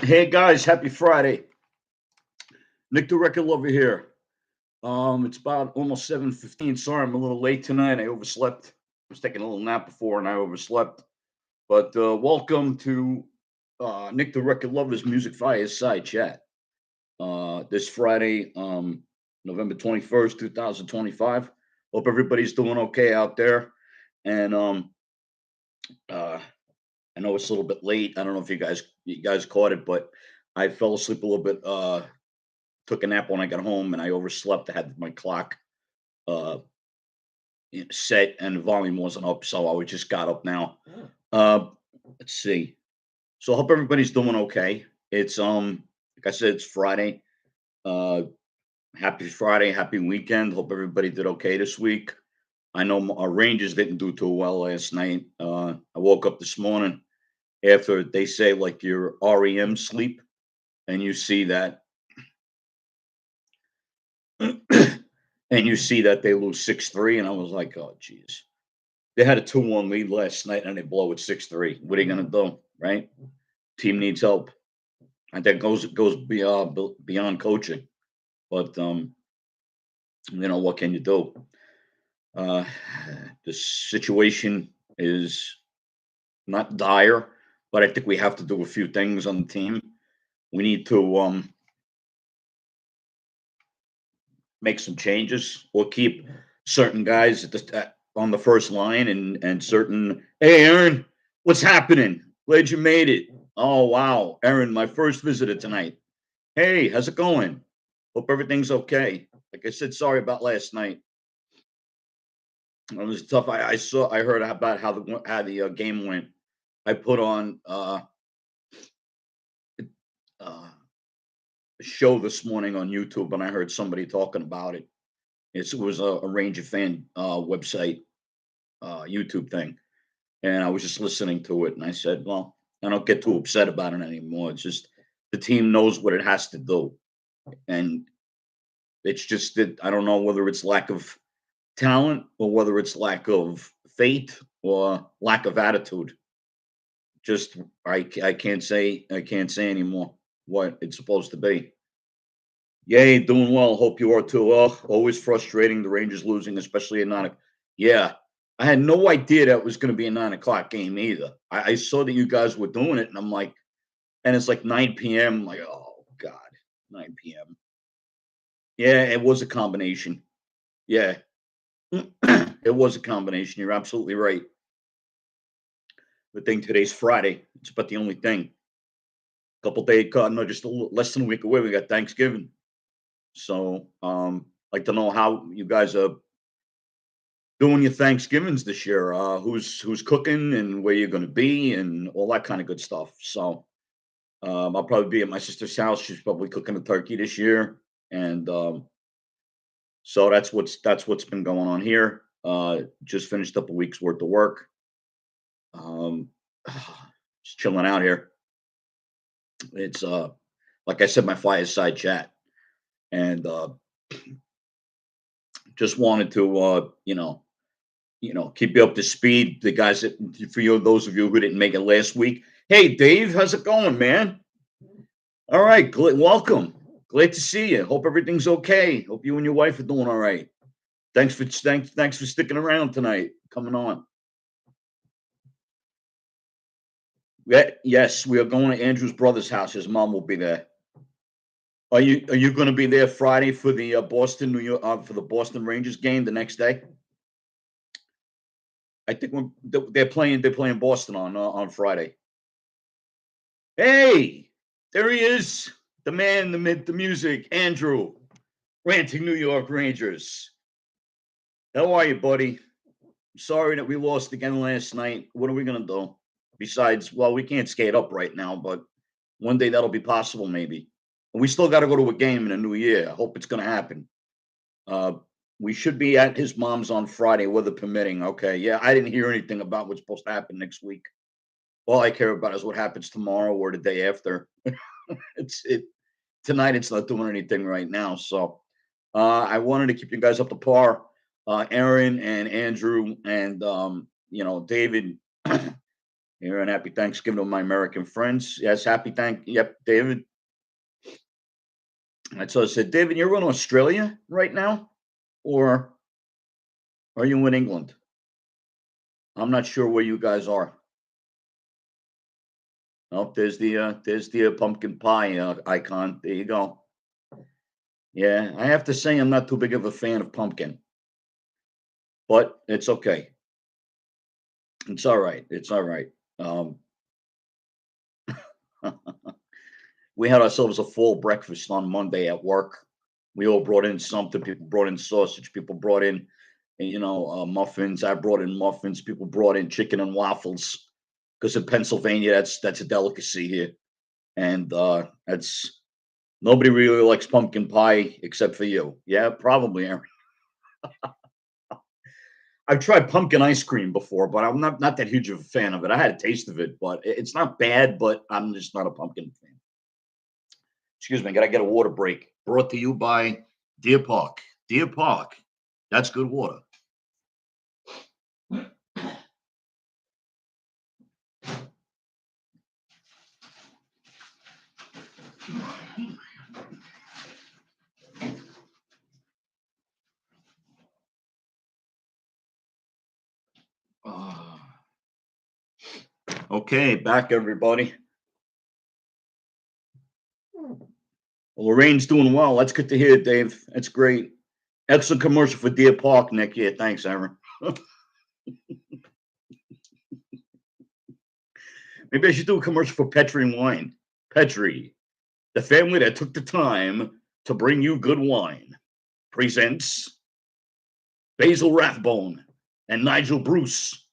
Hey guys, happy Friday. Nick the Record Lover here. It's about almost 7:15. Sorry, I'm a little late tonight. I overslept. I was taking a little nap before and I overslept. But welcome to Nick the Record Lover's Music Fireside Chat. This Friday, November 21st, 2025. Hope everybody's doing okay out there. And uh, I know it's a little bit late. I don't know if you guys caught it, but I fell asleep a little bit. Took a nap when I got home and I overslept. I had my clock uh, set and the volume wasn't up, so I just got up now. Uh, let's see. So I hope everybody's doing okay. It's like I said, it's Friday. Uh, Happy Friday, happy weekend. Hope everybody did okay this week. I know our Rangers didn't do too well last night. I woke up this morning after they say like your REM sleep, and you see that and you see that they lose 6-3, and I was like, oh geez. They had a 2-1 lead last night and they blow it 6-3. What are you gonna do? Right? Team needs help. And that goes beyond coaching. But what can you do? Uh the situation is not dire, but I think we have to do a few things on the team. We need to make some changes or keep certain guys on the first line and certain. Hey, Aaron, what's happening? Glad you made it. Oh wow, Aaron, my first visitor tonight. Hey, how's it going? Hope everything's okay. Like I said, sorry about last night. It was tough. I heard about how the game went. I put on uh, a show this morning on YouTube, and I heard somebody talking about it. It was a Ranger fan website YouTube thing, and I was just listening to it, and I said, "Well, I don't get too upset about it anymore. It's just the team knows what it has to do, and it's just that I don't know whether it's lack of talent or whether it's lack of faith or lack of attitude. Just I can't say anymore what it's supposed to be. Yay, doing well. Hope you are too. Oh, always frustrating. The Rangers losing, especially at 9. Yeah, I had no idea that was going to be a 9 o'clock game either. I saw that you guys were doing it, and I'm like, and it's like 9 p.m. Like, oh God, 9 p.m. Yeah, it was a combination. Yeah, it was a combination. You're absolutely right. The thing today's Friday. It's about the only thing. Couple days, no, just less than a week away. We got Thanksgiving. So, like to know how you guys are doing your Thanksgivings this year. Who's cooking and where you're going to be and all that kind of good stuff. So I'll probably be at my sister's house. She's probably cooking a turkey this year, and so that's what's been going on here. Just finished up a week's worth of work. Um, just chilling out here. It's like I said, my fireside chat, and just wanted to keep you up to speed. The guys that for you, those of you who didn't make it last week. Hey, Dave, how's it going, man? All right, welcome. Glad to see you. Hope everything's okay. Hope you and your wife are doing all right. Thanks for sticking around tonight. Coming on. Yeah, yes, we are going to Andrew's brother's house. His mom will be there. Are you going to be there Friday for the Boston New York for the Boston Rangers game the next day? I think they're playing Boston on Friday. Hey, there he is, the man, the myth, the music, Andrew, ranting New York Rangers. How are you, buddy? Sorry that we lost again last night. What are we gonna do? Besides, well, we can't skate up right now, but one day that'll be possible, maybe. And we still got to go to a game in the new year. I hope it's gonna happen. Uh, we should be at his mom's on Friday, weather permitting. Okay, yeah, I didn't hear anything about what's supposed to happen next week. All I care about is what happens tomorrow or the day after. It tonight. It's not doing anything right now. So I wanted to keep you guys up to par. Aaron and Andrew and David. Here and happy Thanksgiving to my American friends. Yes, happy thank. Yep, David. And so I said, David, you're in Australia right now, or are you in England? I'm not sure where you guys are. Oh, there's the pumpkin pie icon. There you go. Yeah, I have to say I'm not too big of a fan of pumpkin, but it's okay. It's all right. It's all right. Um, we had ourselves a full breakfast on Monday at work. We all brought in something. People brought in sausage. People brought in, muffins. I brought in muffins. People brought in chicken and waffles because in Pennsylvania that's a delicacy here, and that's nobody really likes pumpkin pie except for you. Yeah, probably, Aaron. I've tried pumpkin ice cream before, but I'm not that huge of a fan of it. I had a taste of it, but it's not bad. But I'm just not a pumpkin fan. Excuse me, gotta get a water break. Brought to you by Deer Park. Deer Park, that's good water. Ah, okay, back everybody. Well, Lorraine's doing well. That's good to hear, Dave. That's great. Excellent commercial for Deer Park, Nick. Yeah, thanks, Aaron. Maybe I should do a commercial for Petri and Wine. Petri, the family that took the time to bring you good wine, presents Basil Rathbone and Nigel Bruce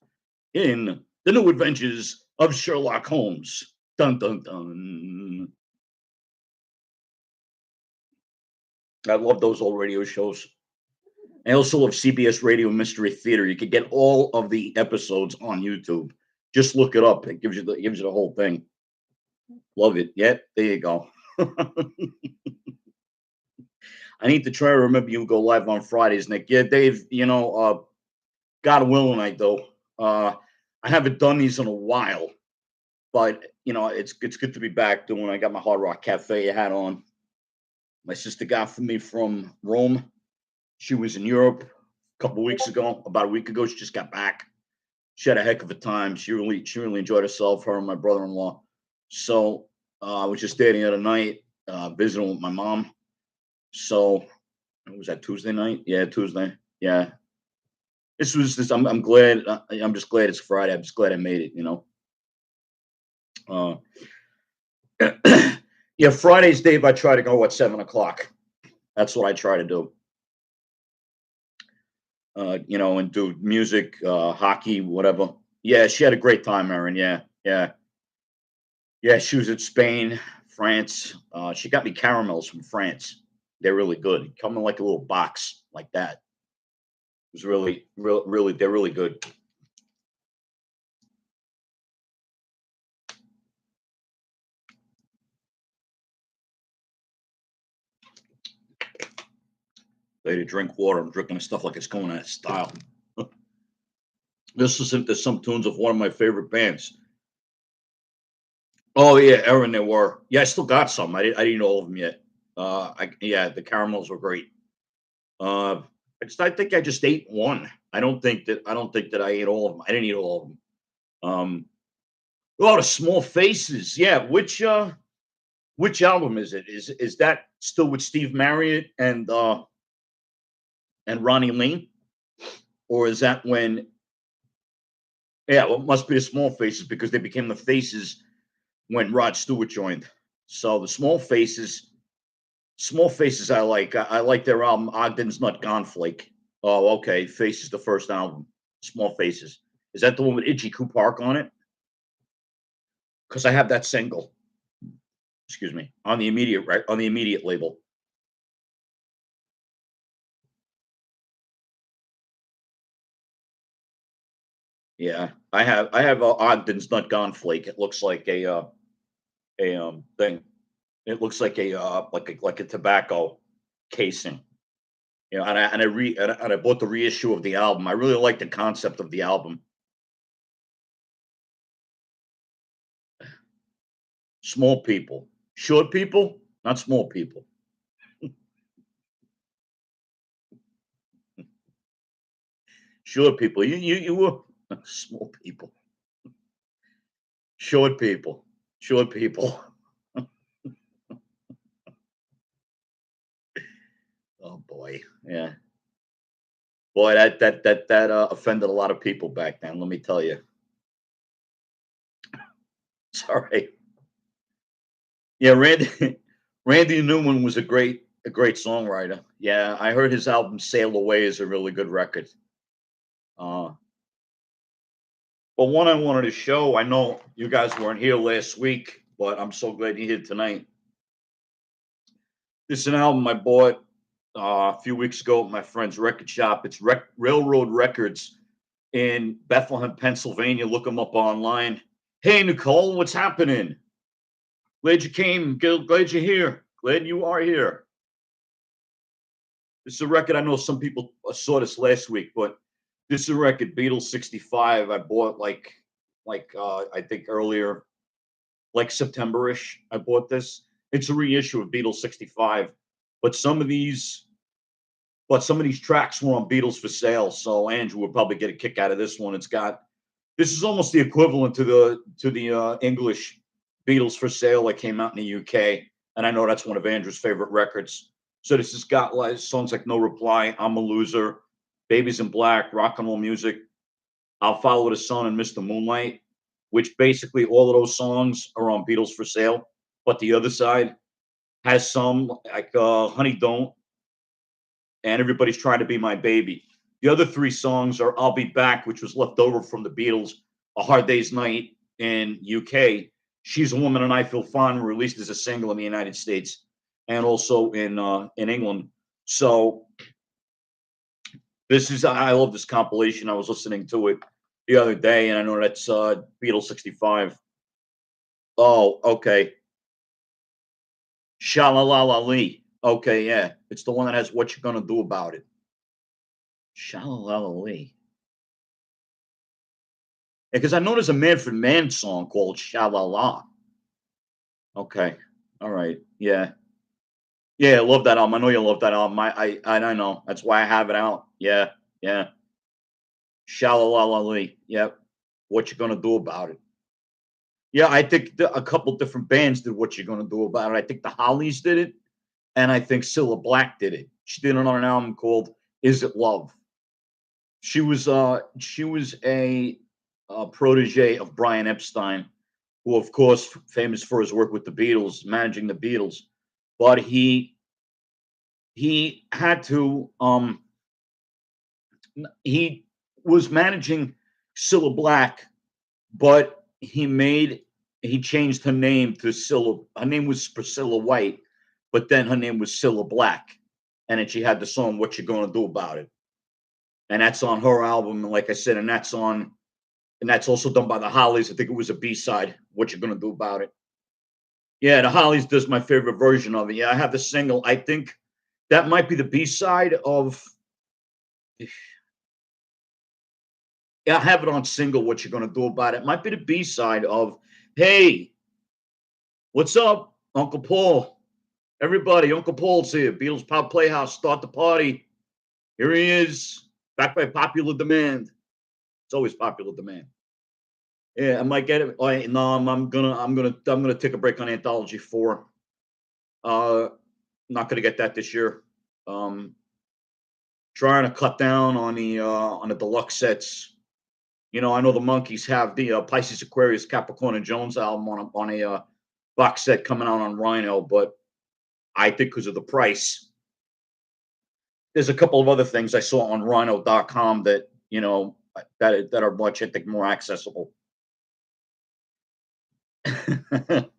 in The New Adventures of Sherlock Holmes. Dun dun dun. I love those old radio shows. I also love CBS Radio Mystery Theater. You could get all of the episodes on YouTube. Just look it up. It gives you the whole thing. Love it. Yeah, there you go. I need to try to remember you go live on Fridays, Nick. Yeah, Dave. God willing, I do. I haven't done these in a while, but it's good to be back doing. I got my Hard Rock Cafe hat on. My sister got for me from Rome. She was in Europe a couple weeks ago, about a week ago. She just got back. She had a heck of a time. She really enjoyed herself. Her and my brother-in-law. So I was just there the other night, visiting with my mom. So was that Tuesday night? Yeah, Tuesday. Yeah, this was this. I'm glad. I'm just glad it's Friday. I'm just glad I made it. Uh, yeah, Fridays, Dave. I try to go at 7 o'clock. That's what I try to do. And do music, hockey, whatever. Yeah, she had a great time, Aaron. Yeah, yeah, yeah. She was at Spain, France. She got me caramels from France. They're really good. Come in like a little box like that. It was really. They're really good. They to drink water. I'm drinking stuff like it's going out of style. Listen to some tunes of one of my favorite bands. Oh yeah, Aaron, there were. Yeah, I still got some. I didn't know all of them yet. Yeah, the caramels were great. Uh, I think I just ate one. I don't think that I ate all of them. I didn't eat all of them. A lot of small faces. Yeah, which album is it? Is that still with Steve Marriott and Ronnie Lee, or is that when? Yeah, well, it must be the small faces because they became the faces when Rod Stewart joined. So the small faces I like. I like their album Ogden's Not Gone Flake. Oh, okay. Faces, the first album. Small Faces. Is that the one with Itchy Coo Park on it? Because I have that single. Excuse me. On the immediate label. Yeah, I have Ogden's Not Gone Flake. It looks like a thing. It looks like a tobacco casing. And I bought the reissue of the album. I really like the concept of the album. Small people. Short people, not small people. Short people. You were small people. Short people. Short people. Oh boy. Yeah. Boy, that offended a lot of people back then, let me tell you. Sorry. Yeah, Randy Randy Newman was a great songwriter. Yeah, I heard his album Sail Away is a really good record. Uh, but one I wanted to show, I know you guys weren't here last week, but I'm so glad you're here tonight. This is an album I bought a few weeks ago at my friend's record shop. It's Railroad Records in Bethlehem, Pennsylvania. Look them up online. Hey, Nicole, what's happening? Glad you came. Glad you're here. Glad you are here. This is a record. I know some people saw this last week, but this is a record, Beatles '65. I bought I think earlier, like September-ish. I bought this. It's a reissue of Beatles '65, but some of these tracks were on Beatles for Sale. So Andrew would probably get a kick out of this one. This is almost the equivalent to the English Beatles for Sale that came out in the UK, and I know that's one of Andrew's favorite records. So this has got like songs like No Reply, I'm a Loser, Babies in Black, Rock and Roll Music, I'll Follow the Sun, and Mr. Moonlight, which basically all of those songs are on Beatles for Sale. But the other side has some like Honey Don't and Everybody's Trying to Be My Baby. The other three songs are I'll Be Back, which was left over from the Beatles, A Hard Day's Night in UK, She's a Woman and I Feel Fine, released as a single in the United States and also in England. So I love this compilation. I was listening to it the other day, and I know that's Beatles '65. Oh, okay. Shalalala Lee. Okay, yeah. It's the one that has What You Gonna Do About It. Shalalala Lee. Because I know there's a Manfred Mann song called Shalala. Okay. All right. Yeah. Yeah, I love that album. I know you love that album. I know. That's why I have it out. Yeah. Yeah. Shalalala Lee. Yep. What You Gonna Do About It? Yeah, I think a couple different bands did What You Gonna Do About It. I think the Hollies did it, and I think Cilla Black did it. She did it on an album called Is It Love? She was a protege of Brian Epstein, who, of course, famous for his work with the Beatles, managing the Beatles. But he had to he was managing Cilla Black, but he changed her name to Cilla. Her name was Priscilla White, but then her name was Cilla Black, and then she had the song "What You Gonna Do About It," and that's on her album. And like I said, and that's also done by the Hollies. I think it was a B side. What You Gonna Do About It? Yeah, the Hollies does my favorite version of it. Yeah, I have the single. I think that might be the B side of. Yeah, I have it on single. What You Gonna Do About It? Might be the B side of. Hey, what's up, Uncle Paul? Everybody, Uncle Paul's here. Beatles Pop Playhouse. Start the party. Here he is. Back by popular demand. It's always popular demand. Yeah, I might get it. No, I'm gonna take a break on Anthology 4. Uh, not gonna get that this year. Um, Trying to cut down on the deluxe sets. I know the Monkees have the Pisces, Aquarius, Capricorn, and Jones album on a box set coming out on Rhino, but I think because of the price, there's a couple of other things I saw on Rhino.com that are much, I think, more accessible.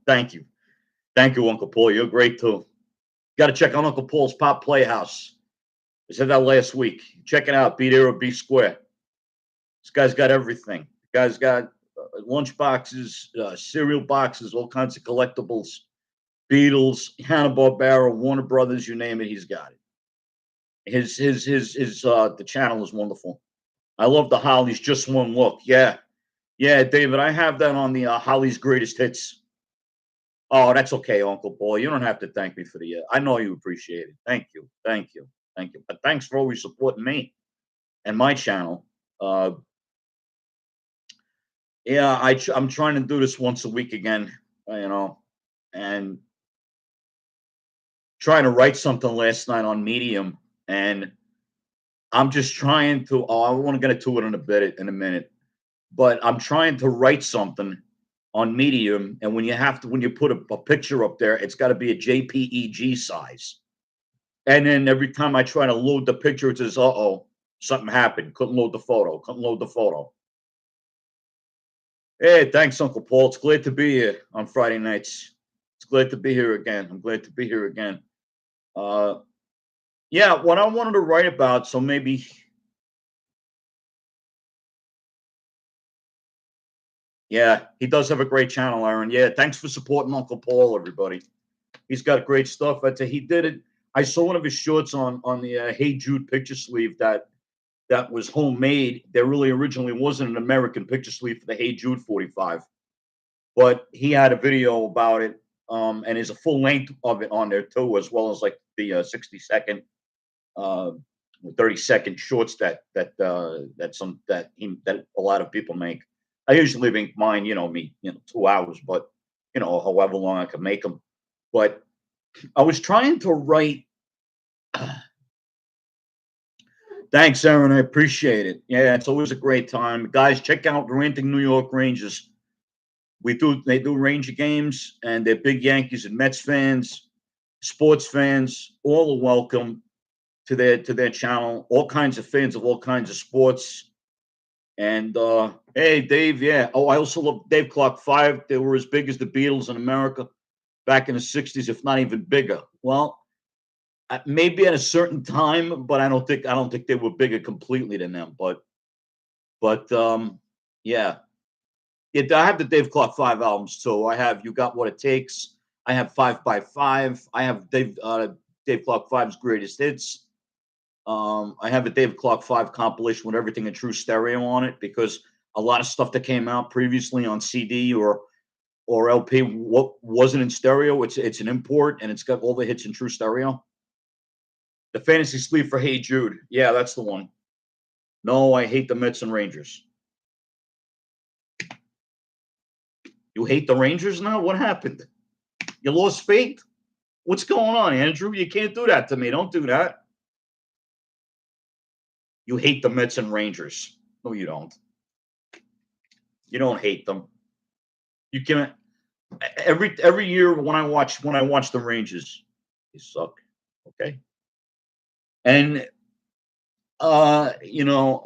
Thank you, Uncle Paul. You're great too. Got to check out Uncle Paul's Pop Playhouse. I said that last week. Check it out. Be there or be square. This guy's got everything. The guy's got lunch boxes, cereal boxes, all kinds of collectibles. Beatles, Hanna-Barbera, Warner Brothers, you name it, he's got it. His the channel is wonderful. I love the Hollies. Just One Look. Yeah, yeah, David. I have that on the Hollies Greatest Hits. Oh, that's okay, Uncle Paul. You don't have to thank me for the. I know you appreciate it. Thank you, thank you, thank you. But thanks for always supporting me and my channel. Uh, yeah, I'm trying to do this once a week again. You know, and trying to write something last night on Medium, and I'm just trying to. Oh, I want to get into it in a minute, but I'm trying to write something on Medium, and when you put a picture up there, it's got to be a JPEG size. And then every time I try to load the picture, it says, "Uh-oh, something happened. Couldn't load the photo. Couldn't load the photo." Hey, thanks, Uncle Paul. It's glad to be here on Friday nights. It's glad to be here again. I'm glad to be here again. Uh, yeah, what I wanted to write about, so maybe, yeah, he does have a great channel, Aaron. Yeah, thanks for supporting Uncle Paul, everybody. He's got great stuff. He did it. I saw one of his shorts on the Hey Jude picture sleeve that was homemade. There really originally wasn't an American picture sleeve for the Hey Jude 45, but he had a video about it, and there's a full length of it on there too, as well as like the 60-second, uh, 30-second shorts that a lot of people make. I usually make mine, 2 hours, but however long I can make them. But I was trying to write. Thanks, Aaron. I appreciate it. Yeah, it's always a great time. Guys, check out the Ranting New York Rangers. They do Ranger games, and they're big Yankees and Mets fans, sports fans. All are welcome to their channel. All kinds of fans of all kinds of sports. And hey, Dave, yeah. Oh, I also love Dave Clark 5. They were as big as the Beatles in America back in the 60s, if not even bigger. Well, maybe at a certain time, but I don't think they were bigger completely than them. But yeah. Yeah, I have the Dave Clark 5 albums too. I have You Got What It Takes. I have 5 by 5. I have Dave Clark 5's greatest hits. I have a Dave Clark 5 compilation with everything in true stereo on it, because a lot of stuff that came out previously on CD or LP what wasn't in stereo. It's an import, and it's got all the hits in true stereo. The Fantasy Sleep for Hey Jude. Yeah, that's the one. No, I hate the Mets and Rangers. You hate the Rangers now? What happened? You lost faith? What's going on, Andrew? You can't do that to me. Don't do that. You hate the Mets and Rangers. No, you don't. You don't hate them. You can every year when I watch the Rangers, they suck. Okay. And uh, you know,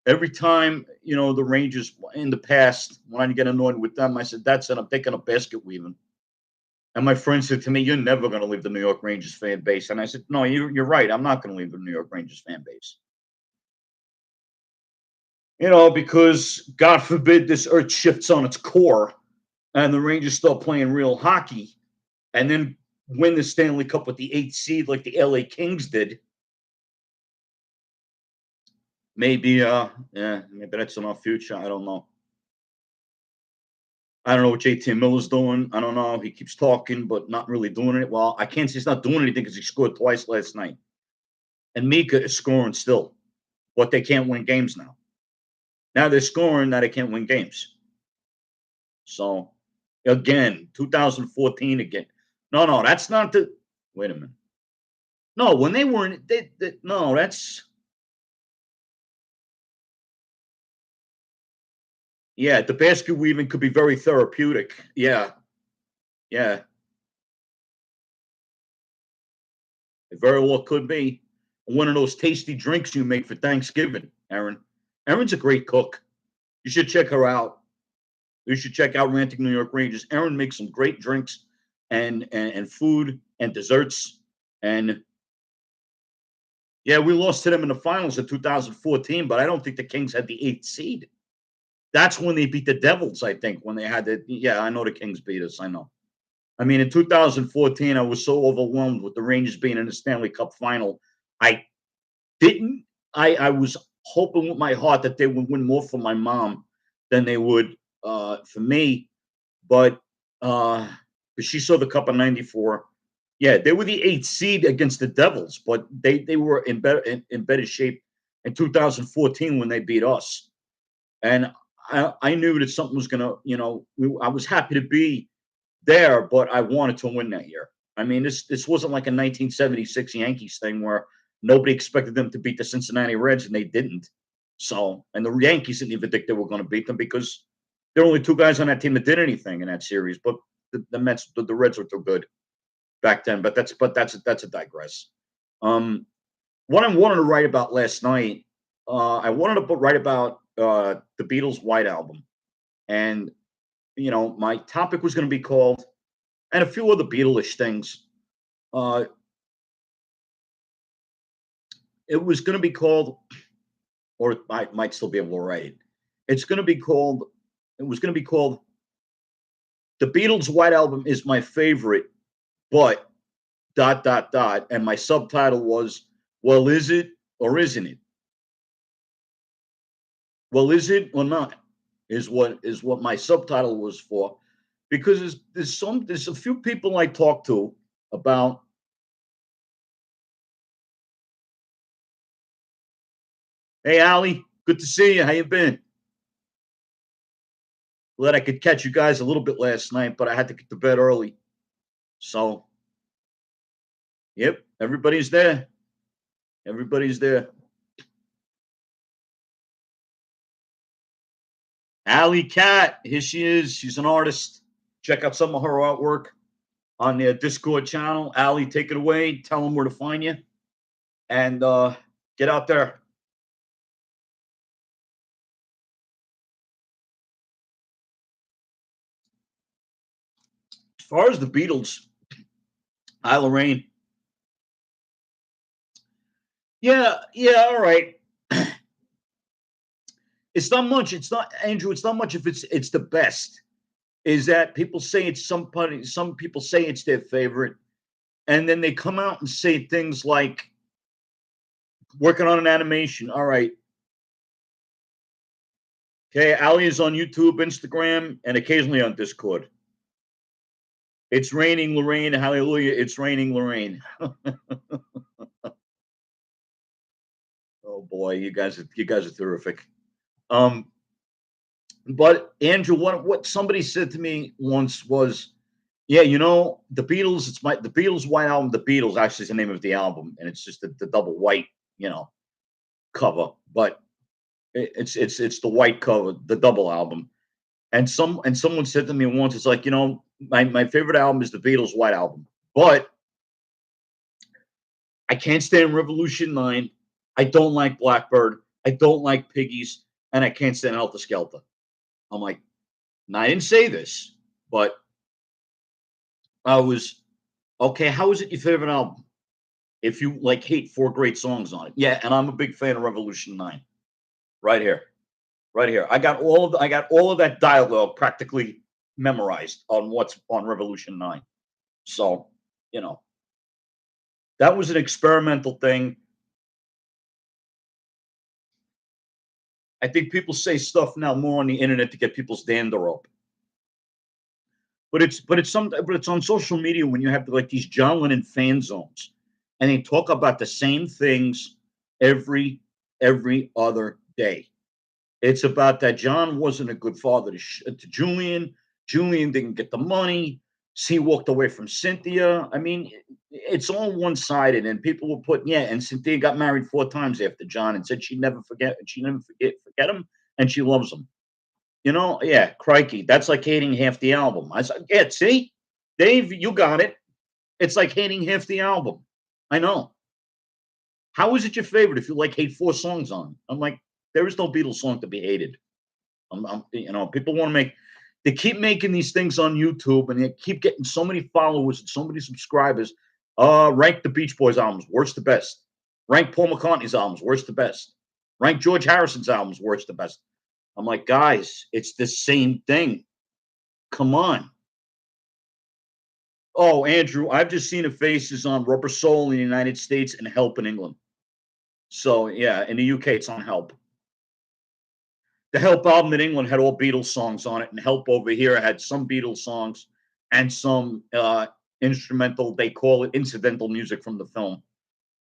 every time, the Rangers in the past, when I get annoyed with them, I said, that's it, I'm taking a basket weaving. And my friend said to me, "You're never going to leave the New York Rangers fan base." And I said, "No, you're right. I'm not going to leave the New York Rangers fan base. Because God forbid this earth shifts on its core and the Rangers start playing real hockey and then win the Stanley Cup with the 8th seed like the LA Kings did. Maybe, yeah, maybe that's in our future. I don't know. I don't know what JT Miller's doing. I don't know. He keeps talking, but not really doing it. Well, I can't say he's not doing anything because he scored twice last night. And Mika is scoring still, but they can't win games now. Now they're scoring, now they can't win games. So, again, 2014 again. No, that's not the. Wait a minute. No, when they weren't, no, that's. Yeah, the basket weaving could be very therapeutic. Yeah, yeah, it very well could be. One of those tasty drinks you make for Thanksgiving, Aaron. Erin's a great cook. You should check her out. You should check out Ranting New York Rangers. Erin makes some great drinks and food and desserts. And yeah, we lost to them in the finals in 2014, but I don't think the Kings had the 8th seed. That's when they beat the Devils, I think, when they had the. Yeah, I know the Kings beat us. I know. I mean, in 2014, I was so overwhelmed with the Rangers being in the Stanley Cup final. I didn't. I was hoping with my heart that they would win more for my mom than they would for me. but uh, she saw the Cup in '94. Yeah, they were the eighth seed against the Devils, but they were in better shape in 2014 when they beat us. And I knew that something was gonna, I was happy to be there, but I wanted to win that year. I mean, this wasn't like a 1976 Yankees thing where nobody expected them to beat the Cincinnati Reds and they didn't. So, and the Yankees didn't even think they were going to beat them because there were only two guys on that team that did anything in that series. But the Mets, the Reds were too good back then. But that's a digress. Um, what I wanted to write about last night, I wanted to write about the Beatles' White Album, and my topic was going to be called, and a few other Beatles things. Uh, it was going to be called, or I might still be able to write it. It's going to be called. It was going to be called "The Beatles' White Album is my favorite, but dot dot dot," and my subtitle was, "Well, is it or isn't it? Well, is it or not?" Is what my subtitle was for, because there's a few people I talk to about. Hey, Allie, good to see you. How you been? Glad I could catch you guys a little bit last night, but I had to get to bed early. So, yep, everybody's there. Everybody's there. Allie Cat, here she is. She's an artist. Check out some of her artwork on their Discord channel. Allie, take it away. Tell them where to find you, and get out there. As far as the Beatles, hi Lorraine. Yeah, yeah, all right. It's not much. It's not Andrew. It's not much if it's the best. Is that people say it's somebody? Some people say it's their favorite, and then they come out and say things like working on an animation. All right, okay. Ali is on YouTube, Instagram, and occasionally on Discord. It's raining, Lorraine. Hallelujah! It's raining, Lorraine. Oh boy, you guys are terrific. Um, but Andrew, what somebody said to me once was, yeah, the Beatles. The Beatles White Album. The Beatles actually is the name of the album, and it's just the double white, cover. But it's the white cover, the double album. And someone said to me once, it's like, my favorite album is the Beatles White Album, but I can't stand Revolution 9. I don't like Blackbird. I don't like Piggies, and I can't stand Helter Skelter. I'm like, no, I didn't say this, but I was okay. How is it your favorite album? If you like hate four great songs on it. Yeah, and I'm a big fan of Revolution 9. Right here. Right here. I got all of that dialogue practically memorized on what's on Revolution 9. So, you know, that was an experimental thing. I think people say stuff now more on the internet to get people's dander up. But it's on social media when you have like these John Lennon fan zones, and they talk about the same things every every other day. It's about that John wasn't a good father to Julian. Julian didn't get the money. He walked away from Cynthia. I mean, it's all one sided, and people will put, yeah. And Cynthia got married four times after John, and said she'd never forget him, and she loves him. Yeah, crikey, that's like hating half the album. I said, yeah, see, Dave, you got it. It's like hating half the album. I know. How is it your favorite if you like hate four songs on? I'm like, there is no Beatles song to be hated. People want to they keep making these things on YouTube, and they keep getting so many followers and so many subscribers. Rank the Beach Boys albums, worst to best. Rank Paul McCartney's albums, worst to best. Rank George Harrison's albums, worst to best. I'm like, guys, it's the same thing. Come on. Oh, Andrew, I've just seen the faces on Rubber Soul in the United States and Help in England. So yeah, in the UK, it's on Help. The Help album in England had all Beatles songs on it, and Help over here had some Beatles songs and some instrumental. They call it incidental music from the film.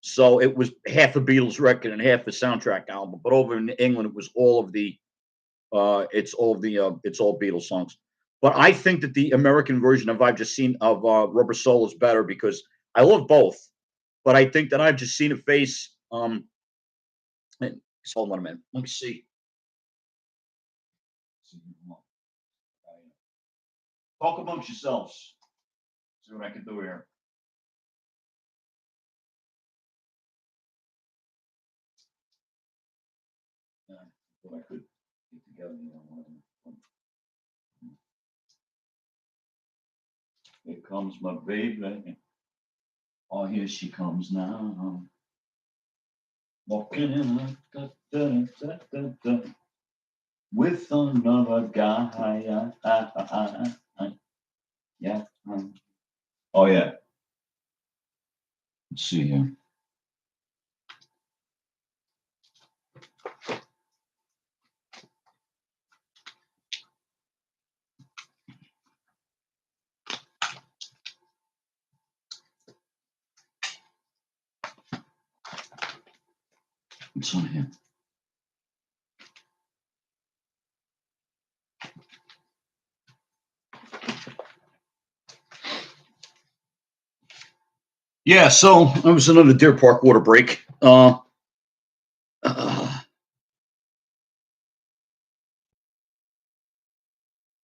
So it was half a Beatles record and half a soundtrack album. But over in England, it was all of the it's all Beatles songs. But I think that the American version of I've just seen of Rubber Soul is better because I love both. But I think that I've just seen a face. Just hold on a minute. Let me see. Talk amongst yourselves. See what I can do here. What I could get together. Here comes my baby. Oh, here she comes now. Walking in with another guy. Yeah. Oh, yeah. Let's see here. What's on here? Yeah, so I was another Deer Park water break. Yeah,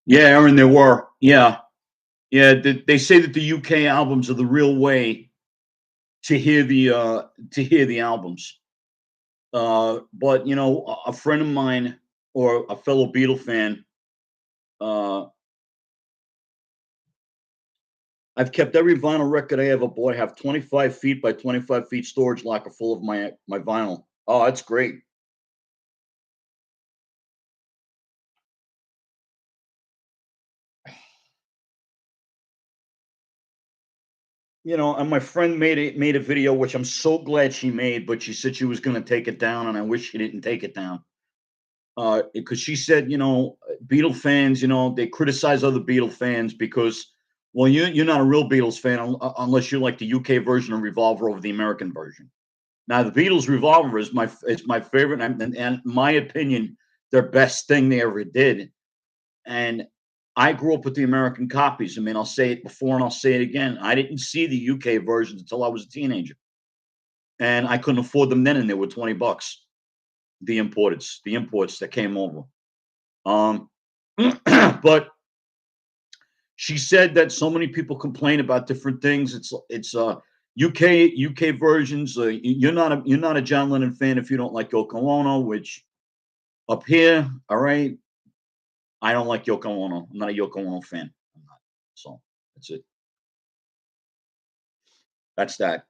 Aaron, there were. Yeah, yeah. They say that the UK albums are the real way to hear the albums. But you know, a friend of mine or a fellow Beatle fan, uh, I've kept every vinyl record I ever bought. I have 25 feet by 25 feet storage locker full of my vinyl. Oh, that's great. You know, and my friend made a video, which I'm so glad she made, but she said she was going to take it down, and I wish she didn't take it down. Because she said, you know, Beatle fans, you know, they criticize other Beatle fans because, well, you're not a real Beatles fan unless you like the UK version of Revolver over the American version. Now, the Beatles Revolver is my favorite, and in my opinion, their best thing they ever did. And I grew up with the American copies. I mean, I'll say it before and I'll say it again. I didn't see the UK versions until I was a teenager, and I couldn't afford them then, and they were $20. The imports that came over. Um, but she said that so many people complain about different things. It's UK versions. You're not a John Lennon fan if you don't like Yoko Ono, which up here, all right, I don't like Yoko Ono. I'm not a Yoko Ono fan. I'm not. So that's it. That's that.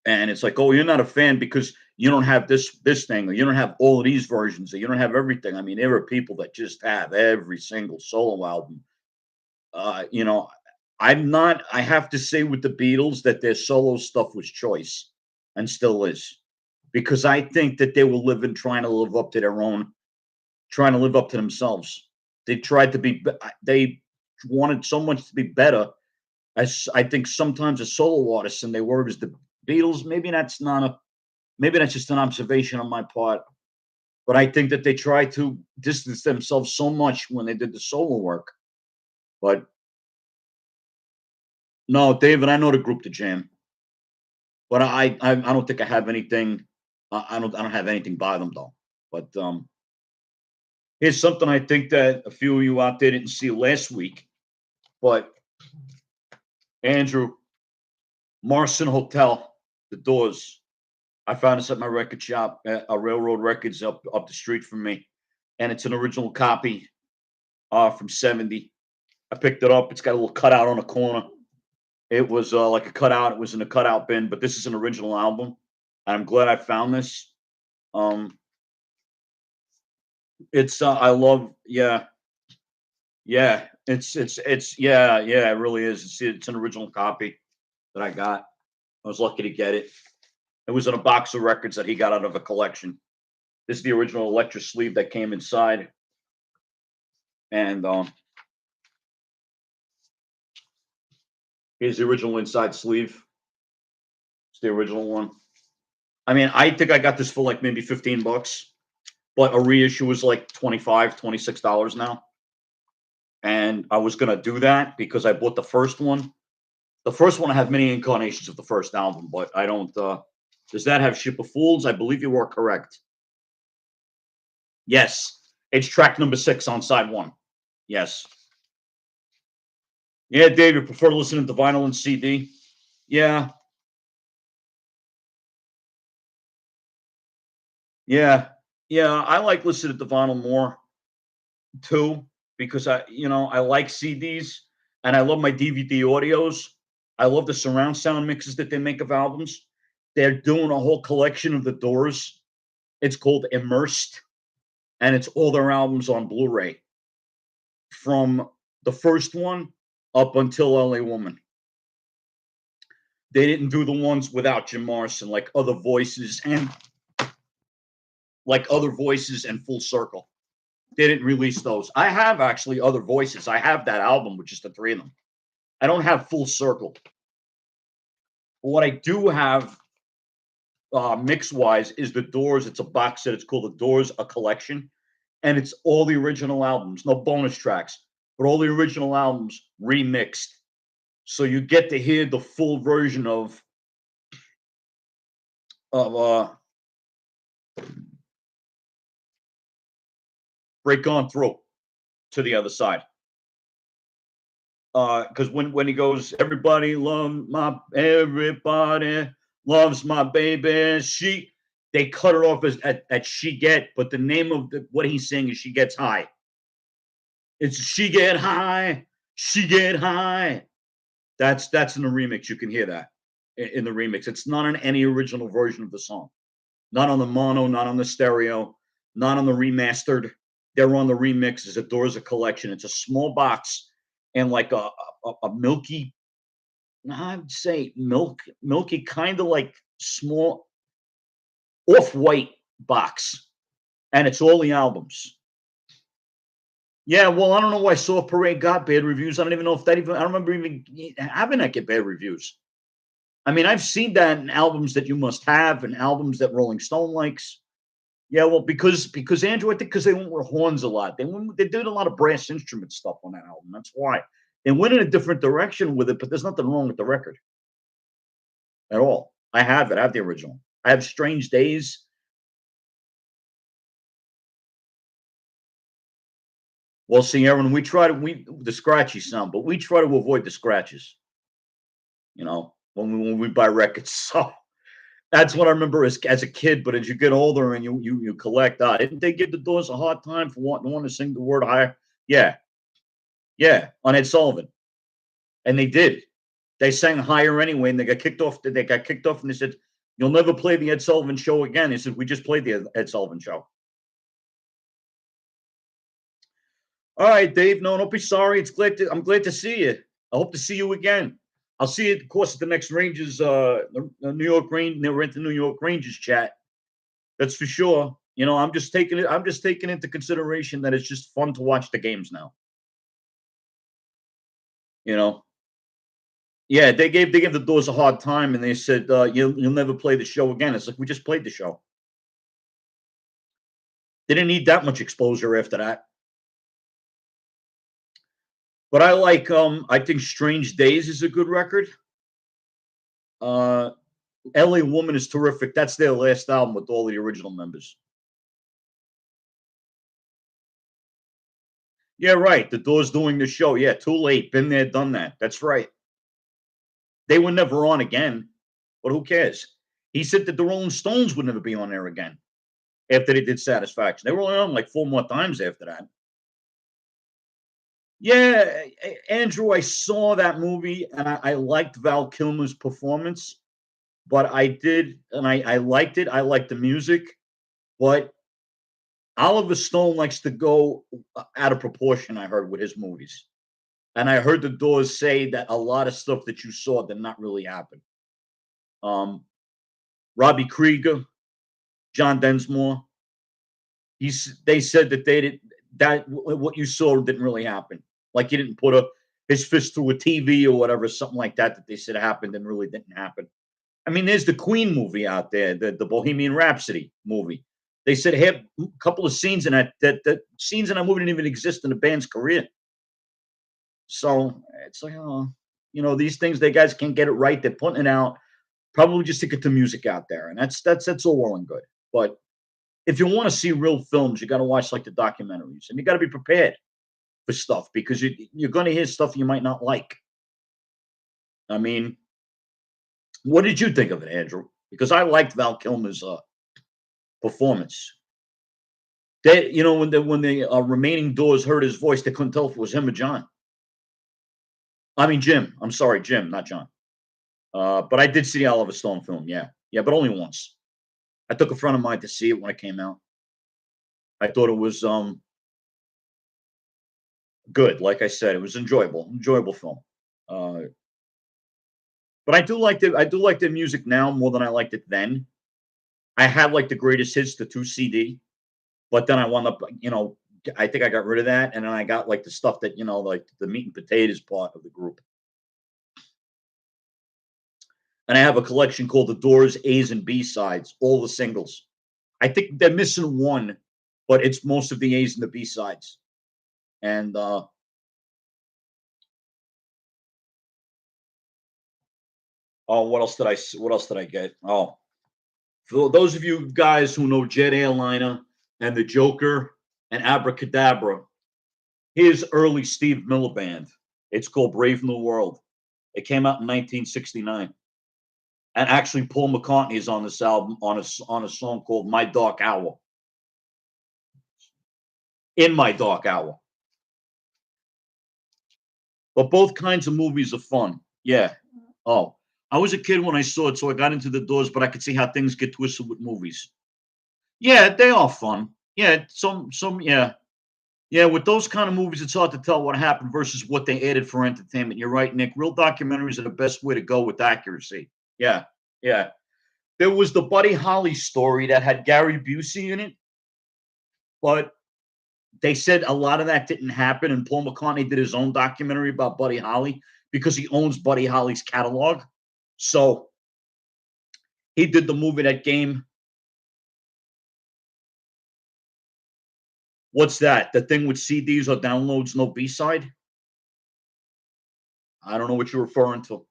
And it's like, oh, you're not a fan because you don't have this thing, or you don't have all of these versions, or you don't have everything. I mean, there are people that just have every single solo album. You know, I'm not. I have to say with the Beatles that their solo stuff was choice, and still is, because I think that they were living trying to live up to their own, trying to live up to themselves. They tried to be. They wanted so much to be better. As I think sometimes as solo artists than they were as the Beatles. Maybe that's just an observation on my part. But I think that they tried to distance themselves so much when they did the solo work. But no, David, I know the group, The Jam, but I don't think I have anything. I don't have anything by them though. But here's something I think that a few of you out there didn't see last week. But Andrew, Morrison Hotel, The Doors. I found this at my record shop, a Railroad Records up the street from me, and it's an original copy from '70. I picked it up. It's got a little cutout on the corner. It was like a cutout. It was in a cutout bin, but this is an original album. I'm glad I found this. Um, it's I love yeah. It's yeah. It really is. It's an original copy that I got. I was lucky to get it. It was in a box of records that he got out of a collection. This is the original Electra sleeve that came inside, and here's the original inside sleeve. It's the original one. I mean, I think I got this for like maybe $15, but a reissue was like $26 now. And I was gonna do that because I bought the first one. The first one I have many incarnations of the first album, but I don't. Does that have Ship of Fools? I believe you are correct. Yes, it's track number 6 on side 1. Yes. Yeah, Dave, you prefer listening to vinyl and CD? Yeah, yeah, yeah. I like listening to vinyl more too because I like CDs and I love my DVD audios. I love the surround sound mixes that they make of albums. They're doing a whole collection of the Doors. It's called Immersed, and it's all their albums on Blu-ray from the first one up until LA Woman. They didn't do the ones without Jim Morrison, like other voices and Full Circle. They didn't release those. I have actually other voices. I have that album with just the 3 of them. I don't have Full Circle. But what I do have mix wise is the Doors. It's a box set. It's called the Doors, a collection. And it's all the original albums, no bonus tracks, but all the original albums remixed. So you get to hear the full version of uh Break On Through to the other side. Because when he goes, everybody loves my baby. They cut it off as at She Get, but the name of what he's saying is She Gets High. It's She Get High, She Get High. That's in the remix. You can hear that in the remix. It's not in any original version of the song. Not on the mono, not on the stereo, not on the remastered. They're on the remix. It's a Doors collection. It's a small box and like a milky, I'd say milky, kind of like small off-white box, and it's all the albums. Yeah, well, I don't know why Soft Parade got bad reviews. I don't even know if that even. I don't remember even having that get bad reviews. I mean, I've seen that in albums that you must have, and albums that Rolling Stone likes. Yeah, well, because Andrew, I think because they went with horns a lot. They did a lot of brass instrument stuff on that album. That's why they went in a different direction with it. But there's nothing wrong with the record at all. I have it. I have the original. I have Strange Days. Well, see, Aaron, we the scratchy sound, but we try to avoid the scratches. When we buy records. So that's what I remember as a kid. But as you get older and you collect, didn't they give the Doors a hard time for wanting to sing the word higher? Yeah, yeah, on Ed Sullivan, and they did. They sang higher anyway, and they got kicked off. They got kicked off, and they said, "You'll never play the Ed Sullivan Show again." They said, "We just played the Ed Sullivan Show." All right, Dave. No, don't be sorry. I'm glad to see you. I hope to see you again. I'll see you, of course, at the next Rangers, the New York Rangers. We're at the New York Rangers chat. That's for sure. I'm just taking it. I'm just taking into consideration that it's just fun to watch the games now. You know. Yeah, they gave the Doors a hard time, and they said you'll never play the show again. It's like we just played the show. They didn't need that much exposure after that. But I think Strange Days is a good record. LA Woman is terrific. That's their last album with all the original members. Yeah, right. The Doors doing the show. Yeah, too late. Been there, done that. That's right. They were never on again, but who cares? He said that the Rolling Stones would never be on there again after they did Satisfaction. They were only on like 4 more times after that. Yeah, Andrew, I saw that movie and I liked Val Kilmer's performance, but I did, and I liked it. I liked the music, but Oliver Stone likes to go out of proportion, I heard, with his movies. And I heard the Doors say that a lot of stuff that you saw did not really happen. Robbie Krieger, John Densmore, They said that they didn't that what you saw didn't really happen. Like he didn't put his fist through a TV or whatever, something like that. That they said happened and really didn't happen. I mean, there's the Queen movie out there, the Bohemian Rhapsody movie. They said had a couple of scenes in that scenes in that movie didn't even exist in the band's career. So it's like, oh, these things they guys can't get it right. They're putting it out probably just to get the music out there, and that's all well and good. But if you want to see real films, you got to watch like the documentaries, and you got to be prepared for stuff because you're going to hear stuff you might not like. I mean, what did you think of it, Andrew? Because I liked Val Kilmer's performance. They, when the remaining doors heard his voice, they couldn't tell if it was him or John. I mean, Jim. I'm sorry, Jim, not John. But I did see the Oliver Stone film. Yeah, yeah, but only once. I took a friend of mine to see it when it came out. I thought it was good. Like I said, it was enjoyable film. Uh, but I do like the music now more than I liked it then. I had like the greatest hits, the 2 CD, but then I wound up, I think I got rid of that, and then I got like the stuff that like the meat and potatoes part of the group. And I have a collection called The Doors A's and B sides, all the singles. I think they're missing one, but it's most of the A's and the B sides. And oh, what else did I get? Oh, for those of you guys who know Jet Airliner and the Joker and Abracadabra, his early Steve Miller band. It's called Brave New World. It came out in 1969. And actually, Paul McCartney is on this album on a song called "My Dark Hour." In My Dark Hour. But both kinds of movies are fun. Yeah. Oh, I was a kid when I saw it, so I got into the Doors, but I could see how things get twisted with movies. Yeah, they are fun. Yeah, yeah. Yeah, with those kind of movies, it's hard to tell what happened versus what they added for entertainment. You're right, Nick. Real documentaries are the best way to go with accuracy. Yeah, yeah. There was the Buddy Holly story that had Gary Busey in it, but they said a lot of that didn't happen. And Paul McCartney did his own documentary about Buddy Holly because he owns Buddy Holly's catalog. So he did the movie that game. What's that? The thing with CDs or downloads, no B side? I don't know what you're referring to.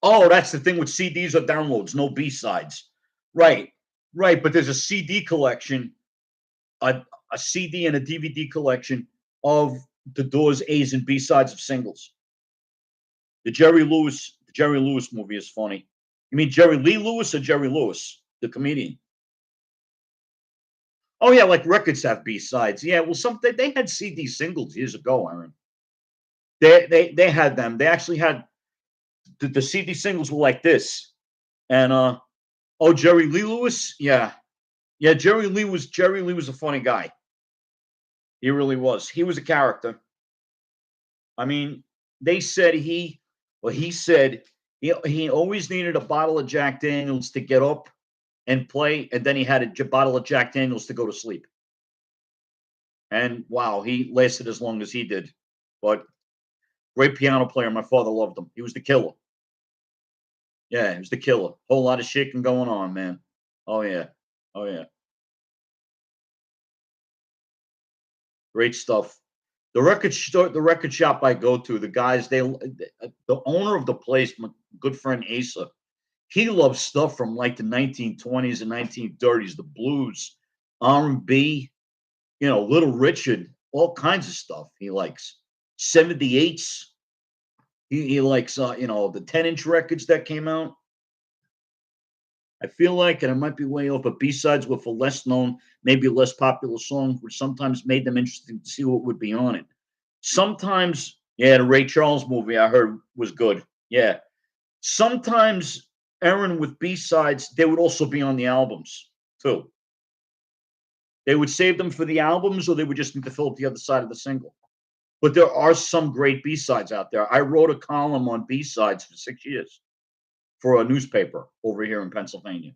Oh, that's the thing with CDs or downloads, no B sides. Right, right. But there's a CD collection, a, a CD and a DVD collection of the Doors A's and B sides of singles. The Jerry Lewis movie is funny. You mean Jerry Lee Lewis or Jerry Lewis, the comedian? Oh yeah, like records have B sides. Yeah, well, they had CD singles years ago, Aaron. They had them. They actually had the CD singles were like this. And oh, Jerry Lee Lewis, yeah, yeah. Jerry Lee was a funny guy. He really was. He was a character. I mean, they said he said he always needed a bottle of Jack Daniels to get up and play, and then he had a bottle of Jack Daniels to go to sleep. And wow, he lasted as long as he did. But great piano player. My father loved him. He was the killer. Yeah, he was the killer. Whole lot of shaking going on, man. Oh yeah. Oh yeah. Great stuff. The record shop I go to, the guys, the owner of the place, my good friend Asa, he loves stuff from like the 1920s and 1930s, the blues, R&B, Little Richard, all kinds of stuff he likes. 78s. He likes the 10-inch records that came out. I feel like, and I might be way off, but B-sides were for less known, maybe less popular songs, which sometimes made them interesting to see what would be on it. Sometimes, yeah, the Ray Charles movie I heard was good. Yeah. Sometimes, Aaron, with B-sides, they would also be on the albums too. They would save them for the albums, or they would just need to fill up the other side of the single. But there are some great B-sides out there. I wrote a column on B-sides for 6 years for a newspaper over here in Pennsylvania.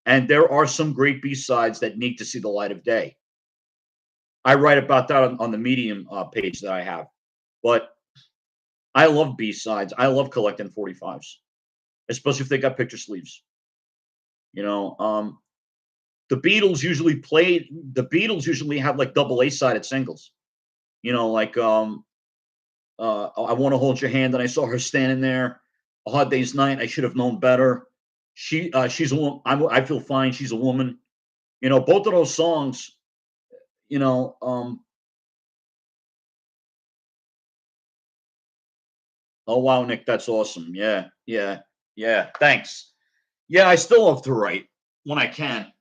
And there are some great B-sides that need to see the light of day. I write about that on the Medium page that I have. But I love B-sides. I love collecting 45s, especially if they got picture sleeves. You know, the Beatles usually have like double A-sided singles. You know, like I Want to Hold Your Hand, and I saw her standing there. A Hard Day's Night. I should have known better. She's a woman. I feel fine. She's a woman. You know, both of those songs. You know, oh wow, Nick, that's awesome. Yeah, yeah, yeah. Thanks. Yeah, I still love to write when I can.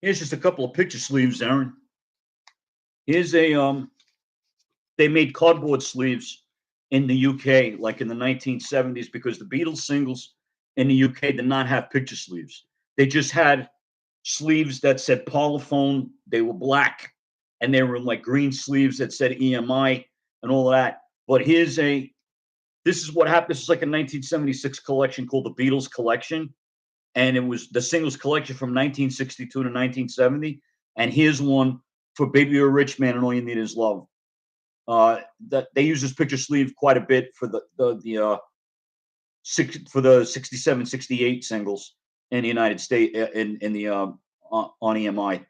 Here's just a couple of picture sleeves, Aaron. Here's a they made cardboard sleeves in the UK like in the 1970s because the Beatles singles in the UK did not have picture sleeves. They just had sleeves that said Parlophone. They were black, and they were like green sleeves that said EMI and all of that. But this is what happened. This is like a 1976 collection called the Beatles Collection, and it was the singles collection from 1962 to 1970. And here's one for Baby You're a Rich Man and All You Need Is Love. That they use this picture sleeve quite a bit for for the 67, 68 singles in the United States in the on EMI.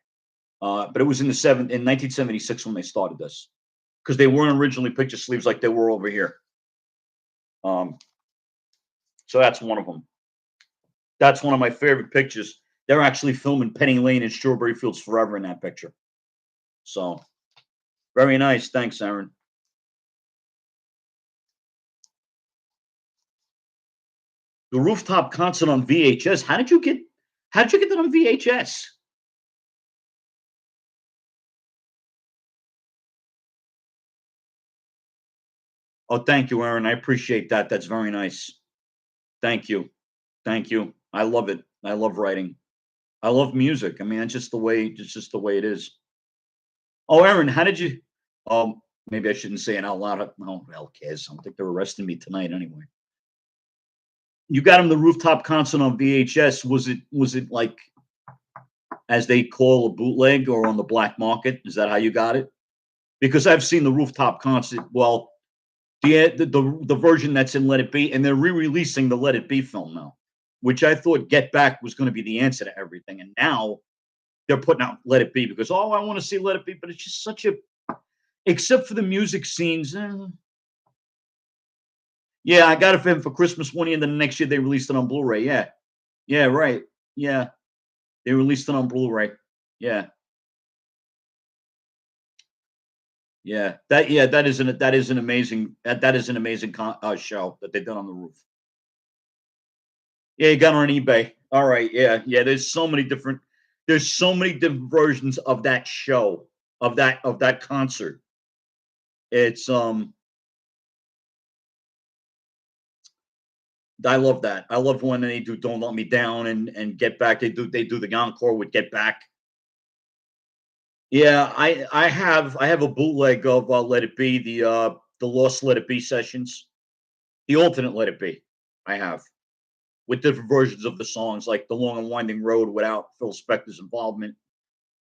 But it was in 1976 when they started this because they weren't originally picture sleeves like they were over here. Um, so that's one of them. That's one of my favorite pictures. They're actually filming Penny Lane and Strawberry Fields Forever in that picture. So very nice. Thanks, Aaron. The rooftop concert on VHS. How did you get that on VHS? Oh, thank you, Aaron. I appreciate that. That's very nice. Thank you. Thank you. I love it. I love writing. I love music. I mean, it's just the way it is. Oh, Aaron, how did you maybe I shouldn't say it out loud. Oh, well, cares. I don't think they're arresting me tonight anyway. You got him the rooftop concert on VHS. Was it like as they call a bootleg or on the black market? Is that how you got it? Because I've seen the rooftop concert. Well, the version that's in Let It Be, and they're re-releasing the Let It Be film now, which I thought Get Back was going to be the answer to everything, and now they're putting out Let It Be because I want to see Let It Be, but it's just such a except for the music scenes. Yeah, I got it for him for Christmas one year, and then the next year they released it on Blu-ray. Yeah, yeah, right. Yeah, they released it on Blu-ray. Yeah, yeah, that is an amazing that is an amazing show that they've done on the roof. Yeah, you got it on eBay. All right, yeah, yeah. There's so many different versions of that show of that concert. It's I love that. I love when they do "Don't Let Me Down" and "Get Back." They do the encore with "Get Back." Yeah, I have a bootleg of Let It Be, the lost Let It Be sessions, the alternate Let It Be. I have with different versions of the songs, like "The Long and Winding Road" without Phil Spector's involvement,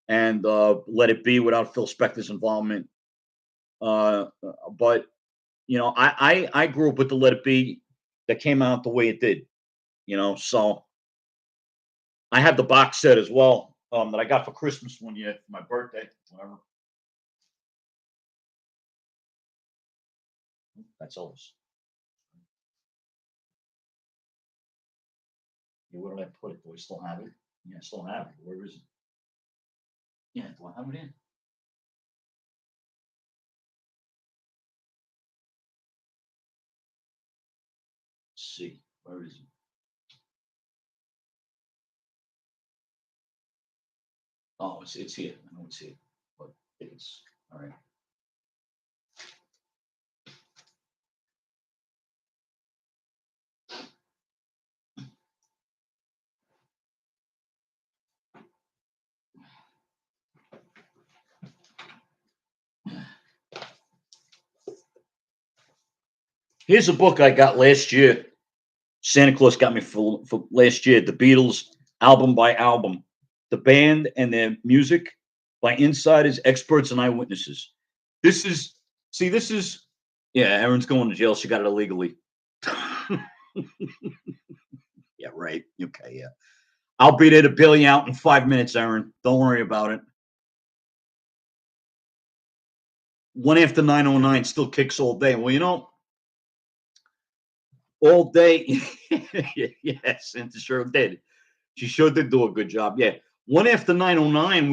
and "Let It Be" without Phil Spector's involvement. But I grew up with the Let It Be that came out the way it did. So I have the box set as well that I got for Christmas one year for my birthday. Whatever. That's always. Yeah, where did I put it? Do I still have it? Yeah, I still have it. Where is it? Yeah, do I have it in? Let's see. Where is it? Oh, it's here. I know it's here. But it's all right. Here's a book I got last year. Santa Claus got me for last year. The Beatles, album by album, the band and their music by insiders, experts, and eyewitnesses. This is this is yeah. Erin's going to jail. She got it illegally. Yeah, right. Okay, yeah. I'll be there to bail you out in 5 minutes, Erin. Don't worry about it. One after 9:09 still kicks all day. Well, all day. Yes, and sure did. She sure did do a good job. Yeah. One after 9:09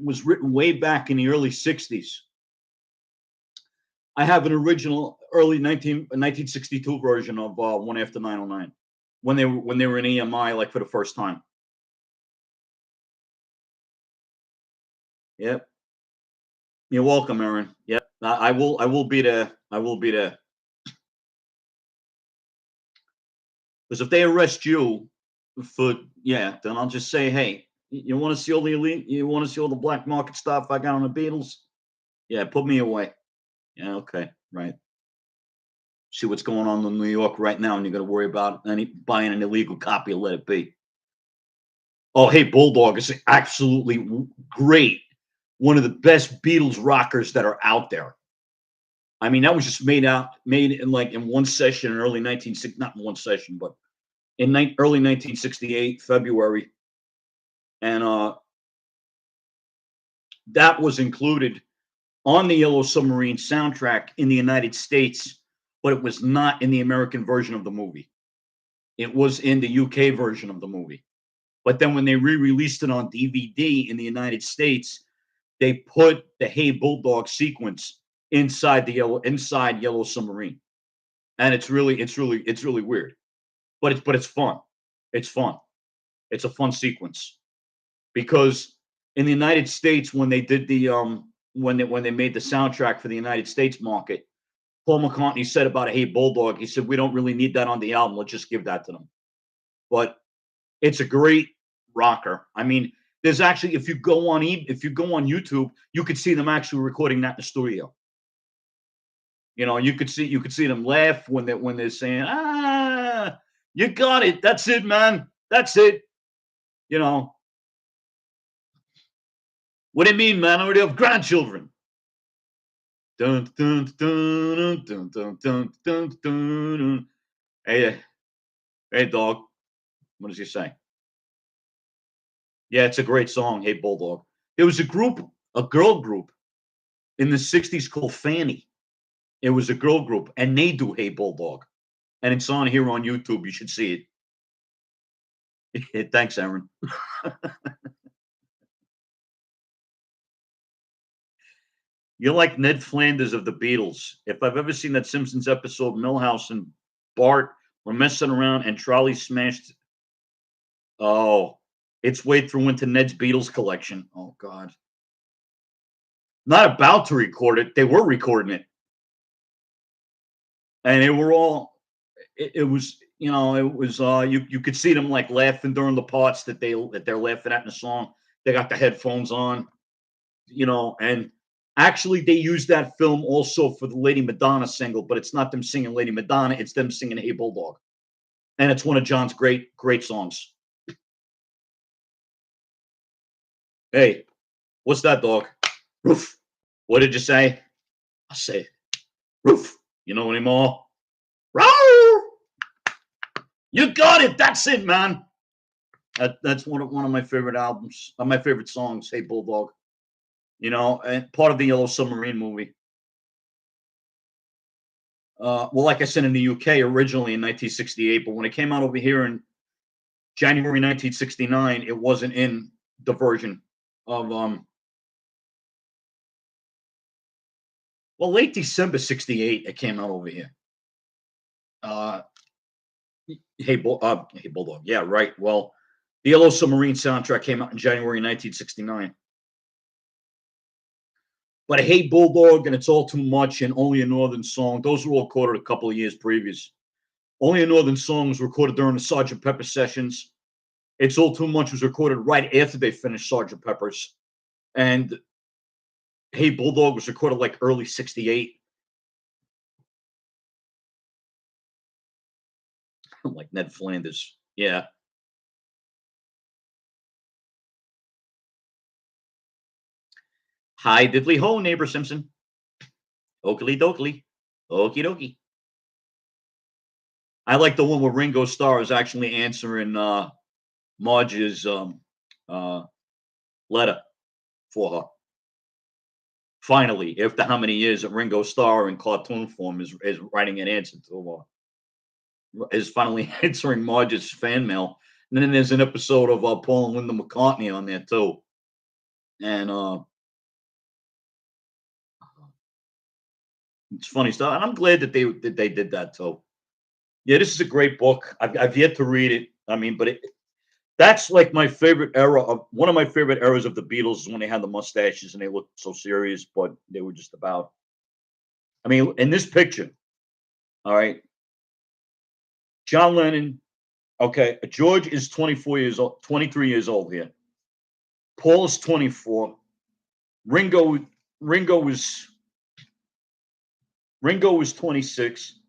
was written way back in the early 60s. I have an original early 1962 version of One After 9:09 when they were in EMI like for the first time. Yep. You're welcome, Aaron. Yep. I will be there. I will be there. Because if they arrest you for then I'll just say, hey, you want to see all the elite? You want to see all the black market stuff I got on the Beatles? Yeah, put me away. Yeah, okay, right. See what's going on in New York right now, and you're going to worry about buying an illegal copy of Let It Be. Oh, hey, Bulldog is absolutely great. One of the best Beatles rockers that are out there. I mean, that was just made in one session in early 1960, not in one session, but in early 1968, February. And that was included on the Yellow Submarine soundtrack in the United States, but it was not in the American version of the movie. It was in the UK version of the movie. But then when they re-released it on DVD in the United States, they put the Hey Bulldog sequence inside Yellow Submarine. And it's really weird. But it's fun. It's fun. It's a fun sequence. Because in the United States, when they did the when they made the soundtrack for the United States market, Paul McCartney said about a Hey Bulldog, he said, we don't really need that on the album. Let's just give that to them. But it's a great rocker. I mean, there's actually if you go on YouTube, you could see them actually recording that in the studio. You could see them laugh when they're saying, you got it. That's it, man. That's it. You know, what do you mean, man? I already have grandchildren. Dun, dun, dun, dun, dun, dun, dun, dun. Hey, dog. What does he say? Yeah, it's a great song. Hey, Bulldog. There was a girl group in the 60s called Fanny. It was a girl group, and they do Hey Bulldog. And it's on here on YouTube. You should see it. Thanks, Aaron. You're like Ned Flanders of the Beatles. If I've ever seen that Simpsons episode, Milhouse and Bart were messing around and Trolley smashed. Oh, its way through into Ned's Beatles collection. Oh, God. Not about to record it. They were recording it. And they were all, it was, you could see them like laughing during the parts that they're laughing at in the song. They got the headphones on, and actually they used that film also for the Lady Madonna single, but it's not them singing Lady Madonna, it's them singing Hey Bulldog. And it's one of John's great songs. Hey, what's that, dog? Roof. What did you say? I say, Roof. You know anymore? Row! You got it. That's it, man. That's one of my favorite albums. My favorite songs. Hey Bulldog. And part of the Yellow Submarine movie. Well, like I said, in the UK originally in 1968, but when it came out over here in January 1969, it wasn't in the version of late December 68 it came out over here. Hey Bulldog. Yeah, right. Well, the Yellow Submarine soundtrack came out in January 1969. But Hey Bulldog and It's All Too Much and Only a Northern Song, those were all recorded a couple of years previous. Only a Northern Song was recorded during the Sergeant Pepper sessions. It's All Too Much was recorded right after they finished Sergeant Pepper's. And Hey Bulldog was recorded like early 68. Like Ned Flanders. Yeah. Hi diddly ho, neighbor Simpson. Oakley dokley. Okie dokie. I like the one where Ringo Starr is actually answering Marge's uh, letter for her. Finally, after how many years of Ringo Starr in cartoon form is writing an answer to is finally answering Marge's fan mail. And then there's an episode of Paul and Linda McCartney on there too. And it's funny stuff. And I'm glad that they did that too. Yeah, this is a great book. I've yet to read it. I mean, but that's like my favorite era of one of my favorite eras of the Beatles is when they had the mustaches and they looked so serious, but they were just about. I mean, in this picture, all right, John Lennon. Okay, George is 24 years old, 23 years old here. Paul is 24. Ringo Ringo is Ringo is 26,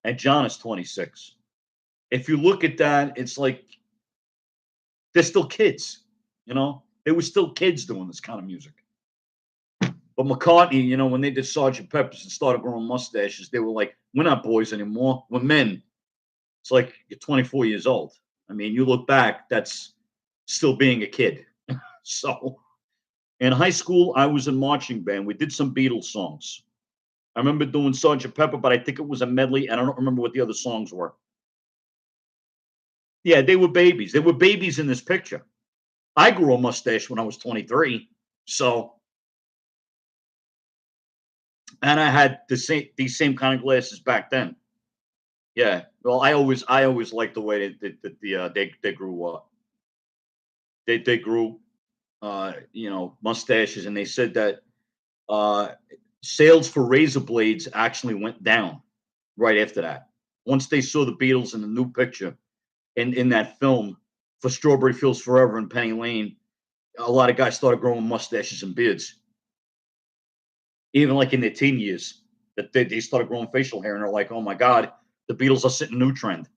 and John is 26. If you look at that, it's like they're still kids. You know, they were still kids doing this kind of music. But McCartney, when they did Sergeant Pepper's and started growing mustaches, they were like, "We're not boys anymore. We're men." It's like you're 24 years old. I mean, you look back, that's still being a kid. So in high school, I was in marching band. We did some Beatles songs. I remember doing Sergeant Pepper, but I think it was a medley, and I don't remember what the other songs were. Yeah, they were babies. They were babies in this picture. I grew a mustache when I was 23. So, and I had these same kind of glasses back then. Yeah. Well, I always liked the way they grew up. They grew mustaches, and they said that uh, sales for razor blades actually went down right after that. Once they saw the Beatles in the new picture in that film for Strawberry Fields Forever and Penny Lane, a lot of guys started growing mustaches and beards, even like in their teen years. That they started growing facial hair, and they're like, "Oh my God, the Beatles are setting a new trend."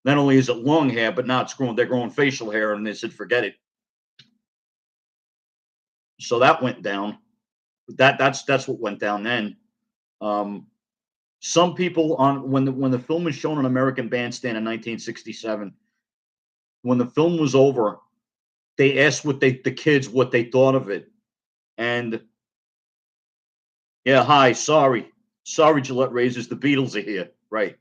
Not only is it long hair, but now they're growing facial hair, and they said, "Forget it." So that went down. That's what went down then. Um, some people on when the film was shown on American Bandstand in 1967, when the film was over, they asked the kids what they thought of it, and yeah, hi, sorry, Gillette Razors, the Beatles are here, right?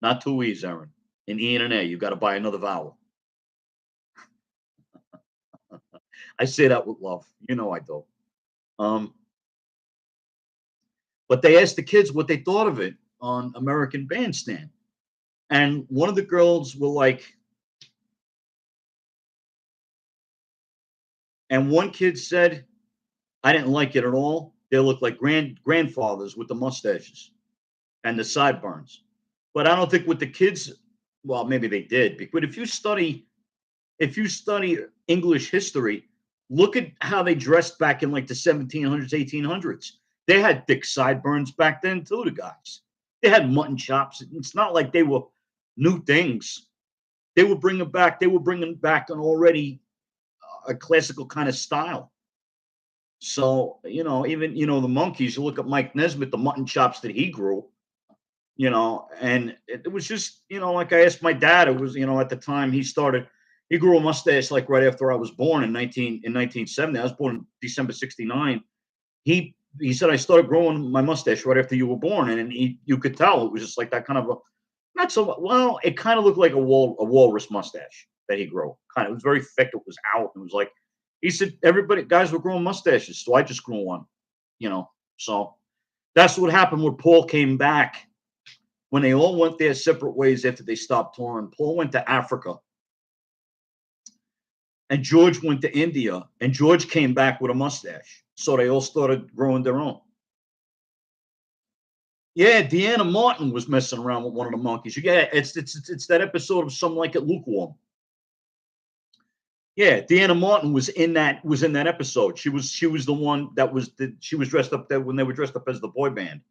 Not two E's, Aaron. In E and an A, you got to buy another vowel. I say that with love, I do. Um, but they asked the kids what they thought of it on American Bandstand, and one of the girls were like, and one kid said, "I didn't like it at all. They look like grandfathers with the mustaches and the sideburns." But I don't think with the kids, well, maybe they did. But if you study English history, look at how they dressed back in like the 1700s, 1800s. They had thick sideburns back then too. The guys, they had mutton chops. It's not like they were new things. They were bringing back an already a classical kind of style. So even the monkeys. You look at Mike Nesmith, the mutton chops that he grew. And it was just, like I asked my dad, it was, at the time he grew a mustache like right after I was born in 1970. I was born in December 69. He said I started growing my mustache right after you were born. And you could tell it was just like that kind of a, not so well, it kind of looked like a walrus mustache that he grew. Kind of, it was very thick. It was out. It was like, he said, everybody, guys were growing mustaches. So I just grew one, you know. So that's what happened when Paul came back when they all went their separate ways after they stopped touring. Paul went to Africa, and George went to India, and George came back with a mustache. So they all started growing their own. Yeah, Deanna Martin was messing around with one of the monkeys. Yeah, it's that episode of Some Like It Lukewarm. Yeah, Deanna Martin was in that episode. She was the one that she was dressed up there when they were dressed up as the boy band.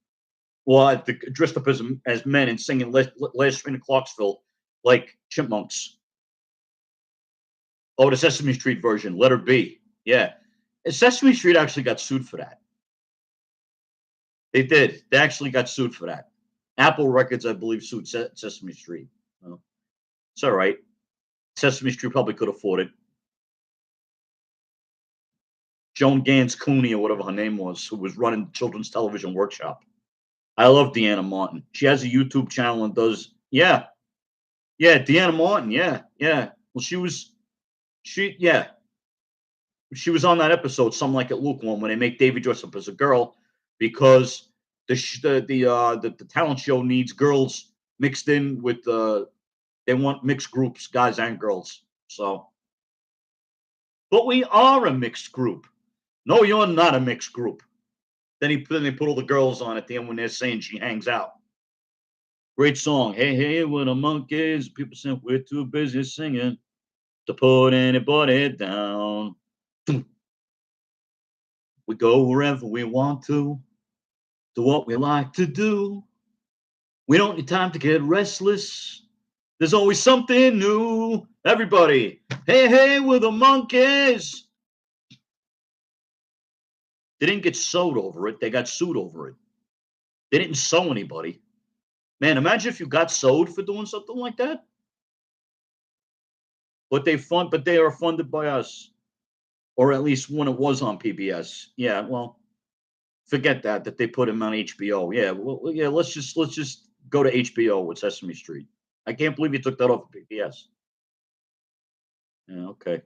Well, dressed up as men and singing Last Train to Clarksville like chipmunks. Oh, the Sesame Street version, Letter B. Yeah, and Sesame Street actually got sued for that. They did. They actually got sued for that. Apple Records, I believe, sued Sesame Street. Well, it's all right. Sesame Street probably could afford it. Joan Gans Cooney, or whatever her name was, who was running Children's Television Workshop. I love Deanna Martin. She has a YouTube channel and does, yeah, yeah, Deanna Martin, yeah, yeah. Well, yeah, she was on that episode, Some Like It Lukewarm, when they make Davy dress up as a girl because the talent show needs girls mixed in with they want mixed groups, guys and girls. So, but we are a mixed group. No, you're not a mixed group. Then they put all the girls on at the end when they're saying she hangs out. Great song. Hey, hey, we're the monkeys. People saying we're too busy singing to put anybody down. We go wherever we want to, do what we like to do. We don't need time to get restless. There's always something new. Everybody, hey, hey, we're the monkeys. They didn't get sued over it. They got sued over it. They didn't sue anybody. Man, imagine if you got sued for doing something like that. But they are funded by us, or at least when it was on PBS. Yeah, well, forget that they put him on HBO. Yeah, well, yeah. Let's just go to HBO with Sesame Street. I can't believe you took that off of PBS. Yeah, okay.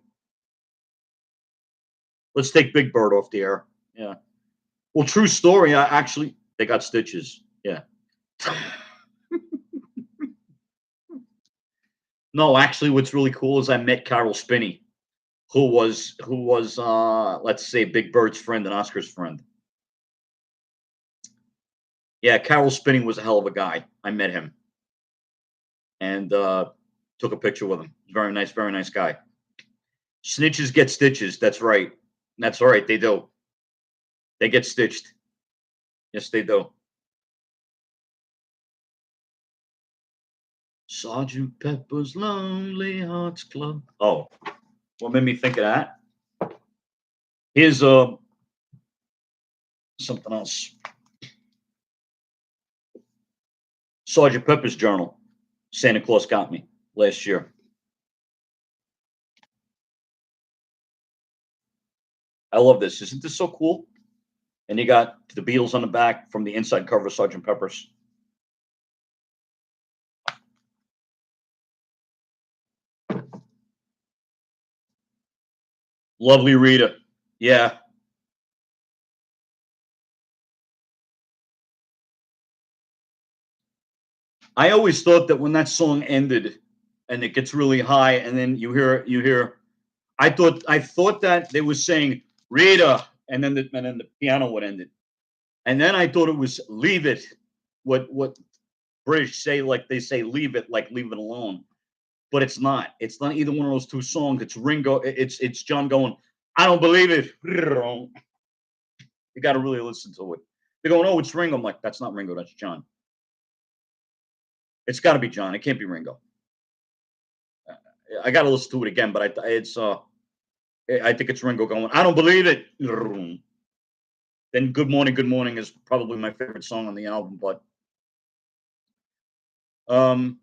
Let's take Big Bird off the air. Yeah. Well, true story. I actually they got stitches. Yeah. No, actually, what's really cool is I met Carol Spinney, who was let's say Big Bird's friend and Oscar's friend. Yeah, Carol Spinney was a hell of a guy. I met him and took a picture with him. Very nice guy. Snitches get stitches. That's right. That's right. They do. They get stitched. Yes, they do. Sergeant Pepper's Lonely Hearts Club. Oh, what made me think of that? Here's something else. Sergeant Pepper's Journal. Santa Claus got me last year. I love this. Isn't this so cool? And you got the Beatles on the back from the inside cover of Sergeant Pepper's. Lovely Rita. Yeah. I always thought that when that song ended and it gets really high and then you hear I thought that they were saying Rita and then the piano would end it. And then I thought it was leave it. What British say, like they say leave it, like leave it alone. But it's not. It's not either one of those two songs. It's Ringo. It's John going, I don't believe it. You got to really listen to it. They're going, oh, it's Ringo. I'm like, that's not Ringo. That's John. It's got to be John. It can't be Ringo. I got to listen to it again, but I think it's Ringo going, I don't believe it. Then Good Morning is probably my favorite song on the album. But um,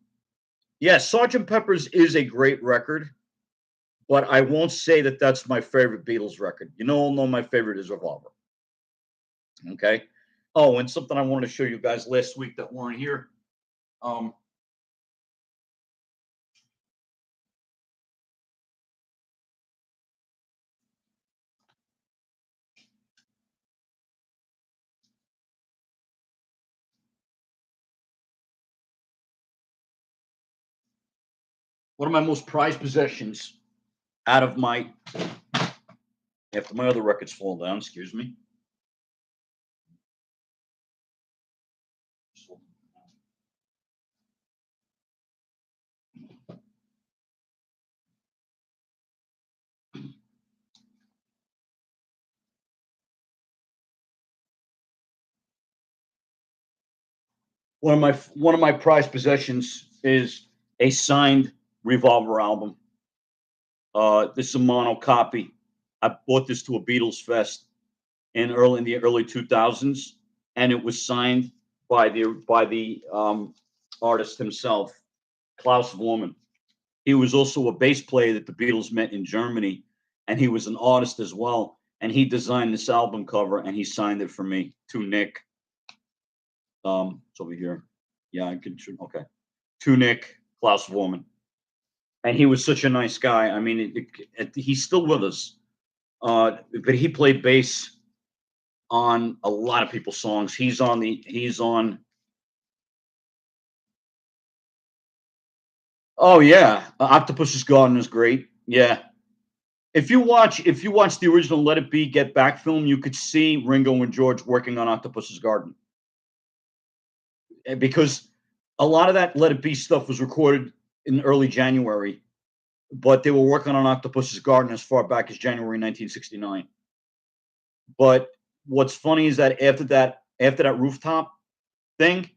yeah, Sergeant Pepper's is a great record, but I won't say that that's my favorite Beatles record. No, my favorite is Revolver. Okay. Oh, and something I wanted to show you guys last week that weren't here. Um, One of my most prized possessions out of my after my other records fall down. Excuse me. One of my prized possessions is a signed Revolver album. This is a mono copy. I bought this to a Beatles fest in the early 2000s, and it was signed by the artist himself, Klaus Vormann. He was also a bass player that the Beatles met in Germany, and he was an artist as well. And he designed this album cover, and he signed it for me to Nick. It's over here. Yeah, I can. Okay, to Nick Klaus Vormann, and he was such a nice guy. I mean, he's still with us, but he played bass on a lot of people's songs. He's on. Oh yeah, Octopus's Garden is great. Yeah, if you watch the original Let It Be Get Back film, you could see Ringo and George working on Octopus's Garden. Because a lot of that Let It Be stuff was recorded in early January, but they were working on Octopus's Garden as far back as January 1969. But what's funny is that after that rooftop thing,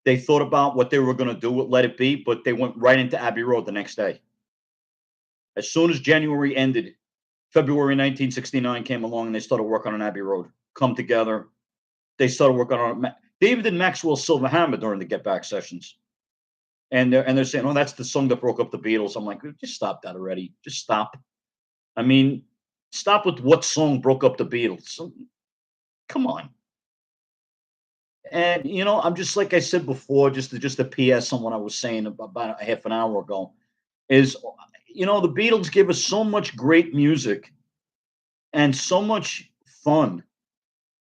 they thought about what they were going to do with Let It Be, but they went right into Abbey Road the next day. As soon as January ended, February 1969 came along and they started working on Abbey Road. Come together. They started working on it. They even did Maxwell's Silver Hammer during the Get Back sessions. And they're saying, "Oh, that's the song that broke up the Beatles." I'm like, just stop that already. Just stop. I mean, stop with what song broke up the Beatles. Come on. And I'm just like I said before, just a PS on what I was saying about a half an hour ago. Is the Beatles give us so much great music and so much fun.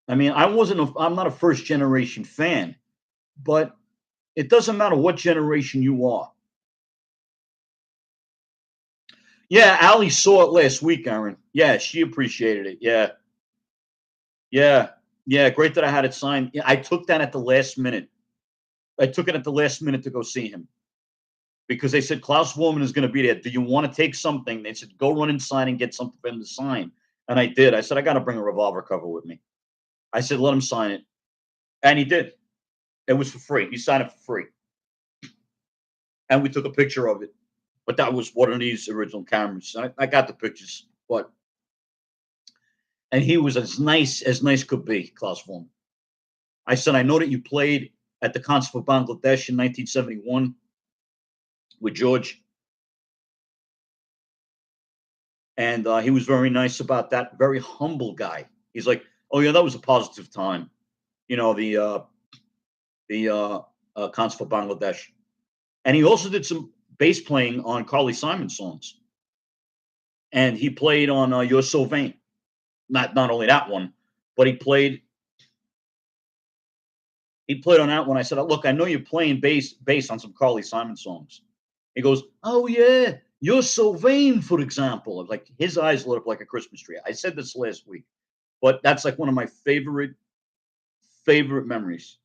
I mean, I'm not a first generation fan, but it doesn't matter what generation you are. Yeah, Ali saw it last week, Aaron. Yeah, she appreciated it. Yeah, yeah, yeah. Great that I had it signed. Yeah, I took that at the last minute. I took it at the last minute to go see him because they said Klaus Woman is going to be there. Do you want to take something? They said go run inside and get something for him to sign. And I did. I said I got to bring a Revolver cover with me. I said let him sign it, and he did. It was for free. He signed it for free, and we took a picture of it. But that was one of these original cameras. I got the pictures, but and he was as nice could be, Klaus Vormann. I said, I know that you played at the concert for Bangladesh in 1971 with George, and he was very nice about that. Very humble guy. He's like, "Oh yeah, that was a positive time." The concert for Bangladesh, and he also did some bass playing on Carly Simon songs, and he played on "You're So Vain." Not only that one, but he played on that one. I said, "Look, I know you're playing bass on some Carly Simon songs." He goes, "Oh yeah, you're so vain." For example, like his eyes lit up like a Christmas tree. I said this last week, but that's like one of my favorite memories.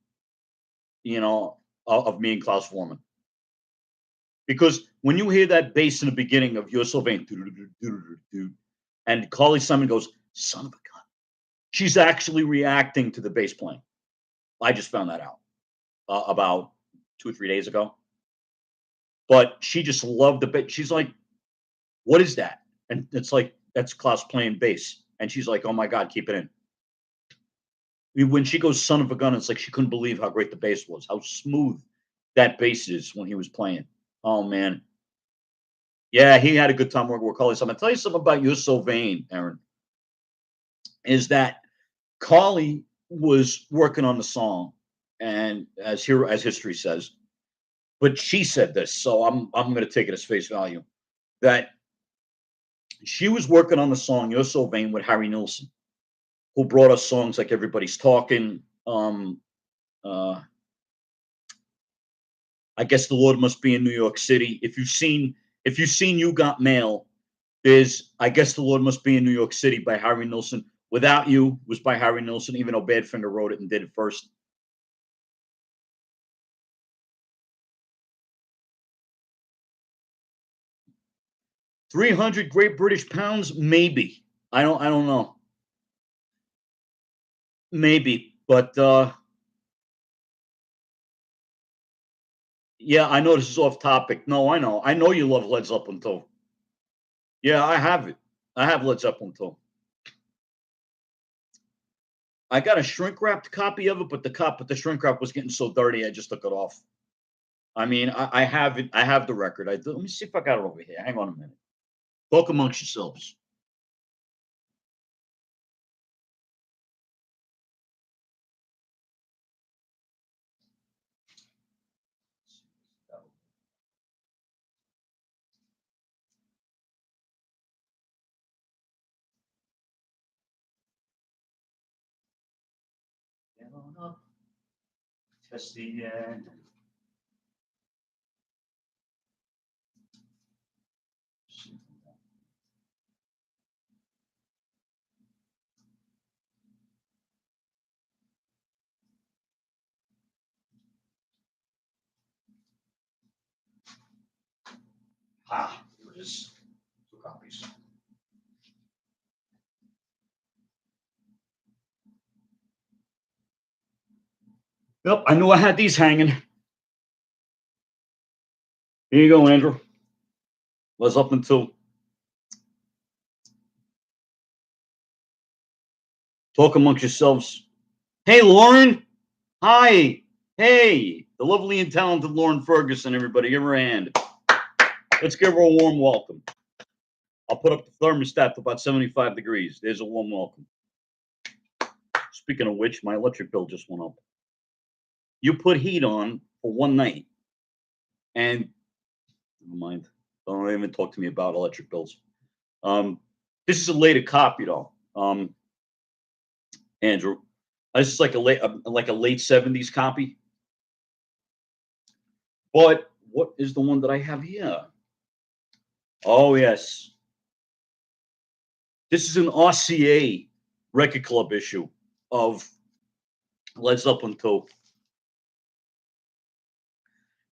You know, of me and Klaus Forman, because when you hear that bass in the beginning of "You're So Vain," and Carly Simon goes, "Son of a gun," she's actually reacting to the bass playing. I just found that out about 2 or 3 days ago. But she just loved the bass. She's like, "What is that?" And it's like, "That's Klaus playing bass." And she's like, "Oh my god, keep it in." When she goes "son of a gun," it's like she couldn't believe how great the bass was, how smooth that bass is when he was playing. Oh man, yeah, he had a good time working with Carly. So I'm gonna tell you something about "You're So Vain," Aaron. Is that Carly was working on the song, and as history says, but she said this, so I'm going to take it as face value that she was working on the song "You're So Vain" with Harry Nilsson, who brought us songs like "Everybody's Talking." I guess the Lord must be in New York City. If you've seen If you've seen You Got Mail, there's I Guess the Lord Must Be in New York City by Harry Nilsson. Without You was by Harry Nilsson, even though Badfinger wrote it and did it first. 300 Great British Pounds, maybe. I don't know. Maybe. But yeah, I know this is off topic. No, I know. I know you love Led Zeppelin too. Yeah, I have it. I have Led Zeppelin too. I got a shrink wrapped copy of it, but the shrink wrap was getting so dirty, I just took it off. I mean, I have it. I have the record. I do. Let me see if I got it over here. Hang on a minute. Talk amongst yourselves. Test the here it is. 2 copies. Yep, I knew I had these hanging. Here you go, Andrew. Was up until talk amongst yourselves. Hey, Lauren. Hi. Hey, the lovely and talented Lauren Ferguson, everybody. Give her a hand. Let's give her a warm welcome. I'll put up the thermostat to about 75 degrees. There's a warm welcome. Speaking of which, my electric bill just went up. You put heat on for one night, and never mind. Don't even talk to me about electric bills. This is a later copy, though. Andrew, this is like a late 70s copy. But what is the one that I have here? Oh yes, this is an RCA Record Club issue of Led Zeppelin 2.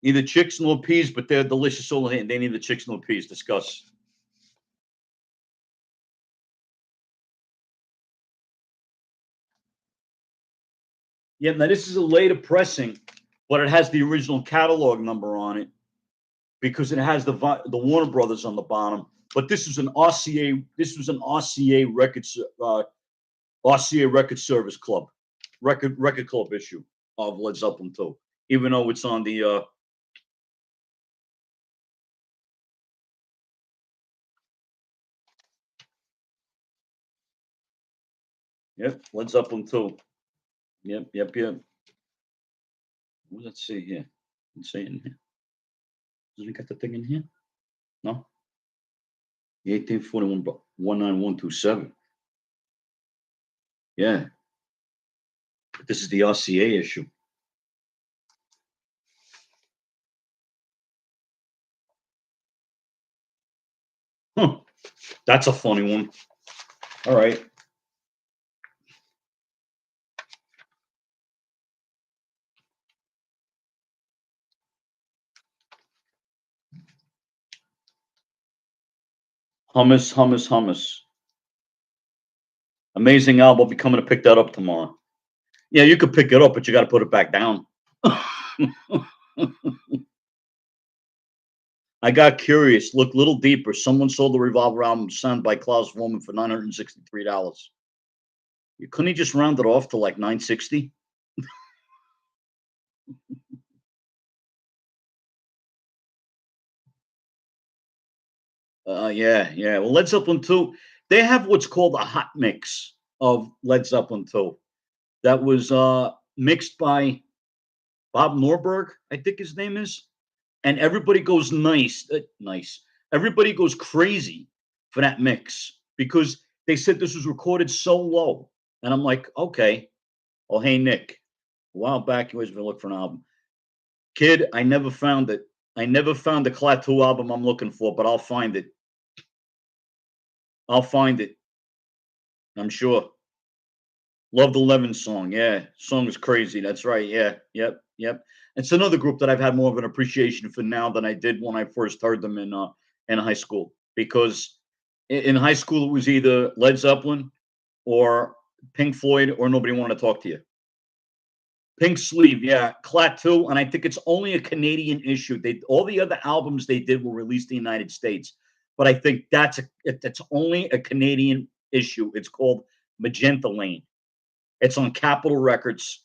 Neither chicks nor peas, but they're delicious. All they neither chicks nor peas. Discuss. Yeah, now this is a later pressing, but it has the original catalog number on it because it has the Warner Brothers on the bottom. But this was an RCA. This was an RCA RCA Record Service Club, record club issue of Led Zeppelin 2. Even though it's on the yep, Led Zeppelin 2. Yep. Let's see here. Let's see in here. Does it got the thing in here? No. The 1841 19127. Yeah. But this is the RCA issue. Huh. That's a funny one. All right. Hummus. Amazing album. I'll be coming to pick that up tomorrow. Yeah, you could pick it up, but you got to put it back down. I got curious. Look a little deeper. Someone sold the Revolver album signed by Klaus Woman for $963. You couldn't he just round it off to like 960? Yeah. Well, Led Zeppelin 2, they have what's called a hot mix of Led Zeppelin 2. That was mixed by Bob Norberg, I think his name is. And everybody goes nice. Everybody goes crazy for that mix because they said this was recorded so low. And I'm like, okay. Oh, hey, Nick. A while back, you always been looking for an album. Kid, I never found it. I never found the Klaatu album I'm looking for, but I'll find it. I'll find it. I'm sure. Love the Lemon song. Yeah, song is crazy. That's right. Yeah, yep, yep. It's another group that I've had more of an appreciation for now than I did when I first heard them in high school. Because in high school it was either Led Zeppelin or Pink Floyd or nobody wanted to talk to you. Pink Sleeve, yeah, Klaatu, and I think it's only a Canadian issue. They all the other albums they did were released in the United States, but I think that's only a Canadian issue. It's called Magenta Lane. It's on Capitol Records,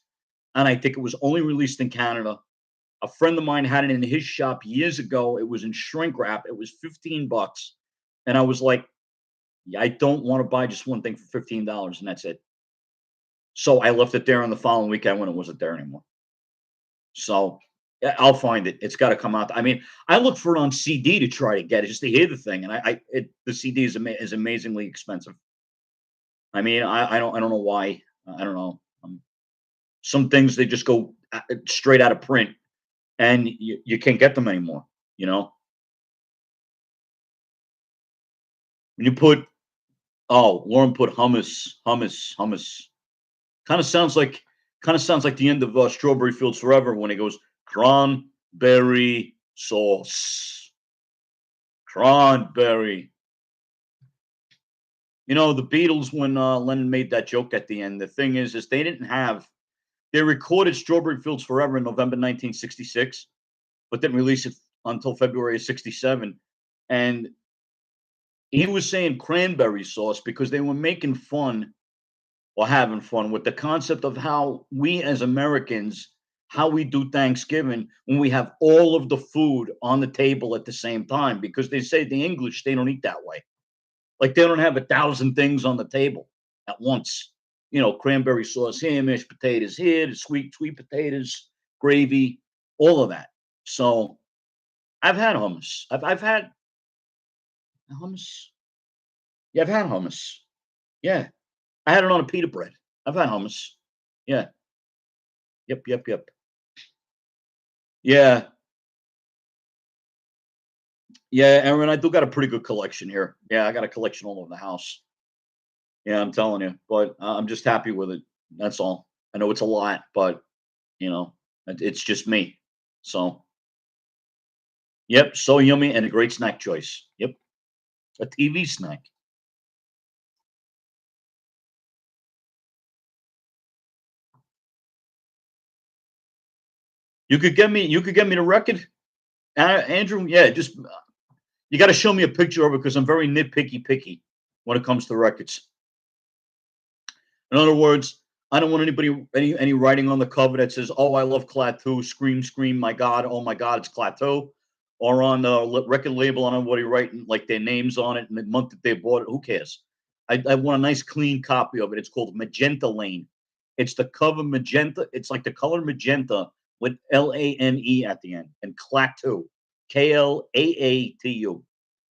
and I think it was only released in Canada. A friend of mine had it in his shop years ago. It was in shrink wrap. It was 15 bucks. And I was like, yeah, I don't want to buy just one thing for $15, and that's it. So I left it there on the following weekend when it wasn't there anymore. So yeah, I'll find it. It's got to come out. I mean, I look for it on CD to try to get it, just to hear the thing. And the CD is amazingly expensive. I mean, I don't know why. I don't know. Some things they just go straight out of print, and you can't get them anymore. You know, when you put Lauren put hummus. Kind of sounds like the end of Strawberry Fields Forever when he goes cranberry sauce, cranberry. You know, the Beatles when Lennon made that joke at the end. The thing is they recorded Strawberry Fields Forever in November 1966, but didn't release it until February of '67. And he was saying cranberry sauce because they were making fun or having fun with the concept of how we as Americans, how we do Thanksgiving when we have all of the food on the table at the same time. Because they say the English, they don't eat that way. Like they don't have 1,000 things on the table at once. You know, cranberry sauce here, mashed potatoes here, the sweet potatoes, gravy, all of that. So I've had hummus. I've had hummus. Yeah, I've had hummus. Yeah. I had it on a pita bread. I've had hummus. Yeah. Yep. Yeah. Yeah, Aaron, I do got a pretty good collection here. Yeah, I got a collection all over the house. Yeah, I'm telling you, but I'm just happy with it. That's all. I know it's a lot, but you know, it's just me. So, yep, so yummy and a great snack choice. Yep, a TV snack. You could get me the record, Andrew. Yeah, just you got to show me a picture of it because I'm very picky when it comes to records. In other words, I don't want anybody any writing on the cover that says, "Oh, I love Klaatu, scream, my God, oh my God, it's Klaatu," or on the record label, I don't know what he writing like their names on it and the month that they bought it. Who cares? I want a nice clean copy of it. It's called Magenta Lane. It's the cover magenta. It's like the color magenta with Lane at the end and Klaatu, Klaatu.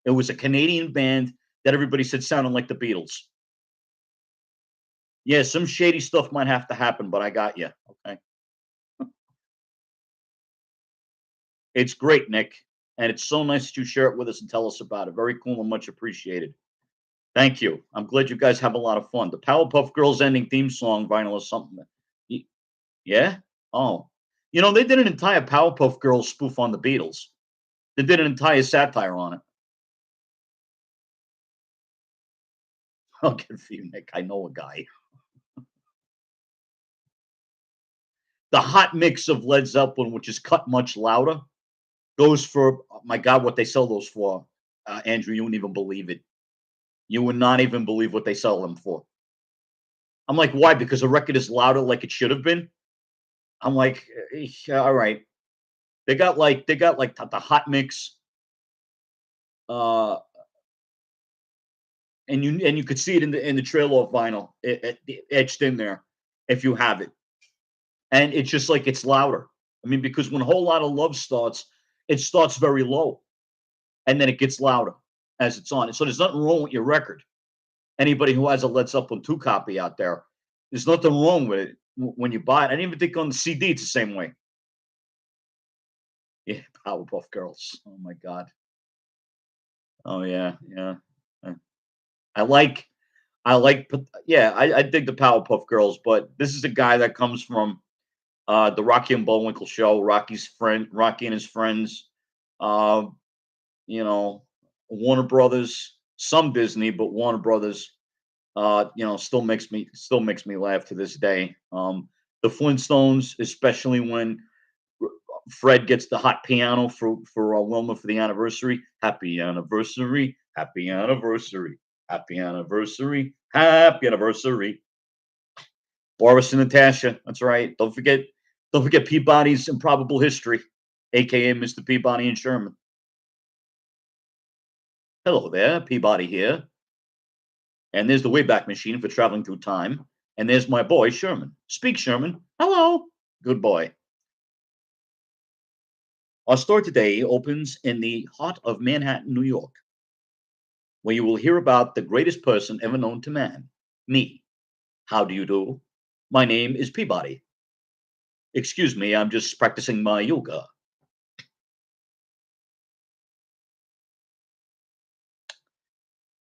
It was a Canadian band that everybody said sounded like the Beatles. Yeah, some shady stuff might have to happen, but I got you. Okay. It's great, Nick. And it's so nice that you share it with us and tell us about it. Very cool and much appreciated. Thank you. I'm glad you guys have a lot of fun. The Powerpuff Girls ending theme song vinyl is something. Yeah? Oh. You know, they did an entire Powerpuff Girls spoof on the Beatles. They did an entire satire on it. I'll get for you, Nick. I know a guy. The hot mix of Led Zeppelin, which is cut much louder, goes for, oh my God, what they sell those for. Andrew, you wouldn't even believe it. You would not even believe what they sell them for. I'm like, why? Because the record is louder like it should have been. I'm like, all right. They got like the hot mix, uh, and you could see it in the trailer of vinyl, etched in there, if you have it, and it's just like it's louder. I mean, because when a whole lot of love starts, it starts very low, and then it gets louder as it's on. So there's nothing wrong with your record. Anybody who has a Led Zeppelin 2 copy out there, there's nothing wrong with it when you buy it. I didn't even think on the CD it's the same way. Yeah, Powerpuff Girls. Oh my god. Oh yeah, yeah. Uh, I like yeah, I dig the Powerpuff Girls, but this is a guy that comes from the Rocky and Bullwinkle show, Rocky's friend, Rocky and his friends, uh, you know, Warner Brothers, some Disney, but Warner Brothers, still makes me laugh to this day. The Flintstones, especially when R- Fred gets the hot piano for Wilma for the anniversary. Happy anniversary, happy anniversary, happy anniversary, happy anniversary. Boris and Natasha. That's right. Don't forget Peabody's Improbable History, aka Mr. Peabody and Sherman. Hello there, Peabody here. And there's the Wayback Machine for traveling through time. And there's my boy Sherman. Speak, Sherman. Hello. Good boy. Our store today opens in the heart of Manhattan, New York, where you will hear about the greatest person ever known to man, me. How do you do? My name is Peabody. Excuse me, I'm just practicing my yoga.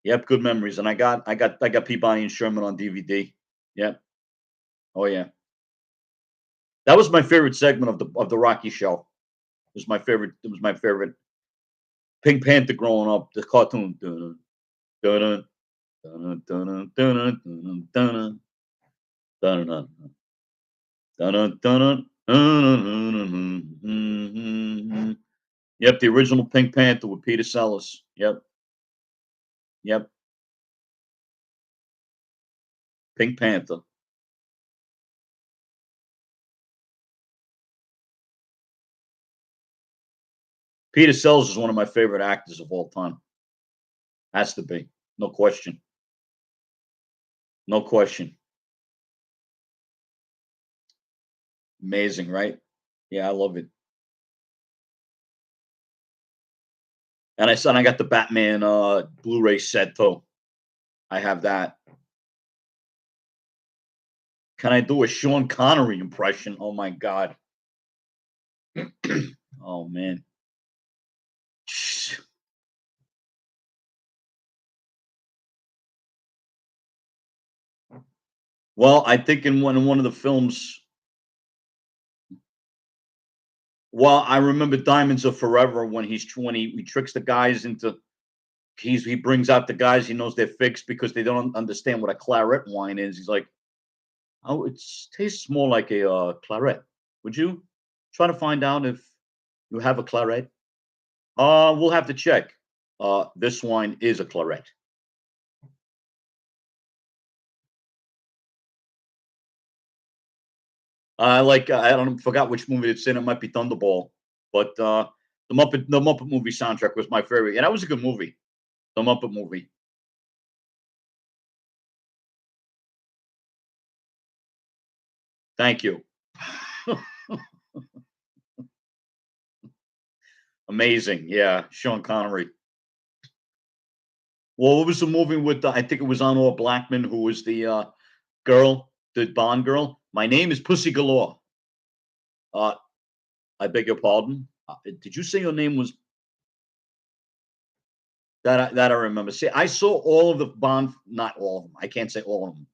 Yep, good memories. And I got Peabody and Sherman on DVD. Yep. Oh yeah. That was my favorite segment of the Rocky show. It was my favorite. Pink Panther growing up, the cartoon. Dun, dun, dun, dun, dun, dun, dun, dun, dun, dun, dun, dun, dun, dun. Yep, the original Pink Panther with Peter Sellers. Yep, yep, Pink Panther. Peter Sellers is one of my favorite actors of all time. Has to be, no question, no question. Amazing, right? Yeah, I love it. And I got the Batman Blu-ray set too. I have that. Can I do a Sean Connery impression? Oh my god. Oh man. Well, I think in one of the films, well, I remember Diamonds Are Forever when he tricks the guys into he brings out the guys he knows they're fixed because they don't understand what a claret wine is. He's like, "Oh, it tastes more like a claret. Would you try to find out if you have a claret?" We'll have to check. This wine is a claret. I don't forgot which movie it's in. It might be Thunderball, but the Muppet movie soundtrack was my favorite. Yeah, that was a good movie. The Muppet movie. Thank you. Amazing. Yeah, Sean Connery. Well, what was the movie with I think it was Honor Blackman who was the girl, the Bond girl. My name is Pussy Galore. Uh, I beg your pardon. Did you say your name was that I remember? See, I saw all of the Bond, not all of them. I can't say all of them.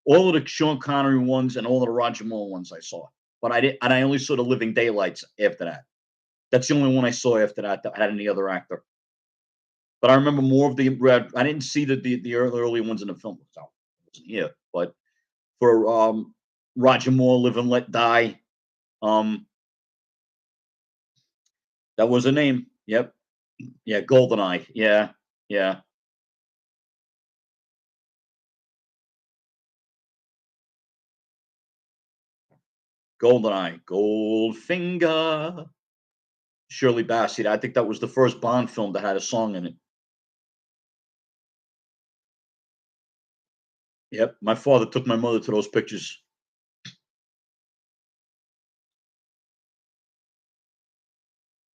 All of the Sean Connery ones and all of the Roger Moore ones I saw, but I did, and I only saw the Living Daylights after that. That's the only one I saw after that had any other actor. But I remember more of the red. I didn't see the early ones in the film. So I wasn't here, but for Roger Moore, Live and Let Die. Um, that was a name. Yep. Yeah. Goldeneye. Yeah. Yeah. Goldeneye. Goldfinger. Shirley Bassey. I think that was the first Bond film that had a song in it. Yep. My father took my mother to those pictures.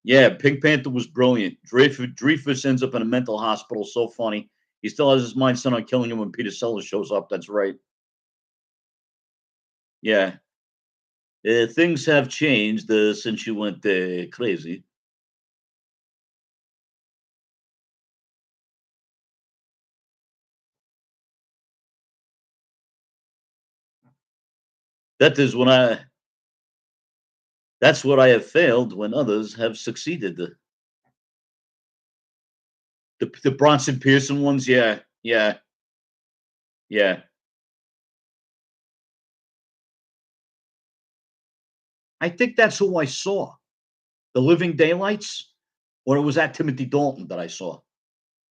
Yeah, Pink Panther was brilliant. Dreyfus ends up in a mental hospital. So funny. He still has his mind set on killing him when Peter Sellers shows up. That's right. Yeah. Things have changed since you went crazy. That is when I that's what I have failed when others have succeeded. The Bronson Pearson ones, yeah, yeah, yeah. I think that's who I saw. The Living Daylights, or it was that Timothy Dalton that I saw.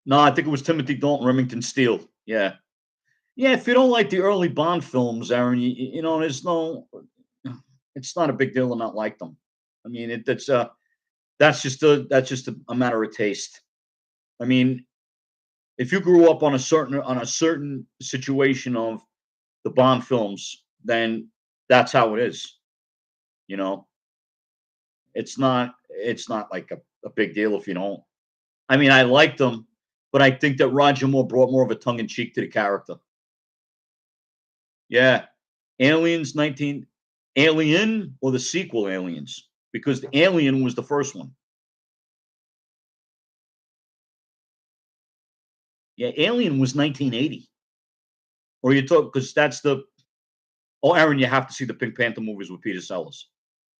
No, I think it was Timothy Dalton, Remington Steele. Yeah, yeah. If you don't like the early Bond films, Aaron, you know, there's no, it's not a big deal to not like them. I mean, that's just a matter of taste. I mean, if you grew up on a certain situation of the Bond films, then that's how it is. You know, it's not like a big deal if you don't. I mean, I liked them, but I think that Roger Moore brought more of a tongue in cheek to the character. Yeah, Aliens 19 Alien or the sequel Aliens, because the Alien was the first one. Yeah, Alien was 1980. Or you talk because that's the oh, Aaron, you have to see the Pink Panther movies with Peter Sellers.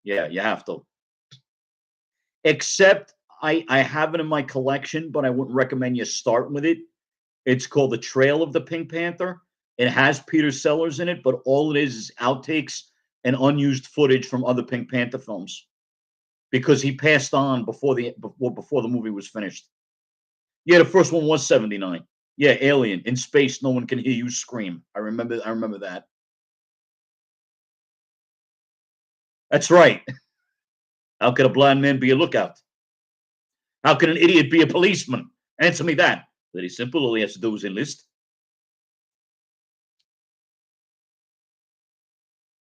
Yeah, you have to. Except I have it in my collection, but I wouldn't recommend you start with it. It's called The Trail of the Pink Panther. It has Peter Sellers in it, but all it is outtakes and unused footage from other Pink Panther films because he passed on before the movie was finished. Yeah, the first one was 79. Yeah, Alien in space, no one can hear you scream. I remember that. That's right. How could a blind man be a lookout? How can an idiot be a policeman? Answer me that. Very simple. All he has to do is enlist.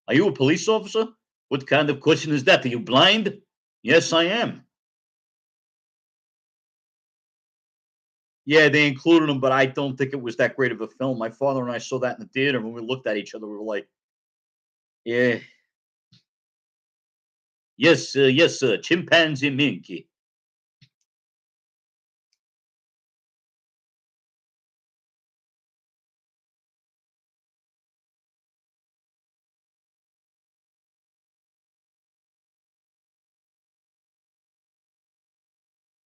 Are you a police officer? What kind of question is that? Are you blind? Yes, I am. Yeah, they included him, but I don't think it was that great of a film. My father and I saw that in the theater. When we looked at each other, we were like, "Yeah, yes, sir, chimpanzee minky."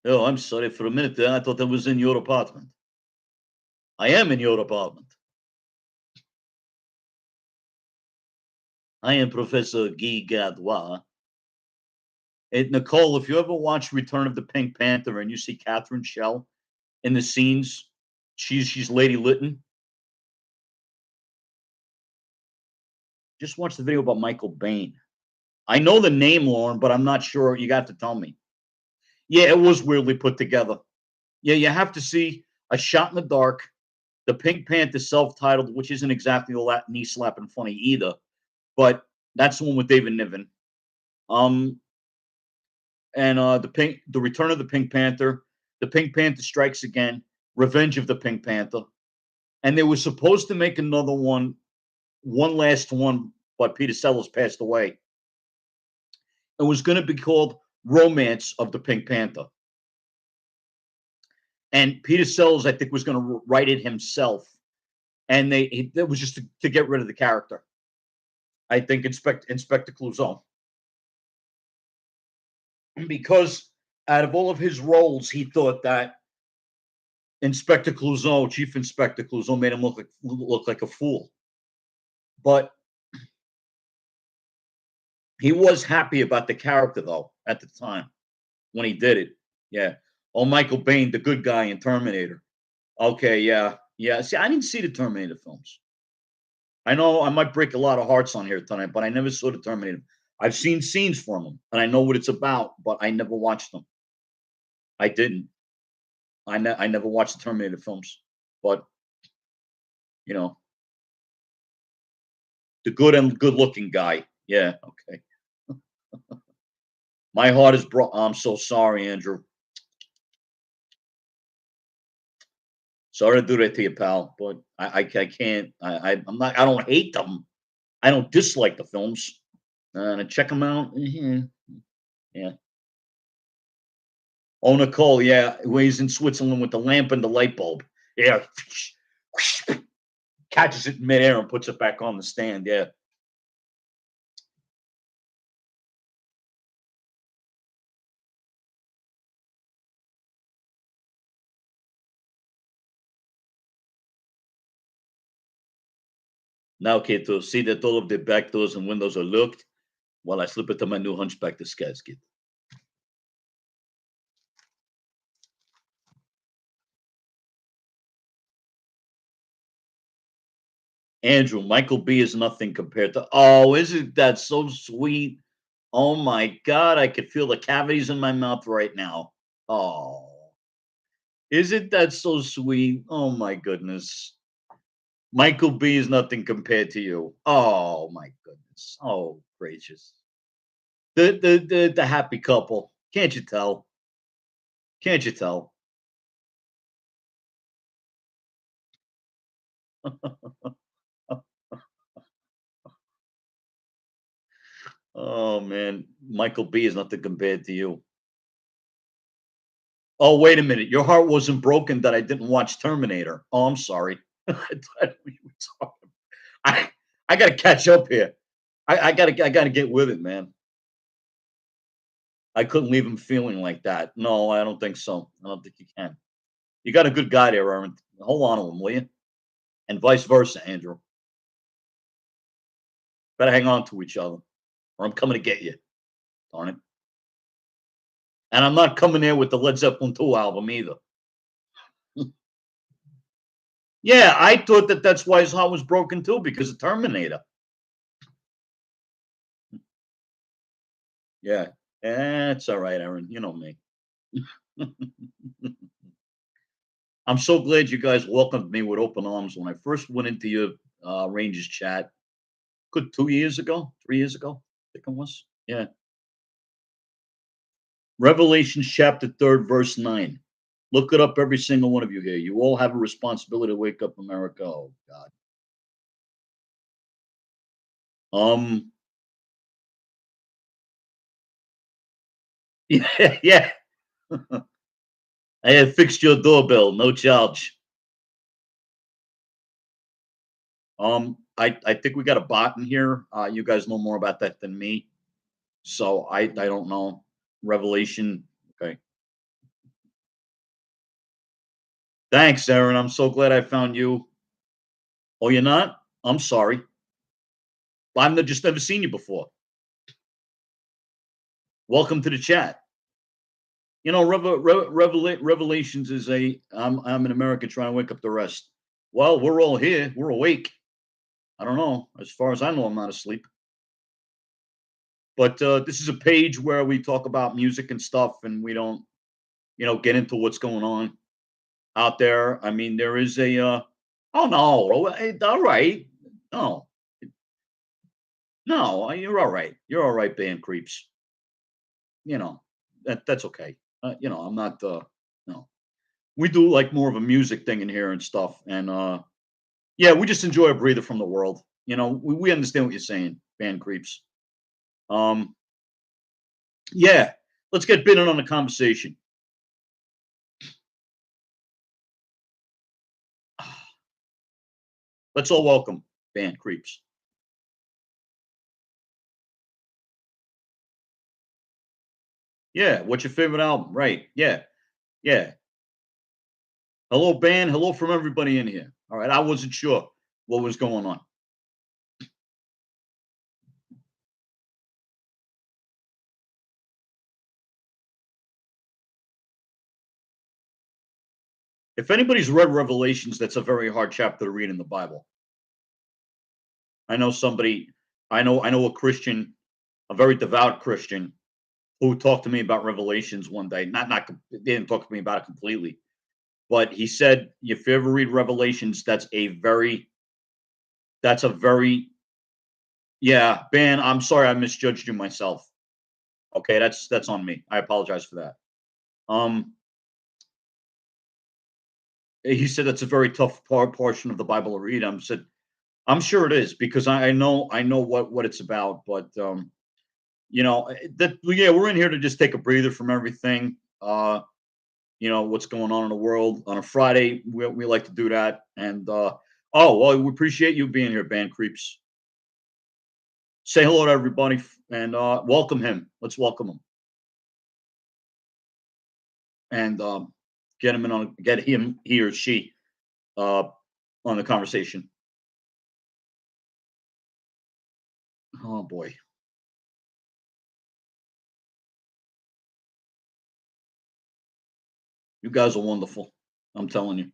Oh, I'm sorry. For a minute there, I thought I was in your apartment. I am in your apartment. I am Professor Guy Gadois. And Nicole, if you ever watch Return of the Pink Panther and you see Catherine Shell in the scenes, she's Lady Lytton. Just watch the video about Michael Bain. I know the name, Lauren, but I'm not sure. You got to tell me. Yeah, it was weirdly put together. Yeah, you have to see A Shot in the Dark, the Pink Panther self-titled, which isn't exactly all that knee slapping funny either, but that's the one with David Niven. Um, and the Return of the Pink Panther, the Pink Panther Strikes Again, Revenge of the Pink Panther, and they were supposed to make another one last one, but Peter Sellers passed away. It was going to be called Romance of the Pink Panther. And Peter Sellers, I think, was going to write it himself. And that was just to get rid of the character. I think Inspector Clouseau. Because out of all of his roles, he thought that Inspector Clouseau, Chief Inspector Clouseau, made him look like a fool. But he was happy about the character, though, at the time when he did it. Yeah. Oh, Michael Bain, the good guy in Terminator. Okay, yeah. Yeah. See, I didn't see the Terminator films. I know I might break a lot of hearts on here tonight, but I never saw the Terminator. I've seen scenes from them, and I know what it's about, but I never watched them. I didn't. I never watched the Terminator films, but you know, the good and good looking guy. Yeah, okay. My heart is bro. I'm so sorry, Andrew. Sorry to do that to you, pal, but I can't. I'm not. I don't hate them. I don't dislike the films. And check them out. Yeah. Oh, Nicole. Yeah, when he's in Switzerland with the lamp and the light bulb. Yeah. Catches it in midair and puts it back on the stand. Yeah. Now, kid, to see that all of the back doors and windows are locked while I slip into my new hunchback disguise, kid. Andrew, Michael B is nothing compared to. Oh, isn't that so sweet? Oh my God, I could feel the cavities in my mouth right now. Oh, isn't that so sweet? Oh my goodness. Michael B is nothing compared to you. Oh my goodness. Oh gracious. The happy couple. Can't you tell? Can't you tell? Oh man, Michael B is nothing compared to you. Oh, wait a minute. Your heart wasn't broken that I didn't watch Terminator. Oh, I'm sorry. I thought we were talking. I I gotta catch up here. I gotta get with it, man. I couldn't leave him feeling like that. No, I don't think so. I don't think you can. You got a good guy there, Aaron. Hold on to him, will you? And vice versa, Andrew. Better hang on to each other, or I'm coming to get you. Darn it. And I'm not coming there with the Led Zeppelin 2 album either. Yeah, I thought that that's why his heart was broken too, because of Terminator. Yeah. It's all right, Aaron. You know me. I'm so glad you guys welcomed me with open arms when I first went into your Rangers chat. Good 2 years ago, 3 years ago, I think it was. Yeah. Revelation chapter 3rd, verse 9. Look it up, every single one of you here. You all have a responsibility to wake up America. Oh, God. Um, yeah, yeah. I have fixed your doorbell, no charge. I think we got a bot in here. You guys know more about that than me. So I don't know. Revelation. Okay. Thanks, Aaron. I'm so glad I found you. Oh, you're not? I'm sorry. Just never seen you before. Welcome to the chat. You know, Revelations is a. I'm in America trying to wake up the rest. Well, we're all here. We're awake. I don't know. As far as I know, I'm not asleep. But this is a page where we talk about music and stuff, and we don't, get into what's going on out there. I mean, there is a. Oh no! All right. No, no, you're all right. You're all right, band creeps. That's okay. I'm not. No, we do like more of a music thing in here and stuff, and yeah, we just enjoy a breather from the world. We understand what you're saying, band creeps. Um, yeah, let's get bitten on the conversation. Let's all welcome band creeps. Yeah, what's your favorite album? Right. Yeah. Yeah. Hello, band. Hello from everybody in here. All right. I wasn't sure what was going on. If anybody's read Revelations, that's a very hard chapter to read in the Bible. I know somebody, I know a Christian, a very devout Christian, who talked to me about Revelations one day. They didn't talk to me about it completely, but he said, if you ever read Revelations, that's a very, yeah, Ben. I'm sorry, I misjudged you myself. Okay, that's on me. I apologize for that. Um, he said that's a very tough portion of the Bible to read. I'm sure it is because I know what it's about, but yeah, we're in here to just take a breather from everything. What's going on in the world on a Friday. We like to do that, and oh well, we appreciate you being here, band creeps. Say hello to everybody and welcome him. Let's welcome him and get him, he or she, uh, on the conversation. Oh boy, you guys are wonderful. I'm telling you.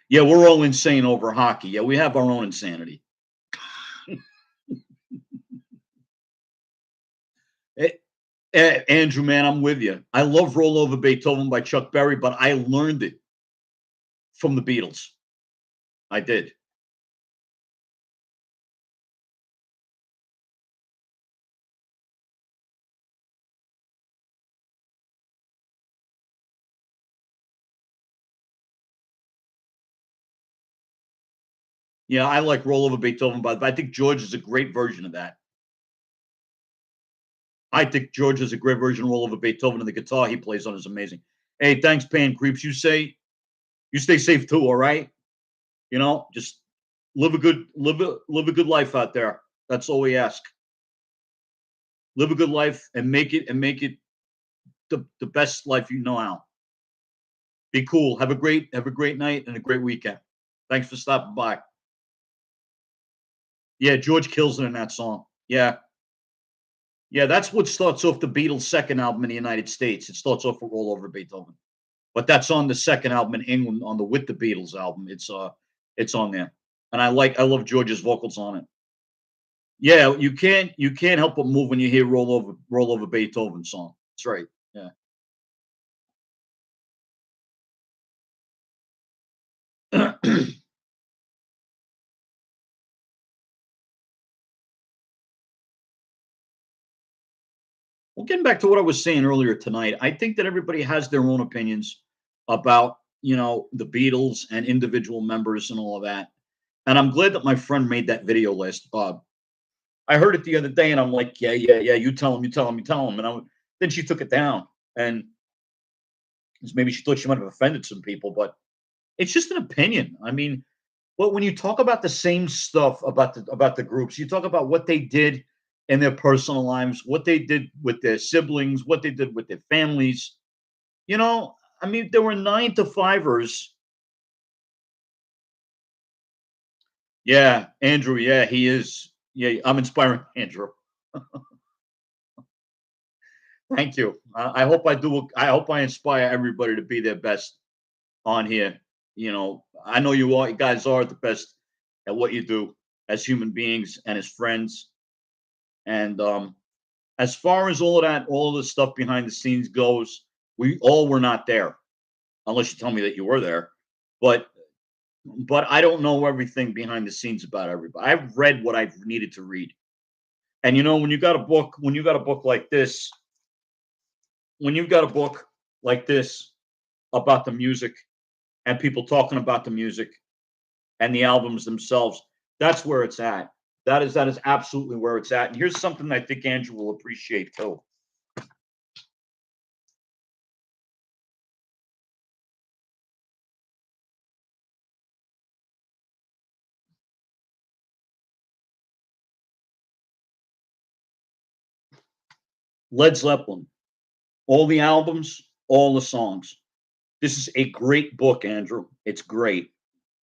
Yeah, we're all insane over hockey. Yeah, we have our own insanity. Eh, Andrew, man, I'm with you. I love "Roll Over Beethoven" by Chuck Berry, but I learned it from the Beatles. I did. Yeah, I like "Roll Over Beethoven," but I think George is a great version of that. I think George is a great version of "Roll Over Beethoven," and the guitar he plays on is amazing. Hey, thanks, Pan Creeps. You stay safe too. All right, just live a good life out there. That's all we ask. Live a good life and make it the best life you know how. Be cool. Have a great night and a great weekend. Thanks for stopping by. Yeah, George kills it in that song. Yeah. Yeah, that's what starts off the Beatles' second album in the United States. It starts off with Roll Over Beethoven. But that's on the second album in England on the With the Beatles album. It's on there. And I love George's vocals on it. Yeah, you can't help but move when you hear Roll Over Beethoven song. That's right. Yeah. Well, getting back to what I was saying earlier tonight, I think that everybody has their own opinions about, the Beatles and individual members and all of that. And I'm glad that my friend made that video list. I heard it the other day and I'm like, yeah, yeah, yeah, you tell him, you tell him, you tell him. Then she took it down. And maybe she thought she might have offended some people, but it's just an opinion. I mean, but when you talk about the same stuff about the groups, you talk about what they did in their personal lives, what they did with their siblings, what they did with their families. You know, I mean, there were 9 to 5ers. Yeah, Andrew. Yeah, he is. Yeah, I'm inspiring Andrew. Thank you. I hope I do. I hope I inspire everybody to be their best on here. I know you guys are the best at what you do as human beings and as friends. And as far as all of that, all of the stuff behind the scenes goes, we all were not there, unless you tell me that you were there. But I don't know everything behind the scenes about everybody. I've read what I've needed to read. And when you got a book like this, when you've got a book like this about the music and people talking about the music and the albums themselves, that's where it's at. That is absolutely where it's at. And here's something I think Andrew will appreciate too. Led Zeppelin, all the albums, all the songs. This is a great book, Andrew. It's great.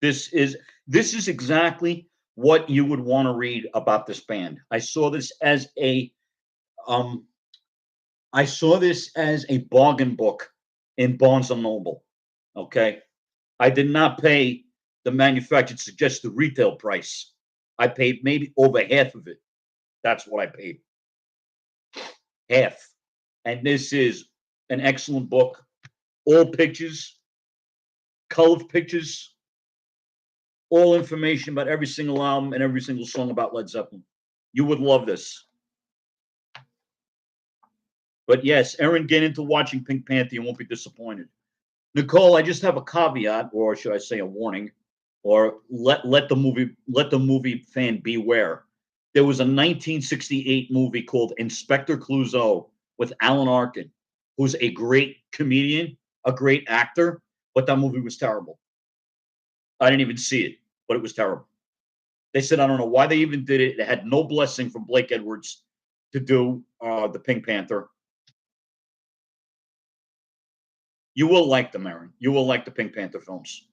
This is this is exactly what you would want to read about this band. Um I saw this as a bargain book in Barnes and Noble. Okay. I did not pay the manufactured suggested retail price. I paid maybe over half of it. That's what I paid. Half. And this is an excellent book. All pictures, colored pictures, all information about every single album and every single song about Led Zeppelin. You would love this. But yes, Aaron, get into watching Pink Panther. You won't be disappointed. Nicole, I just have a caveat, or should I say a warning, or let the movie fan beware. There was a 1968 movie called Inspector Clouseau with Alan Arkin, who's a great comedian, a great actor, but that movie was terrible. I didn't even see it, but it was terrible. They said I don't know why they even did it. It had no blessing from Blake Edwards to do the Pink Panther. You will like them, Aaron. You will like the Pink Panther films.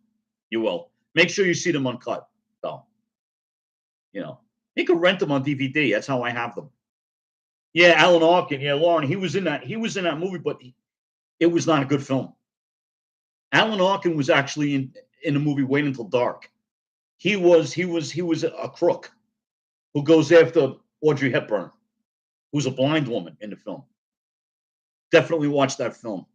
You will. Make sure you see them uncut, though. You know. You could rent them on DVD. That's how I have them. Yeah, Alan Arkin. Yeah, Lauren. He was in that. He was in that movie, but it was not a good film. Alan Arkin was actually in the movie Wait Until Dark. He was a crook who goes after Audrey Hepburn, who's a blind woman in the film. Definitely watch that film.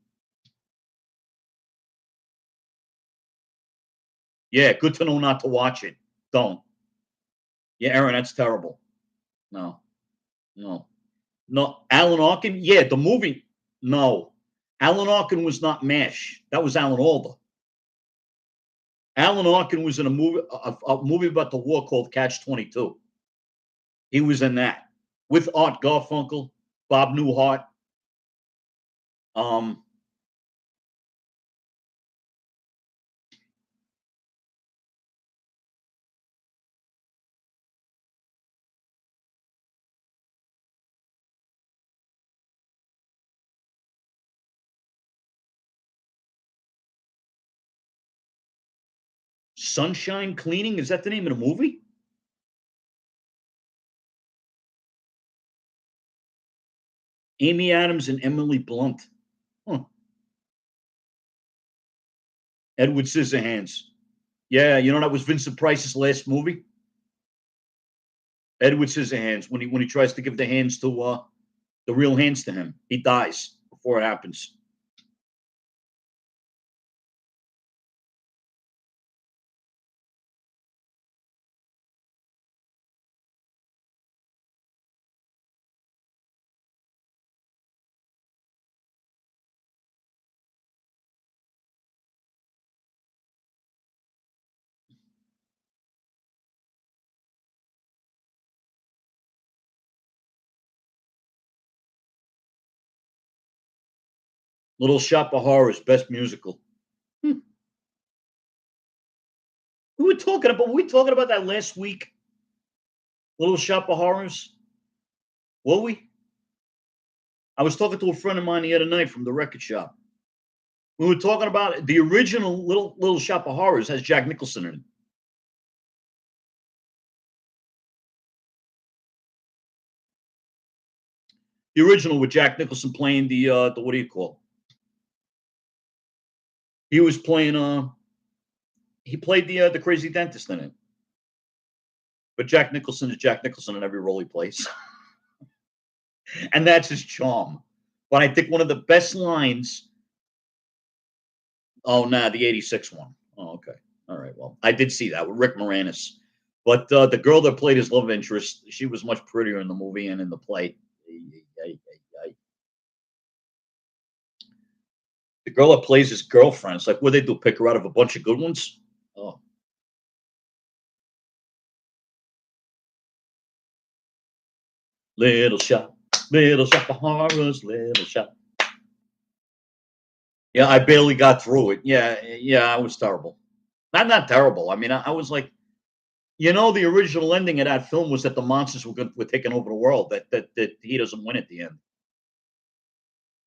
Yeah, good to know not to watch it. Don't. Yeah, Aaron, that's terrible. No, no, no. Alan Arkin. Yeah, the movie. No, Alan Arkin was not MASH. That was Alan Alda. Alan Arkin was in a movie about the war called Catch 22. He was in that with Art Garfunkel, Bob Newhart. Um, Sunshine Cleaning, is that the name of the movie? Amy Adams and Emily Blunt. Huh. Edward Scissorhands. Yeah, you know that was Vincent Price's last movie. Edward Scissorhands. When he tries to give the real hands to him, he dies before it happens. Little Shop of Horrors, best musical. Hmm. We were talking about that last week. Little Shop of Horrors. Were we? I was talking to a friend of mine the other night from the record shop. We were talking about the original Little Shop of Horrors has Jack Nicholson in it. The original with Jack Nicholson playing the what do you call? He was playing he played the crazy dentist in it. But Jack Nicholson is Jack Nicholson in every role he plays, and that's his charm. But I think one of the best lines. Oh, nah, the '86 one. Oh, okay, all right. Well, I did see that with Rick Moranis, but the girl that played his love interest, she was much prettier in the movie and in the play. The girl that plays his girlfriend, it's like, what they do? Pick her out of a bunch of good ones? Oh, little shop of horrors, little shop. Yeah, I barely got through it. Yeah, yeah, I was terrible. Not terrible. I mean, I was like, the original ending of that film was that the monsters were taking over the world. That he doesn't win at the end.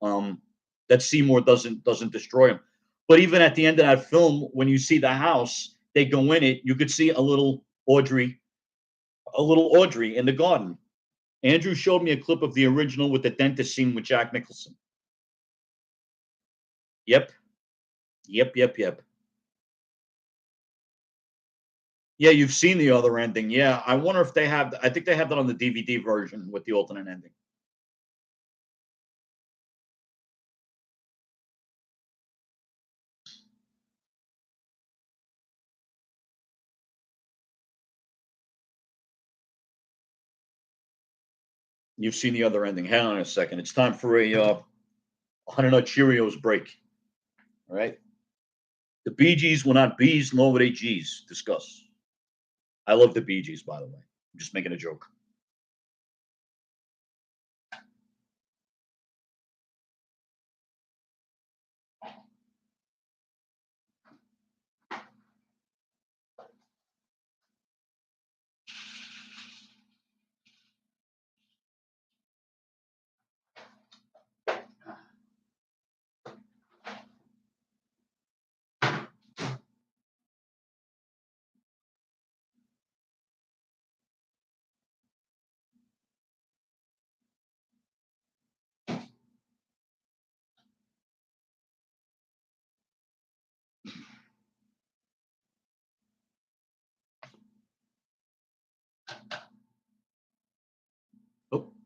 Um, that Seymour doesn't destroy him. But even at the end of that film, when you see the house, they go in it. You could see a little Audrey in the garden. Andrew showed me a clip of the original with the dentist scene with Jack Nicholson. Yep, yep. Yeah, you've seen the other ending. Yeah, I wonder if they have. I think they have that on the DVD version with the alternate ending. You've seen the other ending. Hang on a second. It's time for a Honey Nut Cheerios break. All right. The Bee Gees were not bees, nor were they G's. Discuss. I love the Bee Gees, by the way. I'm just making a joke.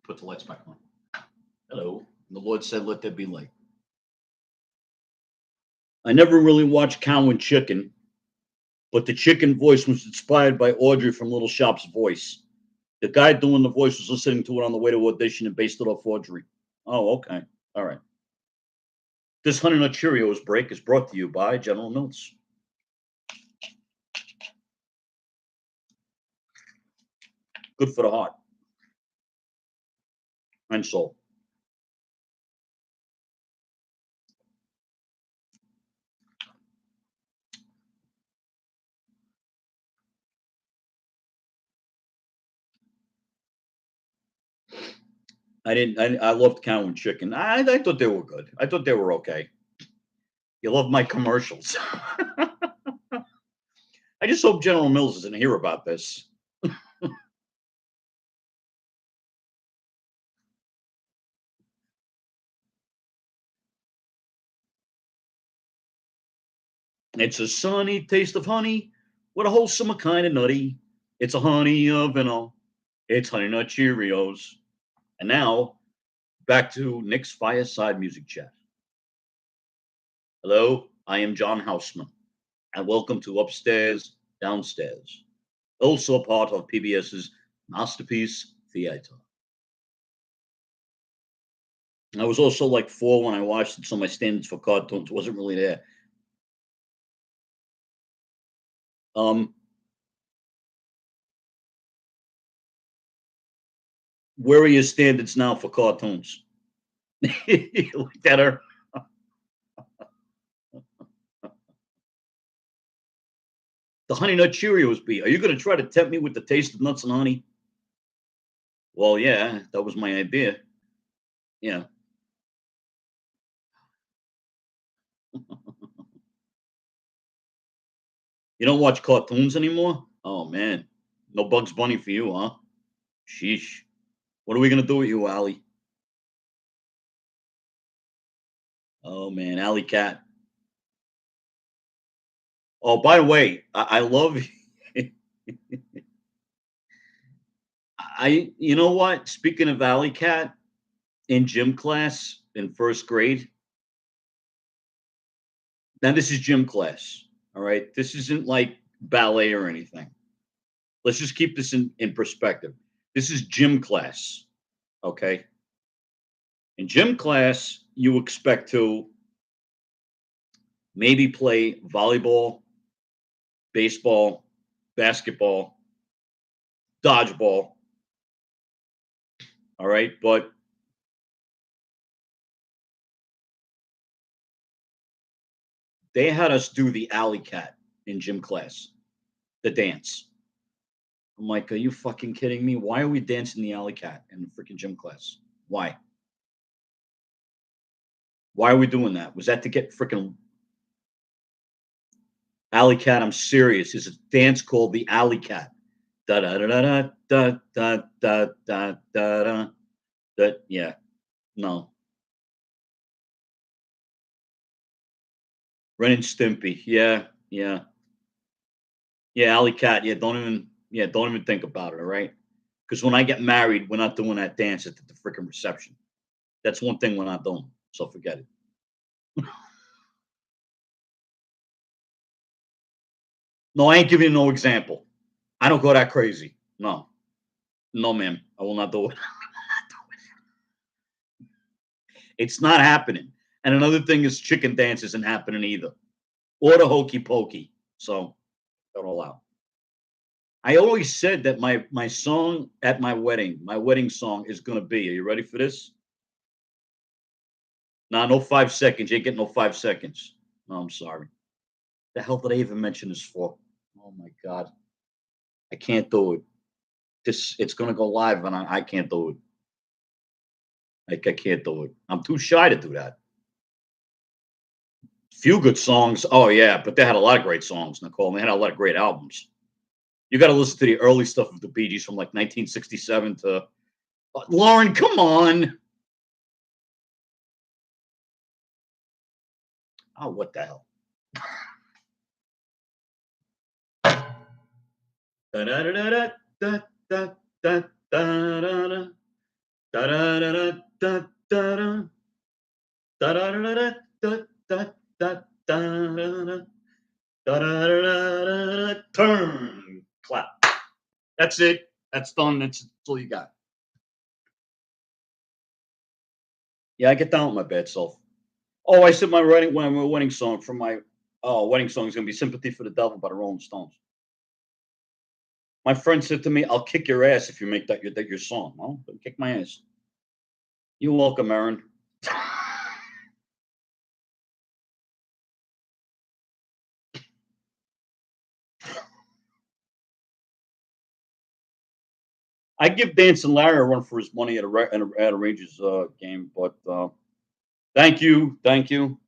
Put the lights back on. Hello. And the Lord said, let there be light. I never really watched Cow and Chicken, but the chicken voice was inspired by Audrey from Little Shop's voice. The guy doing the voice was listening to it on the way to audition and based it off Audrey. Oh, okay. All right. This Honey Nut Cheerios break is brought to you by General Mills. Good for the heart and soul. I loved Cow and Chicken. I thought they were good. I thought they were okay. You love my commercials. I just hope General Mills doesn't hear about this. It's a sunny taste of honey with a wholesome kind of nutty. It's a honey of and all. It's Honey Nut Cheerios. And now back to Nick's Fireside Music Chat. Hello, I am John Houseman, and welcome to Upstairs, Downstairs, also a part of PBS's Masterpiece Theater. I was also like 4 when I watched it, so my standards for cartoons wasn't really there. Where are your standards now for cartoons? Look at her. The Honey Nut Cheerios be. Are you going to try to tempt me with the taste of nuts and honey? Well, yeah, that was my idea. Yeah. You don't watch cartoons anymore? Oh man, no Bugs Bunny for you, huh? Sheesh. What are we gonna do with you, Allie? Oh man, Alley Cat. Oh, by the way, I love. You know what? Speaking of Alley Cat, in gym class in first grade. Now this is gym class. All right, this isn't like ballet or anything. Let's just keep this in perspective. This is gym class. Okay. In gym class, you expect to maybe play volleyball, baseball, basketball, dodgeball. All right. But they had us do the alley cat in gym class, the dance. I'm like, are you fucking kidding me? Why are we dancing the alley cat in the freaking gym class? Why? Why are we doing that? Was that to get freaking alley cat? I'm serious. There's a dance called the alley cat. Da da da da da da da da da da. That yeah. No. Ren and Stimpy. Yeah, yeah. Yeah, alley cat. Don't even think about it, all right? Because when I get married, we're not doing that dance at the freaking reception. That's one thing we're not doing. So forget it. No, I ain't giving you no example. I don't go that crazy. No. No, ma'am. I will not do it. It's not happening. And another thing is chicken dance isn't happening either. Or the hokey pokey. So don't allow. I always said that my song at my wedding song is gonna be. Are you ready for this? Nah, no 5 seconds. You ain't getting no 5 seconds. No, I'm sorry. The hell did I even mention this for? Oh my god. I can't do it. It's gonna go live and I can't do it. I can't do it. I'm too shy to do that. Few good songs. Oh yeah, but they had a lot of great songs, Nicole. And they had a lot of great albums. You got to listen to the early stuff of the Bee Gees from like 1967 to Lauren. Come on. Oh, what the hell? Da, da, da, da, da, da, da, da, da. Da da da da da da da. Da da da da da da da da da da. Turn. Clap. That's it. That's done. That's all you got. Yeah, I get down with my bad self. Oh, I said my wedding song from my wedding song is gonna be "Sympathy for the Devil" by the Rolling Stones. My friend said to me, "I'll kick your ass if you make that your song." Well, then kick my ass. You're welcome, Aaron. I give Dancing Larry a run for his money at a Rangers game, but thank you, thank you.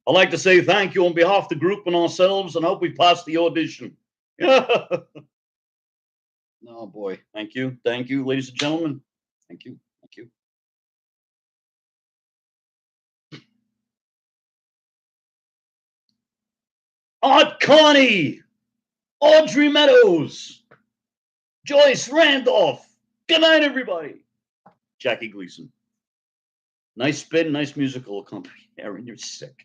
I'd like to say thank you on behalf of the group and ourselves, and I hope we pass the audition. Oh boy, thank you, ladies and gentlemen, thank you, thank you. Art Connie, Audrey Meadows, Joyce Randolph. Good night, everybody. Jackie Gleason. Nice spin, nice musical accompaniment. Aaron, you're sick.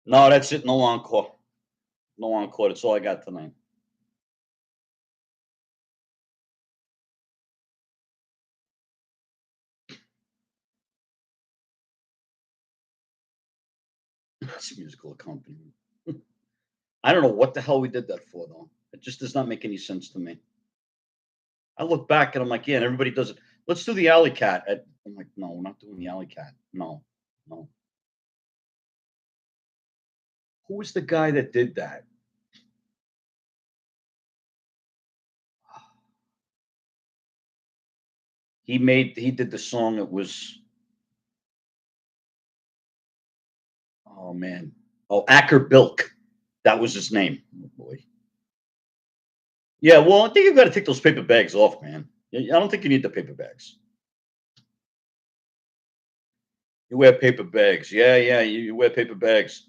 No, that's it. No encore. No encore. That's all I got tonight. It's musical accompaniment. I don't know what the hell we did that for, though. It just does not make any sense to me. I look back and I'm like, yeah, and everybody does it. Let's do the alley cat. I'm like, no, we're not doing the alley cat. No, no. Who was the guy that did that? He did the song. It was, oh man. Oh, Acker Bilk. That was his name. Oh boy. Yeah, well, I think you've got to take those paper bags off, man. I don't think you need the paper bags. You wear paper bags. Yeah, yeah, you wear paper bags.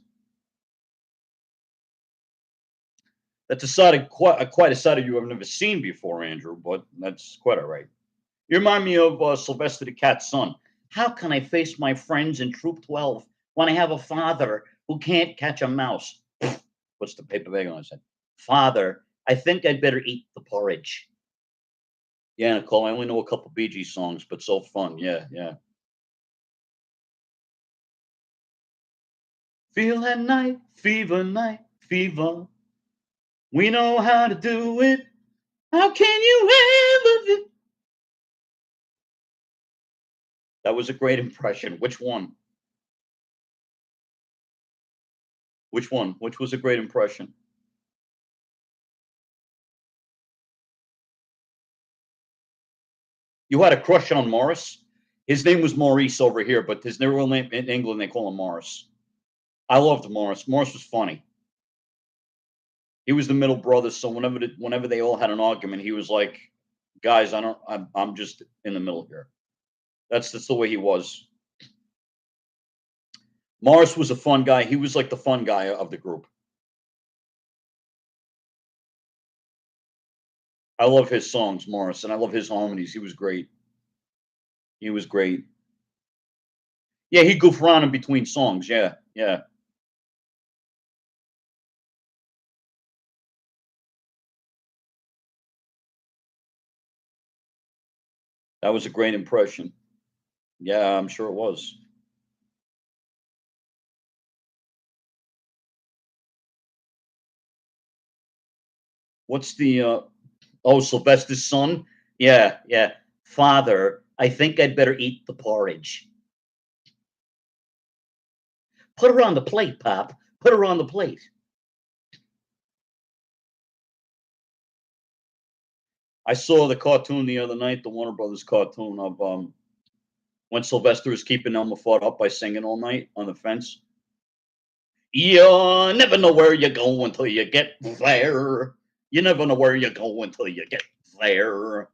That's a side of quite a side of you I've never seen before, Andrew, but that's quite all right. You remind me of Sylvester the Cat's son. How can I face my friends in Troop 12 when I have a father who can't catch a mouse? Puts the paper bag on his head. Father, I think I'd better eat the porridge. Yeah, Nicole, I only know a couple Bee Gees songs, but so fun. Yeah, yeah. Feel that night, fever. We know how to do it. How can you ever? That was a great impression. Which one? Which one? Which was a great impression? You had a crush on Morris? His name was Maurice over here, but his real name in England, they call him Morris. I loved Morris. Morris was funny. He was the middle brother, so whenever they all had an argument, he was like, "Guys, I'm just in the middle here." That's the way he was. Morris was a fun guy. He was like the fun guy of the group. I love his songs, Morris, and I love his harmonies. He was great. He was great. Yeah, he goofed around in between songs. Yeah, yeah. That was a great impression. Yeah, I'm sure it was. What's the oh, Sylvester's son? Yeah, yeah. Father, I think I'd better eat the porridge. Put her on the plate, Pop. Put her on the plate. I saw the cartoon the other night, the Warner Brothers cartoon of when Sylvester was keeping Elmer Fudd up by singing all night on the fence. You never know where you go until you get there. You never know where you go until you get there.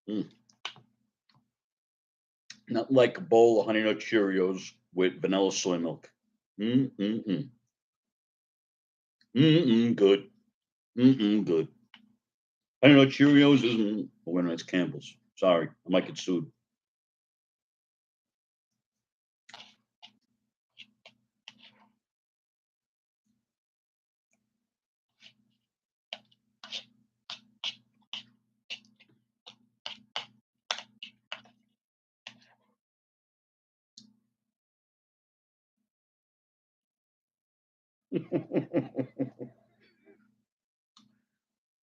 Mm. Not like a bowl of Honey Nut Cheerios with vanilla soy milk. Mm-mm-mm. Mm-mm, good. Mm-mm, good. Honey Nut Cheerios isn't. Oh, wait a minute, it's Campbell's. Sorry, I might get sued.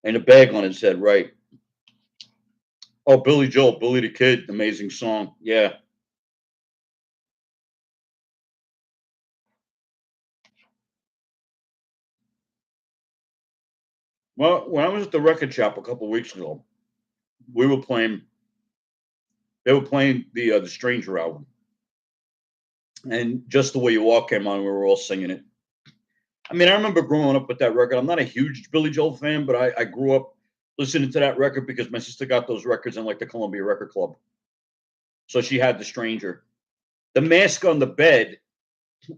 And a bag on his head, right? Oh, Billy Joel, Billy the Kid, amazing song. Yeah. Well, when I was at the record shop a couple of weeks ago, we were playing. They were playing the Stranger album, and Just the Way You Walk came on. We were all singing it. I mean, I remember growing up with that record. I'm not a huge Billy Joel fan, but I grew up listening to that record because my sister got those records in like the Columbia Record Club. So she had The Stranger. The mask on the bed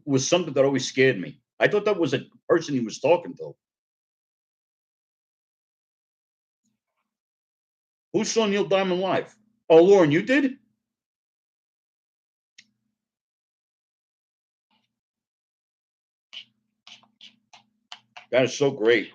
was something that always scared me. I thought that was a person he was talking to. Who saw Neil Diamond live? Oh, Lauren, you did? That is so great.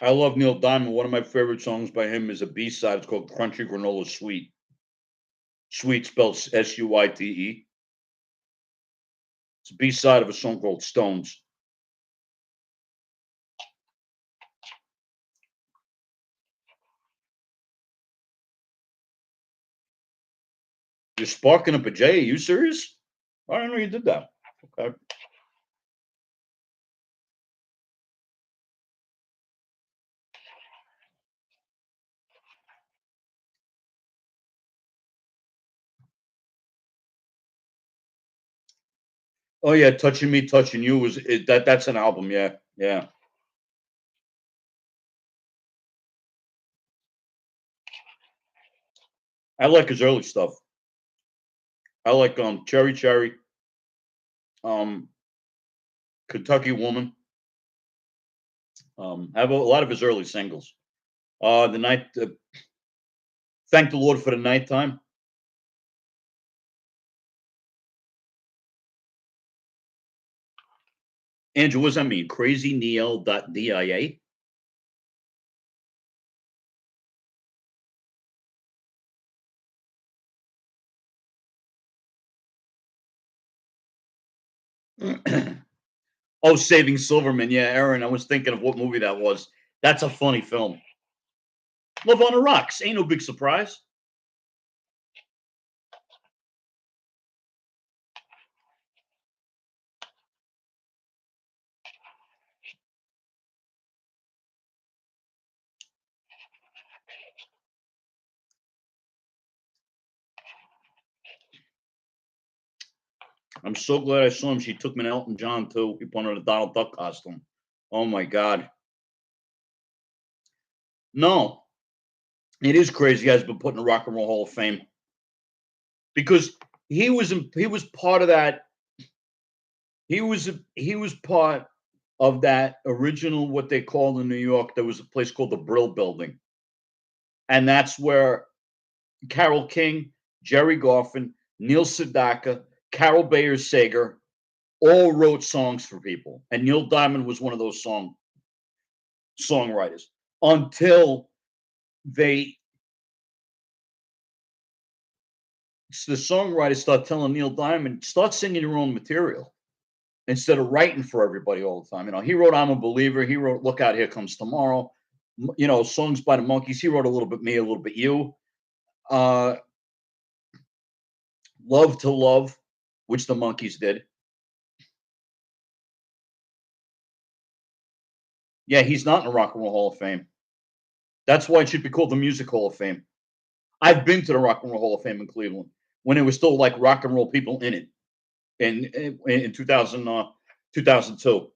I love Neil Diamond. One of my favorite songs by him is a B side. It's called Crunchy Granola Sweet. Sweet spells Suyte. It's a B side of a song called Stones. You're sparking up a J. Are you serious? I don't know you did that. Okay. Oh yeah, Touching Me, Touching You was that's an album. Yeah, yeah. I like his early stuff. I like Cherry Cherry, um, Kentucky Woman. I have a lot of his early singles. The night, Thank the Lord for the Nighttime. Andrew, what does that mean? Crazy Neil.dia? Oh, Saving Silverman. Yeah, Aaron, I was thinking of what movie that was. That's a funny film. Love on the Rocks. Ain't no big surprise. I'm so glad I saw him. She took me to Elton John too. He put on a Donald Duck costume. Oh my God. No, it is crazy. He has been put in the Rock and Roll Hall of Fame because he was part of that. He was part of that original what they called in New York. There was a place called the Brill Building, and that's where Carole King, Jerry Goffin, Neil Sedaka, Carol Bayer Sager all wrote songs for people, and Neil Diamond was one of those songwriters until they the songwriters start telling Neil Diamond, start singing your own material instead of writing for everybody all the time. He wrote "I'm a Believer." He wrote "Look Out, Here Comes Tomorrow." Songs by the Monkees. He wrote a little bit "Me," a little bit "You." Uh, "Love to Love," which the Monkees did. Yeah, he's not in the Rock and Roll Hall of Fame. That's why it should be called the Music Hall of Fame. I've been to the Rock and Roll Hall of Fame in Cleveland when it was still like rock and roll people in it in 2002.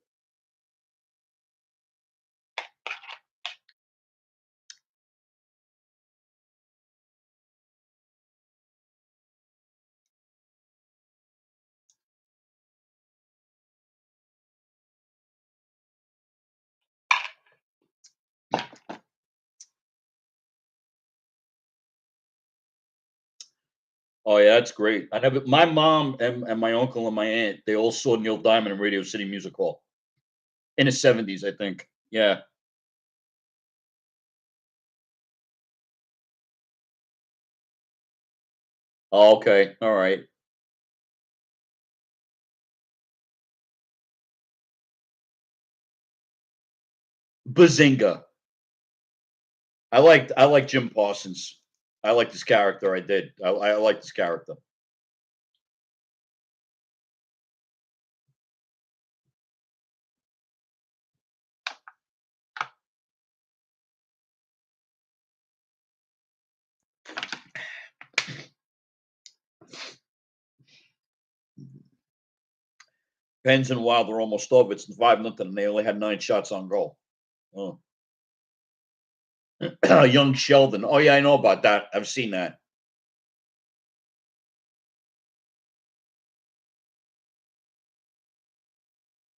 Oh yeah, that's great. I never. My mom and my uncle and my aunt, they all saw Neil Diamond in Radio City Music Hall in the '70s, I think. Yeah. Oh, okay. All right. Bazinga. I like Jim Parsons. I liked his character. I did. I liked his character. Pens and Wild are almost over. It's 5-0, and they only had 9 shots on goal. Oh. Young Sheldon. Oh yeah, I know about that. I've seen that.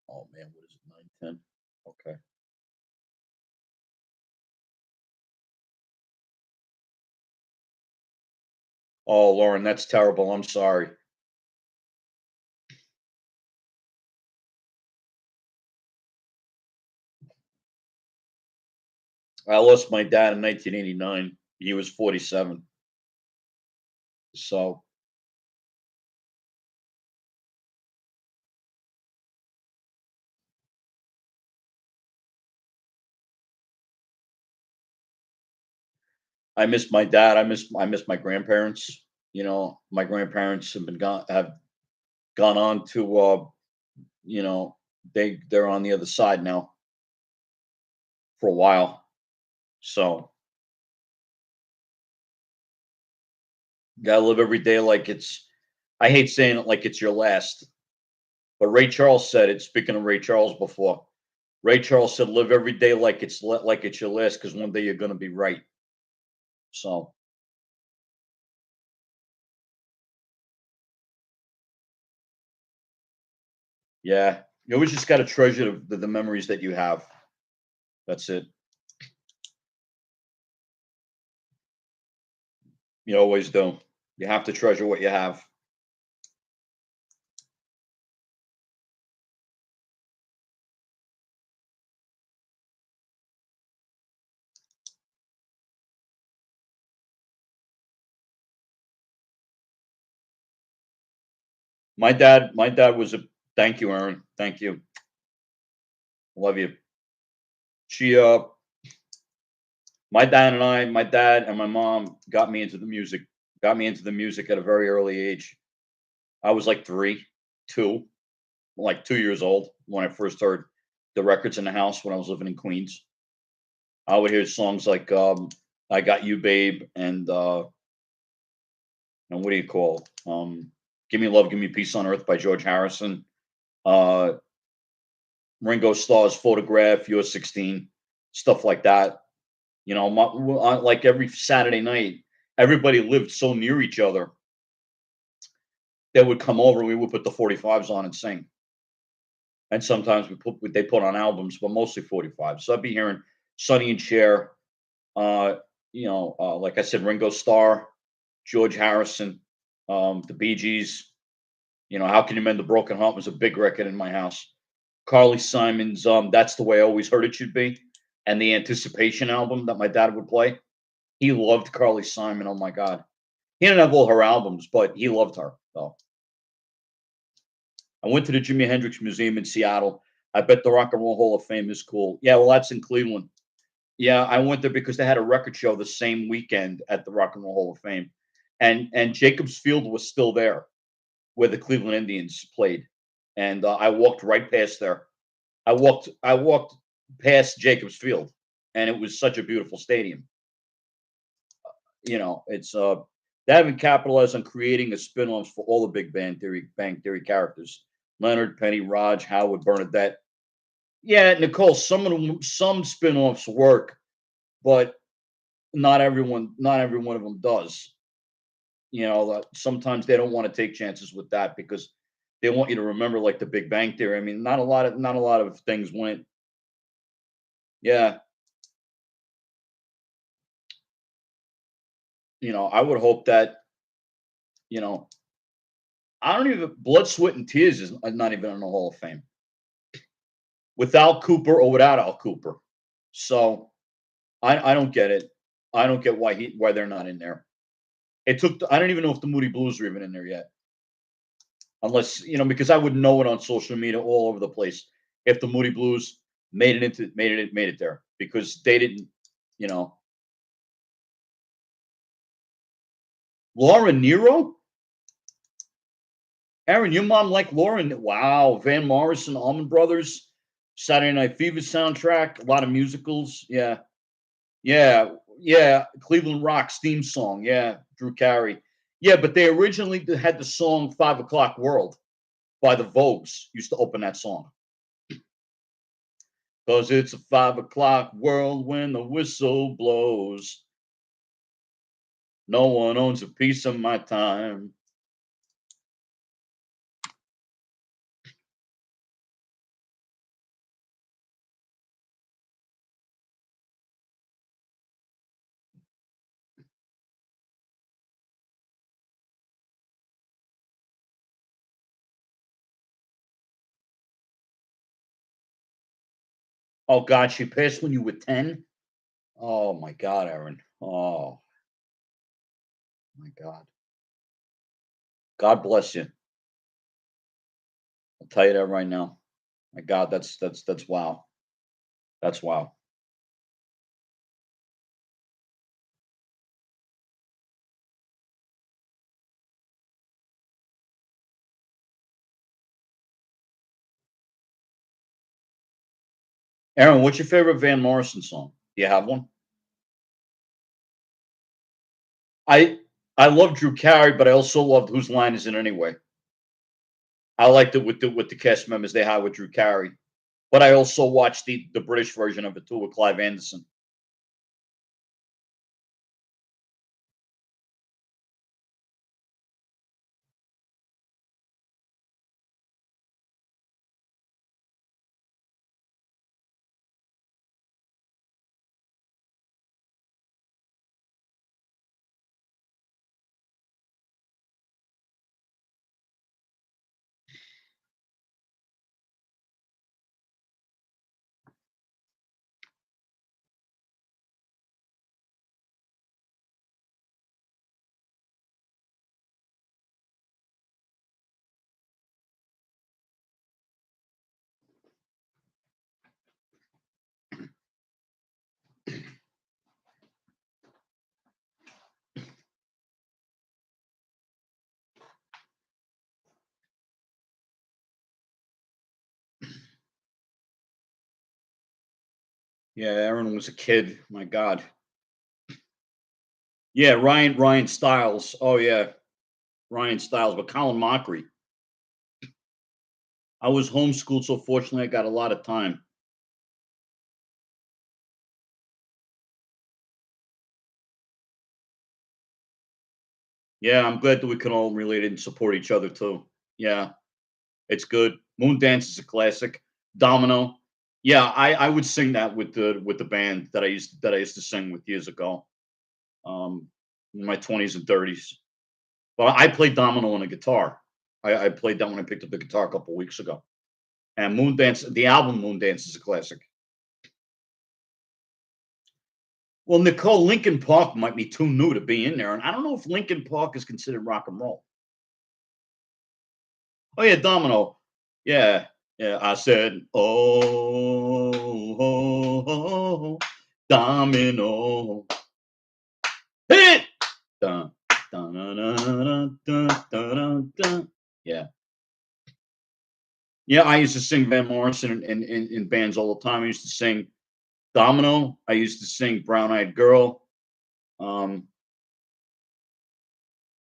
Oh man, what is it? 9-10. Okay. Oh, Lauren, that's terrible. I'm sorry. I lost my dad in 1989. He was 47. So I miss my dad. I miss my grandparents. My grandparents have gone on to you know, they're on the other side now for a while. So gotta live every day like it's I hate saying it like it's your last. But Ray Charles said it, speaking of Ray Charles before. Ray Charles said, "Live every day like it's your last, because one day you're gonna be right." So yeah, you always just gotta treasure the memories that you have. That's it. You always do. You have to treasure what you have. My dad was a thank you, Aaron. Thank you. Love you. She my dad and my mom got me into the music at a very early age. I was like 3, 2, like 2 years old when I first heard the records in the house when I was living in Queens. I would hear songs like "I Got You, Babe," and what do you call "Give Me Love, Give Me Peace on Earth" by George Harrison. Uh, Ringo Starr's "Photograph," "You're 16," stuff like that. Like every Saturday night, everybody lived so near each other. They would come over and we would put the 45s on and sing. And sometimes they put on albums, but mostly 45s. So I'd be hearing Sonny and Cher, like I said, Ringo Starr, George Harrison, the Bee Gees. "How Can You Mend a Broken Heart" was a big record in my house. Carly Simon's "That's the Way I Always Heard It Should Be." and the Anticipation album that my dad would play. He loved Carly Simon. Oh my god, he didn't have all her albums, but he loved her. So I went to the Jimi Hendrix Museum in Seattle. I bet the Rock and Roll Hall of Fame is cool. Yeah, well, that's in Cleveland. Yeah, I went there because they had a record show the same weekend at the Rock and Roll Hall of Fame, and Jacobs Field was still there where the Cleveland Indians played, and I walked right past there. I walked past Jacobs Field, and it was such a beautiful stadium. It's they haven't capitalized on creating a spin-offs for all the Bang Theory characters. Leonard, Penny, Raj, Howard, Bernadette. Yeah, Nicole, some spin-offs work, but not every one of them does. Sometimes they don't want to take chances with that because they want you to remember like the Big Bang Theory. I mean, not a lot of things went. Yeah, I would hope that, you know, I don't even Blood, Sweat, and Tears is not even in the Hall of Fame with Al Cooper or without Al Cooper. So I don't get it. I don't get why they're not in there. I don't even know if the Moody Blues are even in there yet. Unless, because I would know it on social media all over the place if the Moody Blues made it there because they didn't, you know. Laura Nero? Aaron, your mom liked Laura. Wow, Van Morrison, Allman Brothers, Saturday Night Fever soundtrack, a lot of musicals. Yeah, yeah, yeah. Cleveland Rock's theme song. Yeah, Drew Carey. Yeah, but they originally had the song "5 O'clock World" by the Vogues. Used to open that song. 'Cause it's a 5 o'clock world when the whistle blows. No one owns a piece of my time. Oh God, she passed when you were 10? Oh my God, Aaron. Oh my God. God bless you. I'll tell you that right now. My God, that's wow. That's wow. Aaron, what's your favorite Van Morrison song? Do you have one? I I love Drew Carey, but I also loved Whose Line Is It Anyway? I liked it with the cast members they had with Drew Carey. But I also watched the British version of it too with Clive Anderson. Yeah, Aaron was a kid. My God. Yeah, Ryan Stiles. Oh yeah, Ryan Stiles. But Colin Mockery. I was homeschooled, so fortunately I got a lot of time. Yeah, I'm glad that we can all relate and support each other too. Yeah, it's good. Moondance is a classic. Domino. Yeah, I would sing that with the band that I used to sing with years ago. In my 20s and 30s. But I played domino on a guitar. I played that when I picked up the guitar a couple weeks ago. And Moondance, the album Moondance is a classic. Well, Nicole, Lincoln Park might be too new to be in there, and I don't know if Lincoln Park is considered rock and roll. Oh yeah, Domino. Yeah, yeah. I said, oh, Domino. Hit it. Dun, dun, dun, dun, dun, dun, dun, dun. Yeah, yeah. I used to sing Van Morrison in bands all the time. I used to sing Domino. I used to sing Brown Eyed Girl. Um,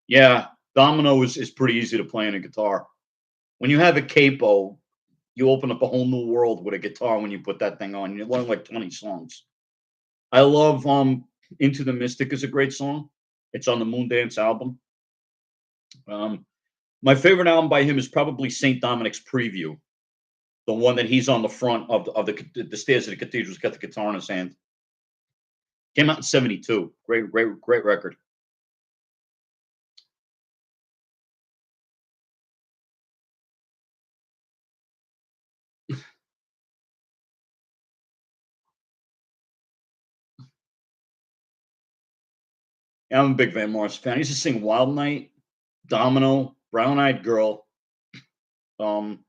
yeah, Domino is pretty easy to play on a guitar. When you have a capo, you open up a whole new world with a guitar when you put that thing on. You learn like 20 songs. I love Into the Mystic is a great song. It's on the Moondance album. Um, my favorite album by him is probably St. Dominic's Preview, the one that he's on the front of the stairs of the cathedral. He's got the guitar in his hand. Came out in '72. Great record. Yeah, I'm a big Van Morrison fan. I used to sing Wild Night, Domino, Brown Eyed Girl. Um,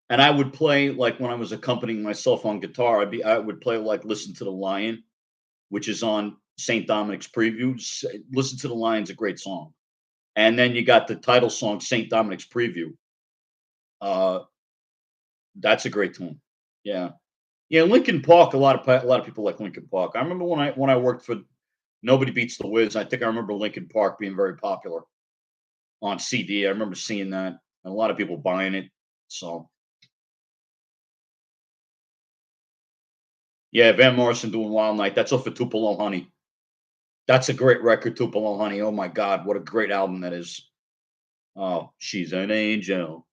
and I would play like when I was accompanying myself on guitar. I would play like Listen to the Lion, which is on St. Dominic's Preview. Listen to the Lion's a great song. And then you got the title song, St. Dominic's Preview. Uh, that's a great tune. Yeah, yeah. Lincoln Park. A lot of people like Lincoln Park. I remember when I worked for Nobody Beats the Wiz. I think I remember Lincoln Park being very popular on CD. I remember seeing that. And a lot of people buying it. So yeah, Van Morrison doing Wild Night. That's off of Tupelo Honey. That's a great record, Tupelo Honey. Oh my God, what a great album that is. Oh, she's an angel.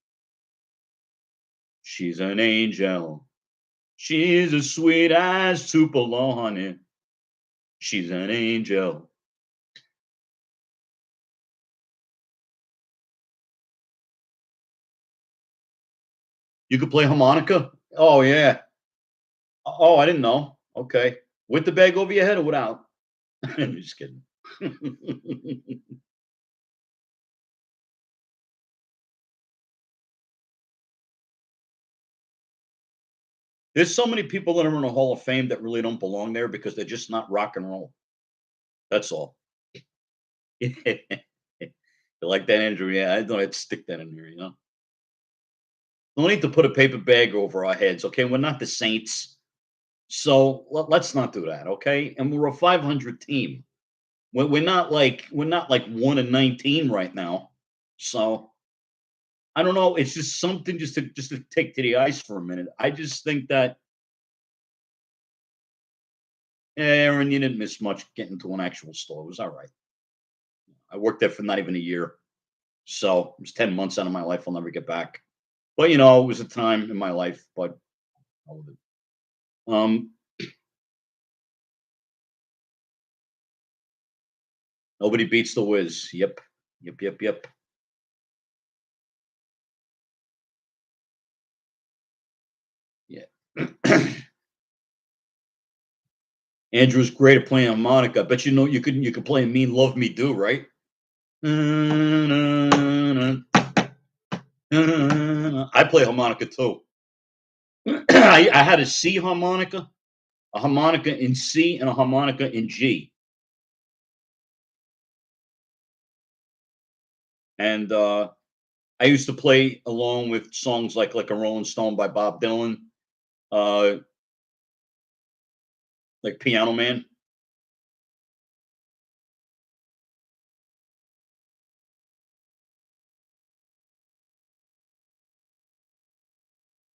She's an angel. She's as sweet as Tupelo Honey. She's an angel. You could play harmonica? Oh, yeah. Oh, I didn't know. Okay. With the bag over your head or without? I'm just kidding. There's so many people that are in the Hall of Fame that really don't belong there because they're just not rock and roll. That's all. Like that, Andrew? Yeah, I don't have to stick that in there, you know? No need to put a paper bag over our heads, okay? We're not the Saints. So let's not do that, okay? And we're a 500 team. We're not like 1 and 19 right now. So I don't know. It's just something just to take to the ice for a minute. I just think that Aaron, you didn't miss much getting to an actual store. It was all right. I worked there for not even a year. So it was 10 months out of my life I'll never get back. But you know, it was a time in my life, but hell with it. Um, nobody beats the whiz. Yep. Yep, yep, yep. Yeah. Andrew's great at playing harmonica. Bet you know you could play Mean Love Me Do, right? I play harmonica too. I had a C harmonica, a harmonica in C, and a harmonica in G. And I used to play along with songs like a Rolling Stone by Bob Dylan, uh, like Piano Man.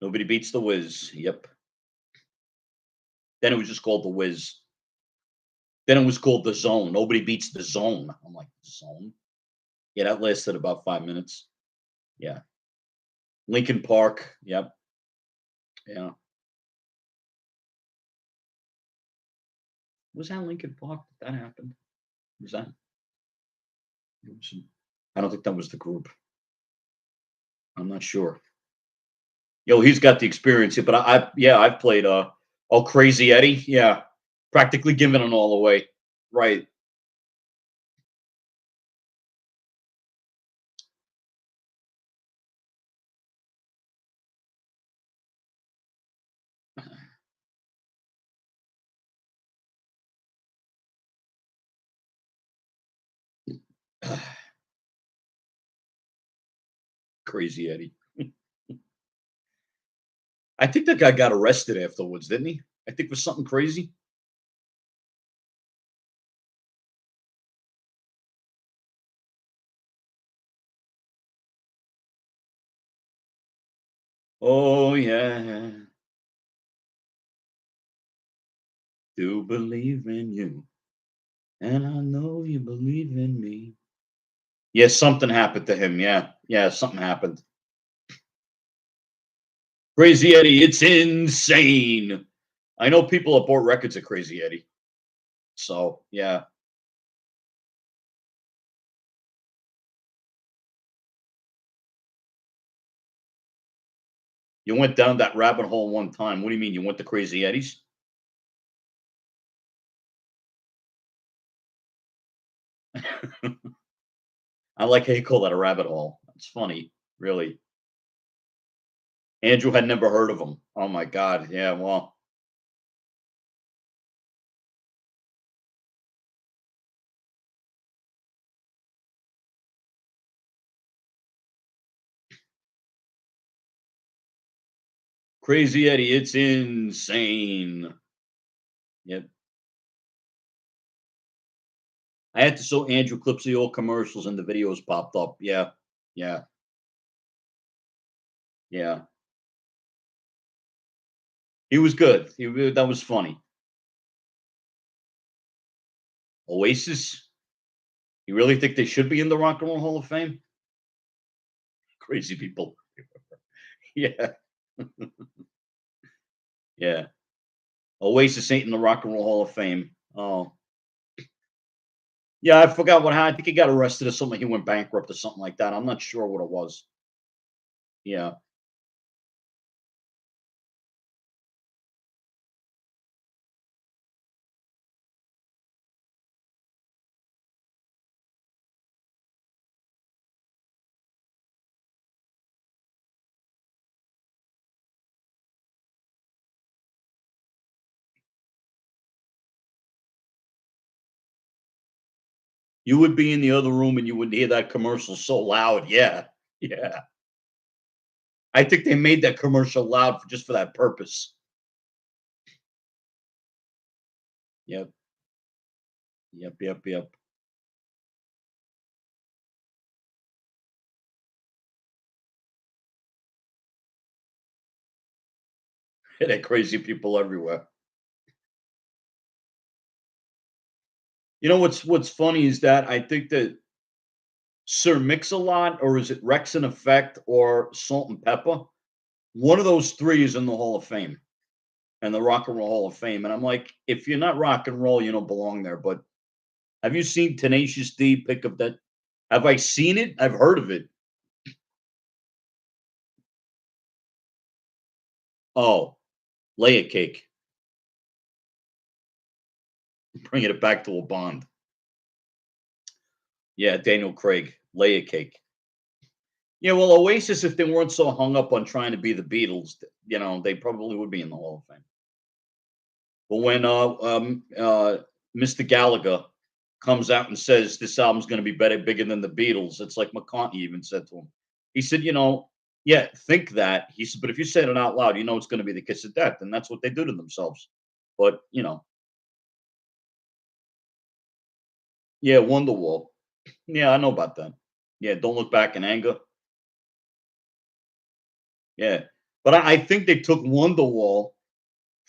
Nobody beats the Whiz. Yep. Then it was just called the Whiz. Then it was called the Zone. Nobody beats the Zone. I'm like, Zone? Yeah, that lasted about 5 minutes. Yeah. Lincoln Park. Yep. Yeah. Was that Lincoln Park that happened? Was that? It was, I don't think that was the group. I'm not sure. Yo, he's got the experience here, but yeah, I've played oh Crazy Eddie. Yeah. Practically giving it all away. Right. Crazy Eddie. I think that guy got arrested afterwards, didn't he? I think for something crazy. Oh yeah. Do believe in you. And I know you believe in me. Yeah, something happened to him. Yeah. Yeah, something happened. Crazy Eddie, it's insane. I know people that bought records of Crazy Eddie. So, yeah. You went down that rabbit hole one time. What do you mean? You went to Crazy Eddie's? I like how you call that a rabbit hole. It's funny, really. Andrew had never heard of him. Oh my god. Yeah, well, Crazy Eddie, it's insane. Yep. I had to show Andrew clips of the old commercials and the videos popped up. Yeah. Yeah. Yeah. He was good. That was funny. Oasis? You really think they should be in the Rock and Roll Hall of Fame? Crazy people. Yeah. Yeah. Oasis ain't in the Rock and Roll Hall of Fame. Oh. Yeah, I forgot what happened. I think he got arrested or something. He went bankrupt or something like that. I'm not sure what it was. Yeah. You would be in the other room and you would hear that commercial so loud. Yeah. Yeah. I think they made that commercial loud for just for that purpose. Yep. Yep. Yep. Yep. That crazy people everywhere. You know what's funny is that I think that Sir Mix-a-Lot, or is it Rex and Effect, or Salt and Pepper? One of those 3 is in the Hall of Fame, and the Rock and Roll Hall of Fame, and I'm like, if you're not rock and roll, you don't belong there, but have you seen Tenacious D pick up that? Have I seen it? I've heard of it. Oh, lay a cake. Bringing it back to a Bond. Yeah, Daniel Craig, lay a cake. Yeah, well, Oasis, if they weren't so hung up on trying to be the Beatles, they probably would be in the Hall of Fame. But when Mr. Gallagher comes out and says this album's going to be better, bigger than the Beatles, it's like McCartney even said to him. He said, yeah, think that. He said, but if you say it out loud, it's going to be the kiss of death, and that's what they do to themselves. But yeah, Wonderwall. Yeah, I know about that. Yeah, don't look back in anger. Yeah, but I think they took Wonderwall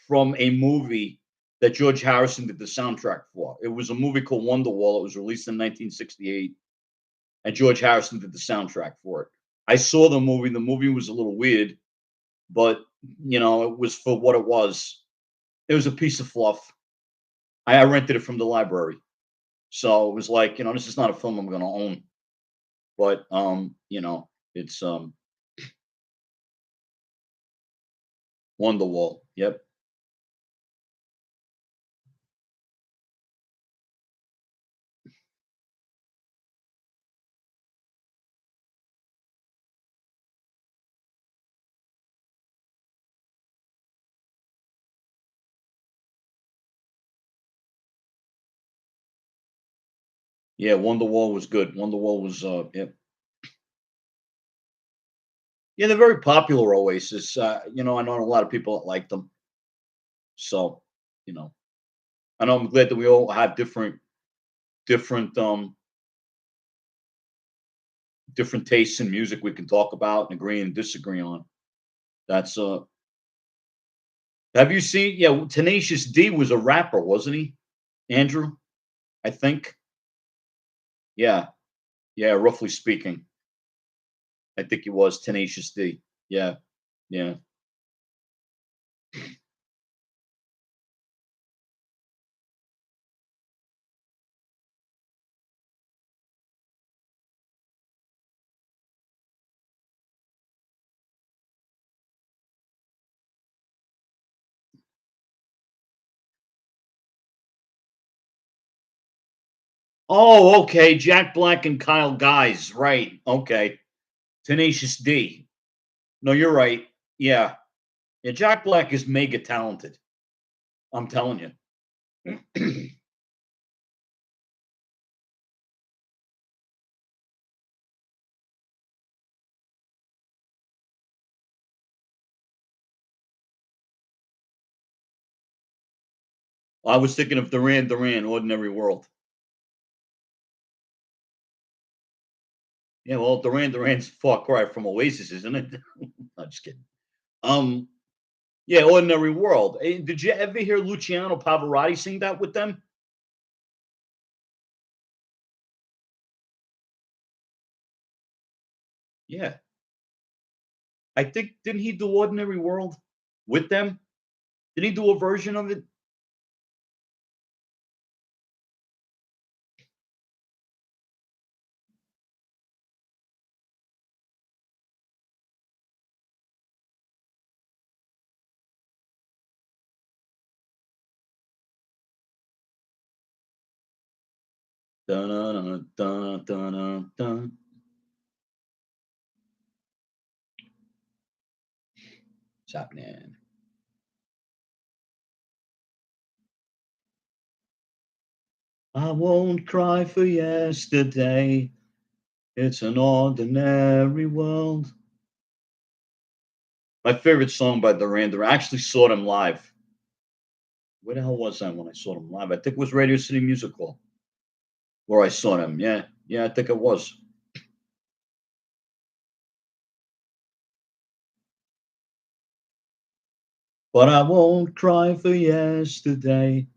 from a movie that George Harrison did the soundtrack for. It was a movie called Wonderwall. It was released in 1968, and George Harrison did the soundtrack for it. I saw the movie. The movie was a little weird, but it was for what it was. It was a piece of fluff. I rented it from the library, so it was like, this is not a film I'm going to own. But it's Wonderwall. Yep. Yeah, Wonderwall was good. Wonderwall was yeah. Yeah, they're very popular, Oasis. I know a lot of people that like them. So, you know, I know I'm glad that we all have different different tastes in music we can talk about and agree and disagree on. That's have you seen yeah, Tenacious D was a rapper, wasn't he? Andrew, I think. Yeah. Yeah, roughly speaking. I think he was Tenacious D. Yeah. Yeah. Oh, okay. Jack Black and Kyle Guys. Right. Okay. Tenacious D. No, you're right. Yeah. Yeah, Jack Black is mega talented. I'm telling you. I was thinking of Duran Duran, Ordinary World. Yeah, well, Duran Duran's far cry from Oasis, isn't it? I'm just kidding. Um, yeah, Ordinary World. Did you ever hear Luciano Pavarotti sing that with them? Yeah. I think didn't he do Ordinary World with them? Did he do a version of it? Dun, dun, dun, dun, dun, dun. What's happening? I won't cry for yesterday. It's an ordinary world. My favorite song by Duran Duran. I actually saw them live. Where the hell was I when I saw them live? I think it was Radio City Music Hall where I saw them. Yeah, yeah, I think it was. But I won't cry for yesterday.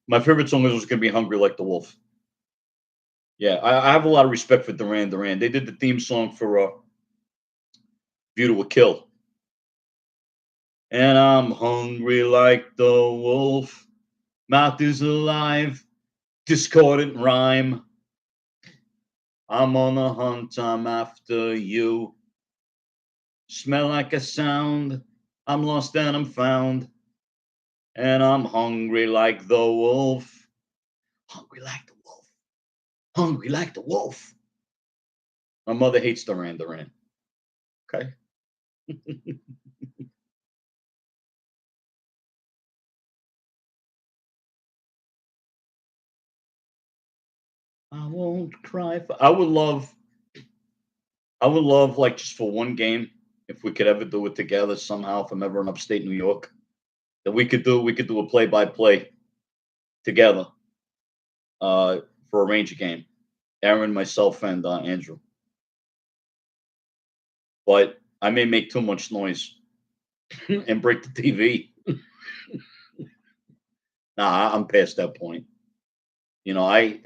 My favorite song was going to be "Hungry Like the Wolf." Yeah, I have a lot of respect for Duran Duran. They did the theme song for "View to a Kill," and I'm hungry like the wolf. Mouth is alive, discordant rhyme. I'm on the hunt. I'm after you. Smell like a sound. I'm lost and I'm found. And I'm hungry like the wolf. Hungry like the wolf. Hungry like the wolf. My mother hates Duran Duran. Okay. I won't cry for. I would love like just for one game if we could ever do it together somehow. If I'm ever in upstate New York, that we could do a play by play together for a Ranger game. Aaron, myself, and Andrew. But I may make too much noise and break the TV. Nah, I'm past that point. I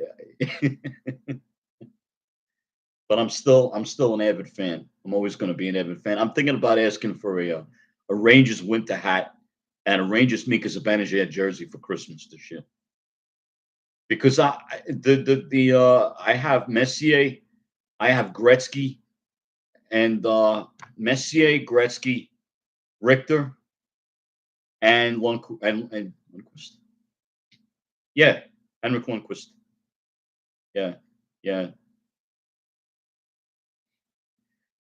but I'm still an avid fan. I'm always going to be an avid fan. I'm thinking about asking for a Rangers winter hat and a Rangers Mika Zibanejad jersey for Christmas this year because I have Messier, I have Gretzky, and Messier, Gretzky, Richter, and and Lundqvist. Yeah, Henrik Lundqvist. Yeah, yeah,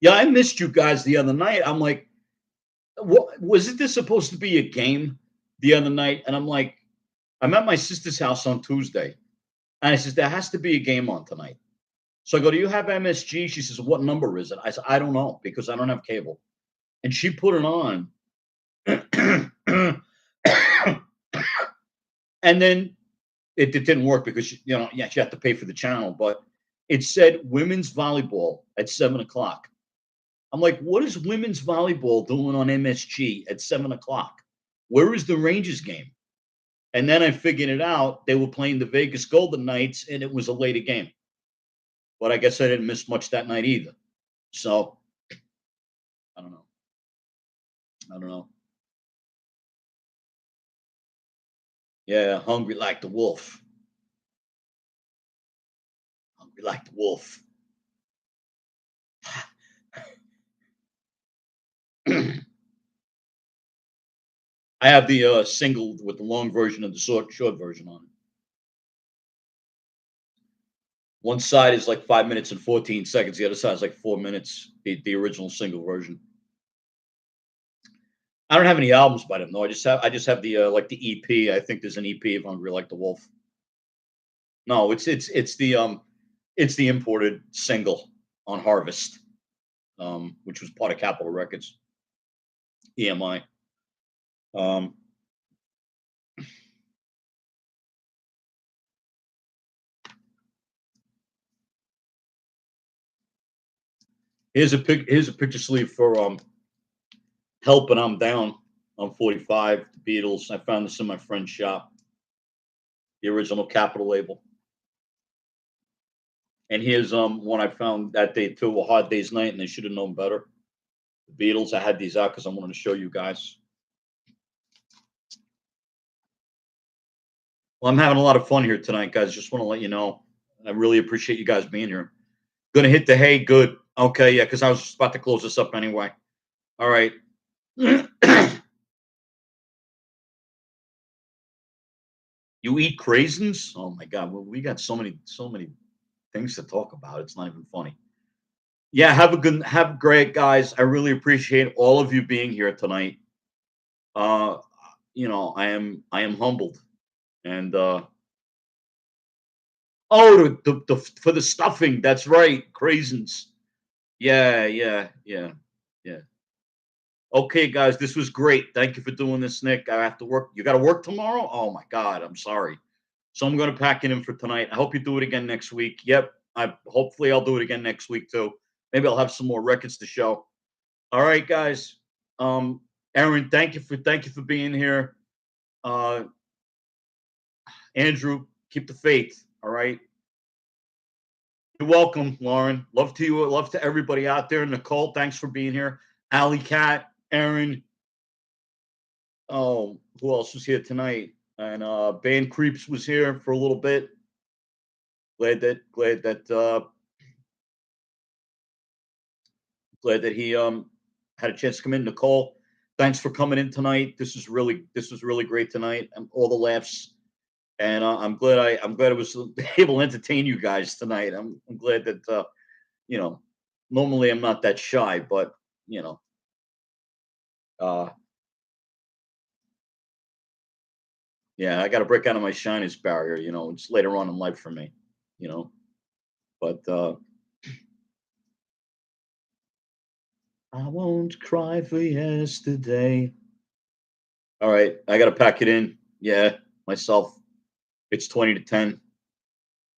yeah. I missed you guys the other night. I'm like, what was it? This supposed to be a game the other night? And I'm like, I'm at my sister's house on Tuesday, And I says, there has to be a game on tonight. So I go, do you have MSG? She says, what number is it? I said, I don't know because I don't have cable. And she put it on. And then it didn't work because she had to pay for the channel, but it said women's volleyball at 7 o'clock. I'm like, what is women's volleyball doing on MSG at 7 o'clock? Where is the Rangers game? And then I figured it out. They were playing the Vegas Golden Knights, and it was a later game. But I guess I didn't miss much that night either. So I don't know. I don't know. Yeah, hungry like the wolf. Hungry like the wolf. I have the single with the long version and the short version on it. One side is like 5 minutes and 14 seconds. The other side is like 4 minutes. The original single version. I don't have any albums by them though. I just have the like the EP. I think there's an EP of Hungry Like the Wolf. No, it's the imported single on Harvest, which was part of Capitol Records, EMI. Um, here's a picture sleeve for Help and I'm Down. I'm 45. The Beatles. I found this in my friend's shop. The original Capitol label. And here's one I found that day too, A Hard Day's Night, and they should have known better. The Beatles. I had these out because I wanted to show you guys. Well, I'm having a lot of fun here tonight, guys. Just want to let you know. I really appreciate you guys being here. Gonna hit the hay. Good. Okay, yeah, because I was just about to close this up anyway. All right. You eat craisins? Oh my god, well, we got so many things to talk about. It's not even funny. Yeah, have a great guys. I really appreciate all of you being here tonight. Uh I am humbled. And oh, the for the stuffing, that's right, craisins. Yeah, yeah, yeah, yeah. Okay, guys, this was great. Thank you for doing this, Nick. I have to work. You got to work tomorrow? Oh my God, I'm sorry. So I'm going to pack it in for tonight. I hope you do it again next week. Yep, I hopefully I'll do it again next week too. Maybe I'll have some more records to show. All right, guys. Um, Aaron, thank you for being here. Uh, Andrew, keep the faith. All right. You're welcome, Lauren. Love to you. Love to everybody out there. Nicole, thanks for being here. Alley Cat, Aaron. Oh, who else was here tonight? And Band Creeps was here for a little bit. Glad that he had a chance to come in. Nicole, thanks for coming in tonight. This was really great tonight, and all the laughs. And I'm glad I was able to entertain you guys tonight. I'm glad that you know normally I'm not that shy, but you know uh yeah, I got to break out of my shyness barrier. It's later on in life for me. You know, but I won't cry for yesterday. All right, I got to pack it in. Yeah, myself. It's 20 to 10.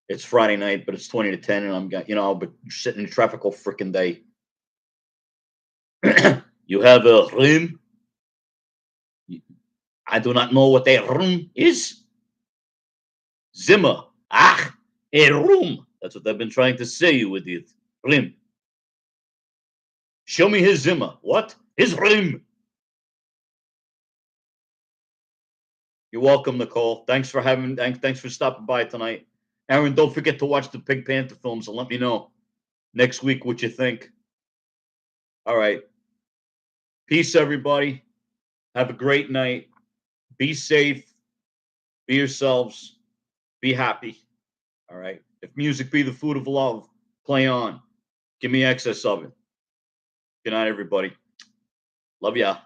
It's Friday night, but it's 20 to 10, and I'll be sitting in traffic all freaking day. You have a room? I do not know what a room is. Zimmer. Ah, a room. That's what I've been trying to say, you idiot. Room. Show me his Zimmer. What? His room. You're welcome, Nicole. Thanks for stopping by tonight. Aaron, don't forget to watch the Pink Panther films and let me know next week what you think. All right. Peace, everybody. Have a great night. Be safe. Be yourselves. Be happy. All right. If music be the food of love, play on. Give me excess of it. Good night, everybody. Love ya.